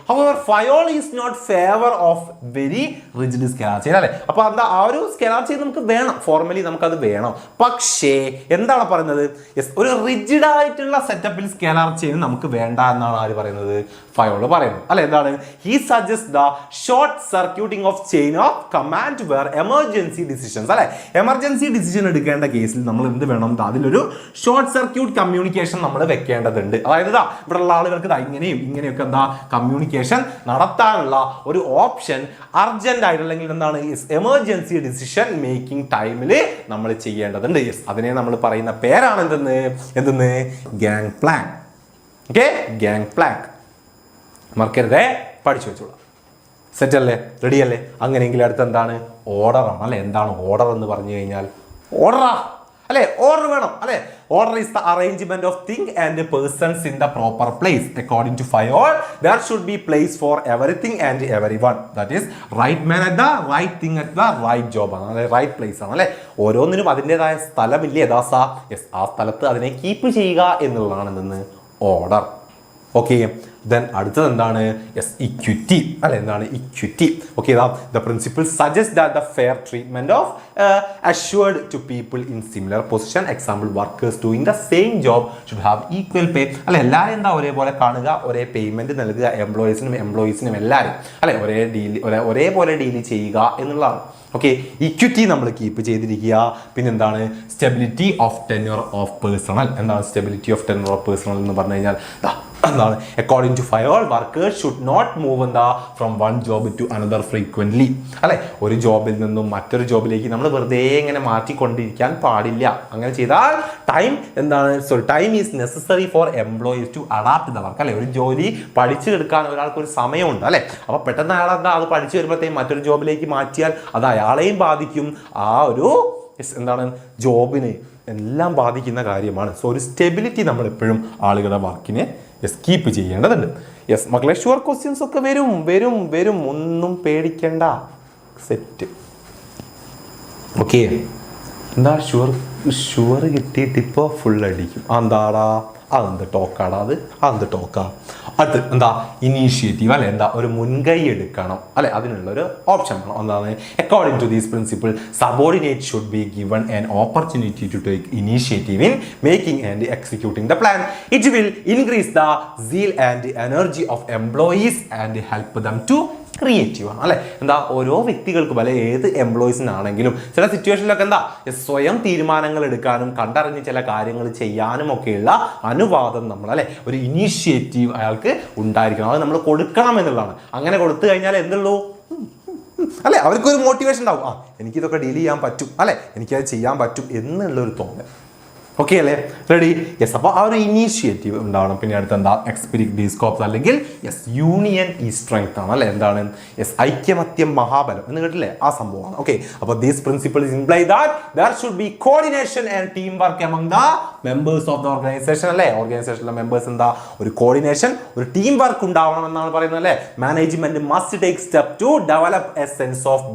however Fayol is not favour of very rigid scalar chain അല്ലെ. അപ്പൊ എന്താ ആ ഒരു സ്കേലാർ ചെയിൻ നമുക്ക് വേണം, ഫോർമലി നമുക്കത് വേണം. പക്ഷേ എന്താണ് പറയുന്നത്, യെസ് ഒരു റിജിഡ് ആയിട്ടുള്ള സെറ്റപ്പിൽ സ്കേലാർ ചെയിൻ നമുക്ക് വേണ്ട എന്നാണ് ആര് പറയുന്നത്, ഫയോൾ പറയുന്നത് അല്ലെ. എന്താണ്, he suggest the short circuiting of chain of command where emergency decisions അല്ലെ. എമർജൻസി ഡിസിഷൻ എടുക്കേണ്ട കേസിൽ നമ്മൾ എന്ത് വേണം, അതിലൊരു ഷോർട്ട് സർക്യൂട്ട് കമ്മ്യൂണിക്കേഷൻ നമ്മൾ വെക്കേണ്ടതുണ്ട്. അതായത് ഇവിടെ ആളുകൾക്ക് ഇങ്ങനെയും ഇങ്ങനെയൊക്കെ എന്താ കമ്മ്യൂണിക്കേഷൻ നടത്താനുള്ള ഒരു ഓപ്ഷൻ അർജന്റ് ആയിട്ട് അല്ലെങ്കിൽ എന്താണ് എമർജൻസി ഡിസിഷൻ മേക്കിംഗ് ടൈമിൽ നമ്മൾ ചെയ്യേണ്ടതുണ്ട്. യെസ് അതിനെ നമ്മൾ പറയുന്ന പേരാണ് എന്തെന്ന് gang plan. Okay, gang plan മറക്കരുതേ, പഠിച്ചു വെച്ചോളാം. സെറ്റ് അല്ലേ, റെഡി അല്ലേ? അങ്ങനെയെങ്കിൽ അടുത്ത് എന്താണ്, ഓർഡർ ആണ് അല്ലെ. എന്താണ് ഓർഡർ എന്ന് പറഞ്ഞു കഴിഞ്ഞാൽ, ഓർഡറാ അല്ലെ, ഓർഡർ വേണം അല്ലെ. Order is the arrangement of things and persons in the proper place. According to Fayol, there should be place for everything and everyone. That is, right man at the right thing at the right job ആണ് അല്ലെ, right place ആണ് അല്ലെ. ഓരോന്നിനും അതിൻ്റെതായ സ്ഥലമില്ലേ ദാസ, yes ആ സ്ഥലത്ത് അതിനെ keep ചെയ്യുക എന്നുള്ളതാണ് എന്തെന്ന് ഓർഡർ. ഓക്കെ, ദെൻ അടുത്തത് എന്താണ്, യെസ് ഇക്വിറ്റി അല്ലെ. എന്താണ് equity? Okay, the principle suggest that the fair treatment of assured to people in similar position. Example, workers doing the same job should have equal pay അല്ലെ. എല്ലാവരും എന്താ ഒരേപോലെ കാണുക, ഒരേ പേയ്മെന്റ് നൽകുക, എംപ്ലോയീസിനും എല്ലാവരും അല്ലെ ഒരേപോലെ ഡീൽ ചെയ്യുക എന്നുള്ളതാണ്. ഓക്കെ, ഇക്വിറ്റി നമ്മൾ കീപ്പ് ചെയ്തിരിക്കുക. പിന്നെന്താണ്, stability of tenure of personnel. എന്താണ് stability of tenure of personnel എന്ന് പറഞ്ഞു കഴിഞ്ഞാൽ എന്താണ്, according to Fayol workers should not move from one job to another frequently അല്ലെ. ഒരു ജോബിൽ നിന്നും മറ്റൊരു ജോബിലേക്ക് നമ്മൾ വെറുതെ ഇങ്ങനെ മാറ്റിക്കൊണ്ടിരിക്കാൻ പാടില്ല. അങ്ങനെ ചെയ്താൽ time is necessary for employees to adapt the work അല്ലെ. ഒരു ജോലി പഠിച്ചെടുക്കാൻ ഒരാൾക്ക് ഒരു സമയമുണ്ട് അല്ലെ. അപ്പൊ പെട്ടെന്ന് അയാൾ അത് പഠിച്ചു വരുമ്പോഴത്തേക്കും മറ്റൊരു ജോബിലേക്ക് മാറ്റിയാൽ അത് അയാളെയും ബാധിക്കും, ആ ഒരു ജോബിന് എല്ലാം ബാധിക്കുന്ന കാര്യമാണ്. സോ ഒരു സ്റ്റെബിലിറ്റി നമ്മൾ എപ്പോഴും ആളുകളുടെ വർക്കിനെ കീപ്പ് ചെയ്യേണ്ടതുണ്ട്. യെസ് മക്കളെ, ഷുവർ ക്വസ്റ്റ്യൻസ് ഒക്കെ വരും, ഒന്നും പേടിക്കണ്ട. സെറ്റ്. ഓക്കെ, എന്താ ഷുവർ കിട്ടിയിട്ട് ഇപ്പോൾ ഫുൾ അടിക്കും. എന്താടാ അതെന്ത് ടോക്കാടാ, അതെന്ത് ടോക്കാ. അടുത്ത് എന്താ ഇനീഷ്യേറ്റീവ് അല്ലെ. എന്താ ഒരു മുൻകൈ എടുക്കണം അല്ലെ, അതിനുള്ള ഒരു ഓപ്ഷൻ വേണം. എന്താണ്, according to these principle subordinate should be given an opportunity to take initiative in making and executing the plan. It will increase the zeal and energy of employees and help them to creative ആണ് അല്ലെ. എന്താ ഓരോ വ്യക്തികൾക്കും അല്ലെ, ഏത് എംപ്ലോയീസിനാണെങ്കിലും ചില സിറ്റുവേഷനിലൊക്കെ എന്താ സ്വയം തീരുമാനങ്ങൾ എടുക്കാനും കണ്ടറിഞ്ഞ് ചില കാര്യങ്ങൾ ചെയ്യാനും ഒക്കെയുള്ള അനുവാദം നമ്മൾ അല്ലെ, ഒരു ഇനീഷ്യേറ്റീവ് അയാൾക്ക് ഉണ്ടായിരിക്കണം. അത് നമ്മൾ കൊടുക്കണം എന്നുള്ളതാണ്. അങ്ങനെ കൊടുത്തു കഴിഞ്ഞാൽ എന്തുള്ളൂ അല്ലെ, അവർക്കൊരു മോട്ടിവേഷൻ ഉണ്ടാവും. എനിക്കിതൊക്കെ ഡീൽ ചെയ്യാൻ പറ്റും അല്ലെ, എനിക്കത് ചെയ്യാൻ പറ്റും എന്നുള്ളൊരു തോന്നൽ. ഓക്കെ അല്ലേ? റെഡി? യെസ്. അപ്പോൾ ആ ഒരു ഇനീഷ്യേറ്റീവ് ഉണ്ടാവണം. പിന്നെ അടുത്ത് എന്താ? എക്സ്പിരിറ്റ് ഡി സ്കോപ്സ് അല്ലെങ്കിൽ യെസ് യൂണിയൻ ഈ സ്ട്രെങ്ത് ആണ് അല്ലേ? എന്താണ്? യെസ് ഐക്യമത്യം മഹാബലം എന്ന് കേട്ടില്ലേ? ആ സംഭവമാണ്. ഓക്കെ. അപ്പോൾ these principles imply that there should be coordination and team work among the members of the organisation അല്ലേ? ഓർഗനൈസേഷനിലെ മെമ്പേഴ്സ് എന്താ? ഒരു കോർഡിനേഷൻ, ഒരു ടീം വർക്ക് ഉണ്ടാവണം എന്നാണ് പറയുന്നത് അല്ലേ? Management must take step to develop a sense of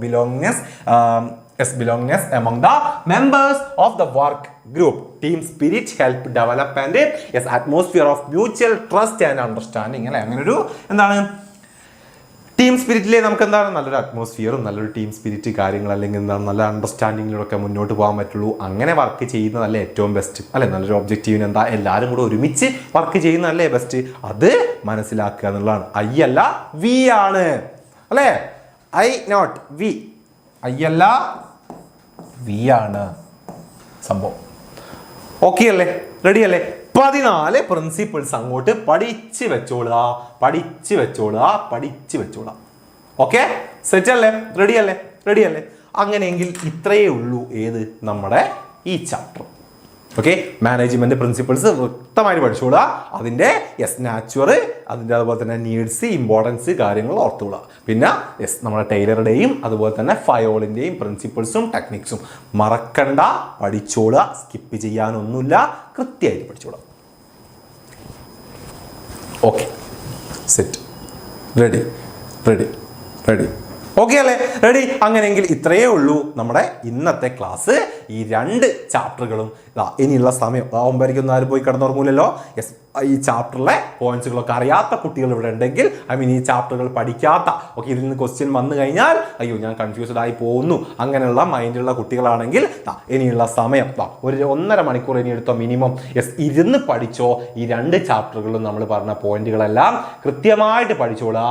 belongingness among the members of the work group. Team spirit help develop and atmosphere of mutual trust and understanding അല്ലേ? അങ്ങനെ ഒരു എന്താണ് team സ്പിരിറ്റിലെ നമുക്ക് എന്താണ് നല്ലൊരു അറ്റ്മോസ്ഫിയറും നല്ലൊരു ടീം സ്പിരിറ്റ് കാര്യങ്ങൾ അല്ലെങ്കിൽ എന്താണ് നല്ല അണ്ടർസ്റ്റാൻഡിങ്ങിലൂടെ മുന്നോട്ട് പോകാൻ പറ്റുള്ളൂ. അങ്ങനെ വർക്ക് ചെയ്യുന്നതല്ലേ ഏറ്റവും ബെസ്റ്റ് അല്ലെ? നല്ലൊരു ഒബ്ജക്റ്റീവിന് എന്താ എല്ലാവരും കൂടെ ഒരുമിച്ച് വർക്ക് ചെയ്യുന്നതല്ലേ ബെസ്റ്റ്? അത് മനസ്സിലാക്കുക എന്നുള്ളതാണ്. ഐ അല്ല വി ആണ് അല്ലേ? I not we. ഐ അല്ല വി ആണ് സംഭവം. ഓക്കെ അല്ലേ? റെഡി അല്ലേ? 14 പ്രിൻസിപ്പിൾസ് അങ്ങോട്ട് പഠിച്ച് വെച്ചോളുക. ഓക്കെ? സെറ്റ് അല്ലേ? റെഡി അല്ലേ? അങ്ങനെയെങ്കിൽ ഇത്രയേ ഉള്ളൂ ഏത് നമ്മുടെ ഈ ചാപ്റ്റർ. ഓക്കെ, മാനേജ്മെന്റ് പ്രിൻസിപ്പിൾസ് വ്യക്തമായിട്ട് പഠിച്ചോളുക. അതിൻ്റെ നാച്ചുറൽ, അതിൻ്റെ അതുപോലെ തന്നെ നീഡ്സ്, ഇമ്പോർട്ടൻസ് കാര്യങ്ങൾ ഓർത്തുകൊള്ളുക. പിന്നെ നമ്മുടെ ടൈലറുടെയും അതുപോലെ തന്നെ ഫയോളിൻ്റെയും പ്രിൻസിപ്പിൾസും ടെക്നിക്സും മറക്കണ്ട, പഠിച്ചോളുക. സ്കിപ്പ് ചെയ്യാനൊന്നുമില്ല, കൃത്യമായിട്ട് പഠിച്ചോളുക. Okay, set. റെഡി ഓക്കെ അല്ലേ? റെഡി? അങ്ങനെയെങ്കിൽ ഇത്രയേ ഉള്ളൂ നമ്മുടെ ഇന്നത്തെ ക്ലാസ്. ഈ 2 ചാപ്റ്ററുകളും ഇനിയുള്ള സമയം 9:00 ആരും പോയി കിടന്നുറങ്ങൂലല്ലോ. യെസ്, ഈ ചാപ്റ്ററിലെ പോയിന്റ്സുകളൊക്കെ അറിയാത്ത കുട്ടികൾ ഇവിടെ ഉണ്ടെങ്കിൽ, ഈ ചാപ്റ്ററുകൾ പഠിക്കാത്ത, ഓക്കെ, ഇതിൽ നിന്ന് ക്വസ്റ്റ്യൻ വന്നു കഴിഞ്ഞാൽ അയ്യോ ഞാൻ കൺഫ്യൂസ്ഡ് ആയി പോകുന്നു അങ്ങനെയുള്ള മൈൻഡുള്ള കുട്ടികളാണെങ്കിൽ ഇനിയുള്ള സമയം ഒരു 1.5 മണിക്കൂർ ഇനി എടുത്തോ മിനിമം. യെസ്, ഇരുന്ന് പഠിച്ചോ. ഈ 2 ചാപ്റ്ററുകളും നമ്മൾ പറഞ്ഞ പോയിന്റുകളെല്ലാം കൃത്യമായിട്ട് പഠിച്ചോളുക.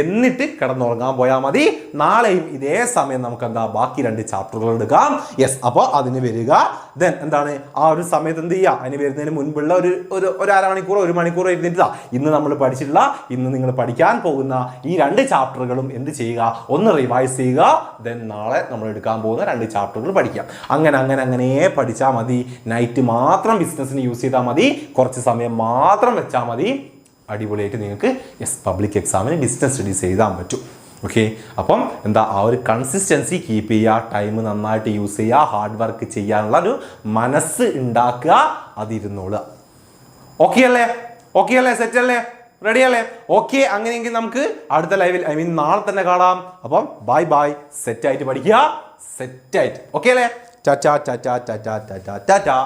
എന്നിട്ട് കിടന്നുറങ്ങാൻ പോയാൽ മതി. നാളെയും ഇതേ സമയം നമുക്ക് ബാക്കി 2 ചാപ്റ്ററുകൾ എടുക്കാം. യെസ്, അപ്പോൾ അതിന് വരിക. ദെൻ എന്താണ് ആ ഒരു സമയത്ത് എന്ത് ചെയ്യുക? അതിന് വരുന്നതിന് മുൻപുള്ള ഒരു 1/2 മണിക്കൂറോ 1 മണിക്കൂറോ ഇരുന്നിട്ട് ഇന്ന് നമ്മൾ പഠിച്ചിട്ടുള്ള, ഇന്ന് നിങ്ങൾ പഠിക്കാൻ പോകുന്ന ഈ 2 ചാപ്റ്ററുകളും എന്ത് ചെയ്യുക? ഒന്ന് റിവൈസ് ചെയ്യുക. ദെൻ നാളെ നമ്മൾ എടുക്കാൻ പോകുന്ന 2 ചാപ്റ്ററുകൾ പഠിക്കാം. അങ്ങനെ പഠിച്ചാൽ മതി. നൈറ്റ് മാത്രം ബിസിനസ്സിന് യൂസ് ചെയ്താൽ മതി. കുറച്ച് സമയം മാത്രം വെച്ചാൽ മതി. അടിപൊളിയായിട്ട് നിങ്ങൾക്ക് പബ്ലിക് എക്സാമിന് ബിസിനസ് സ്റ്റഡീസ് എഴുതാൻ പറ്റും. ഓക്കെ, അപ്പം ആ ഒരു കൺസിസ്റ്റൻസി കീപ്പ് ചെയ്യുക, ടൈം നന്നായിട്ട് യൂസ് ചെയ്യുക, ഹാർഡ് വർക്ക് ചെയ്യാനുള്ള ഒരു മനസ്സ് ഉണ്ടാക്കുക, അതിരുന്നോളുക. ഓക്കെ അല്ലേ? സെറ്റ് അല്ലേ? റെഡി അല്ലേ? ഓക്കെ, അങ്ങനെയെങ്കിൽ നമുക്ക് അടുത്ത ലൈവിൽ നാളെ തന്നെ കാണാം. അപ്പം ബൈ. സെറ്റായിട്ട് പഠിക്കുക, സെറ്റായിട്ട്. ഓക്കെ അല്ലേ? ടാറ്റാ.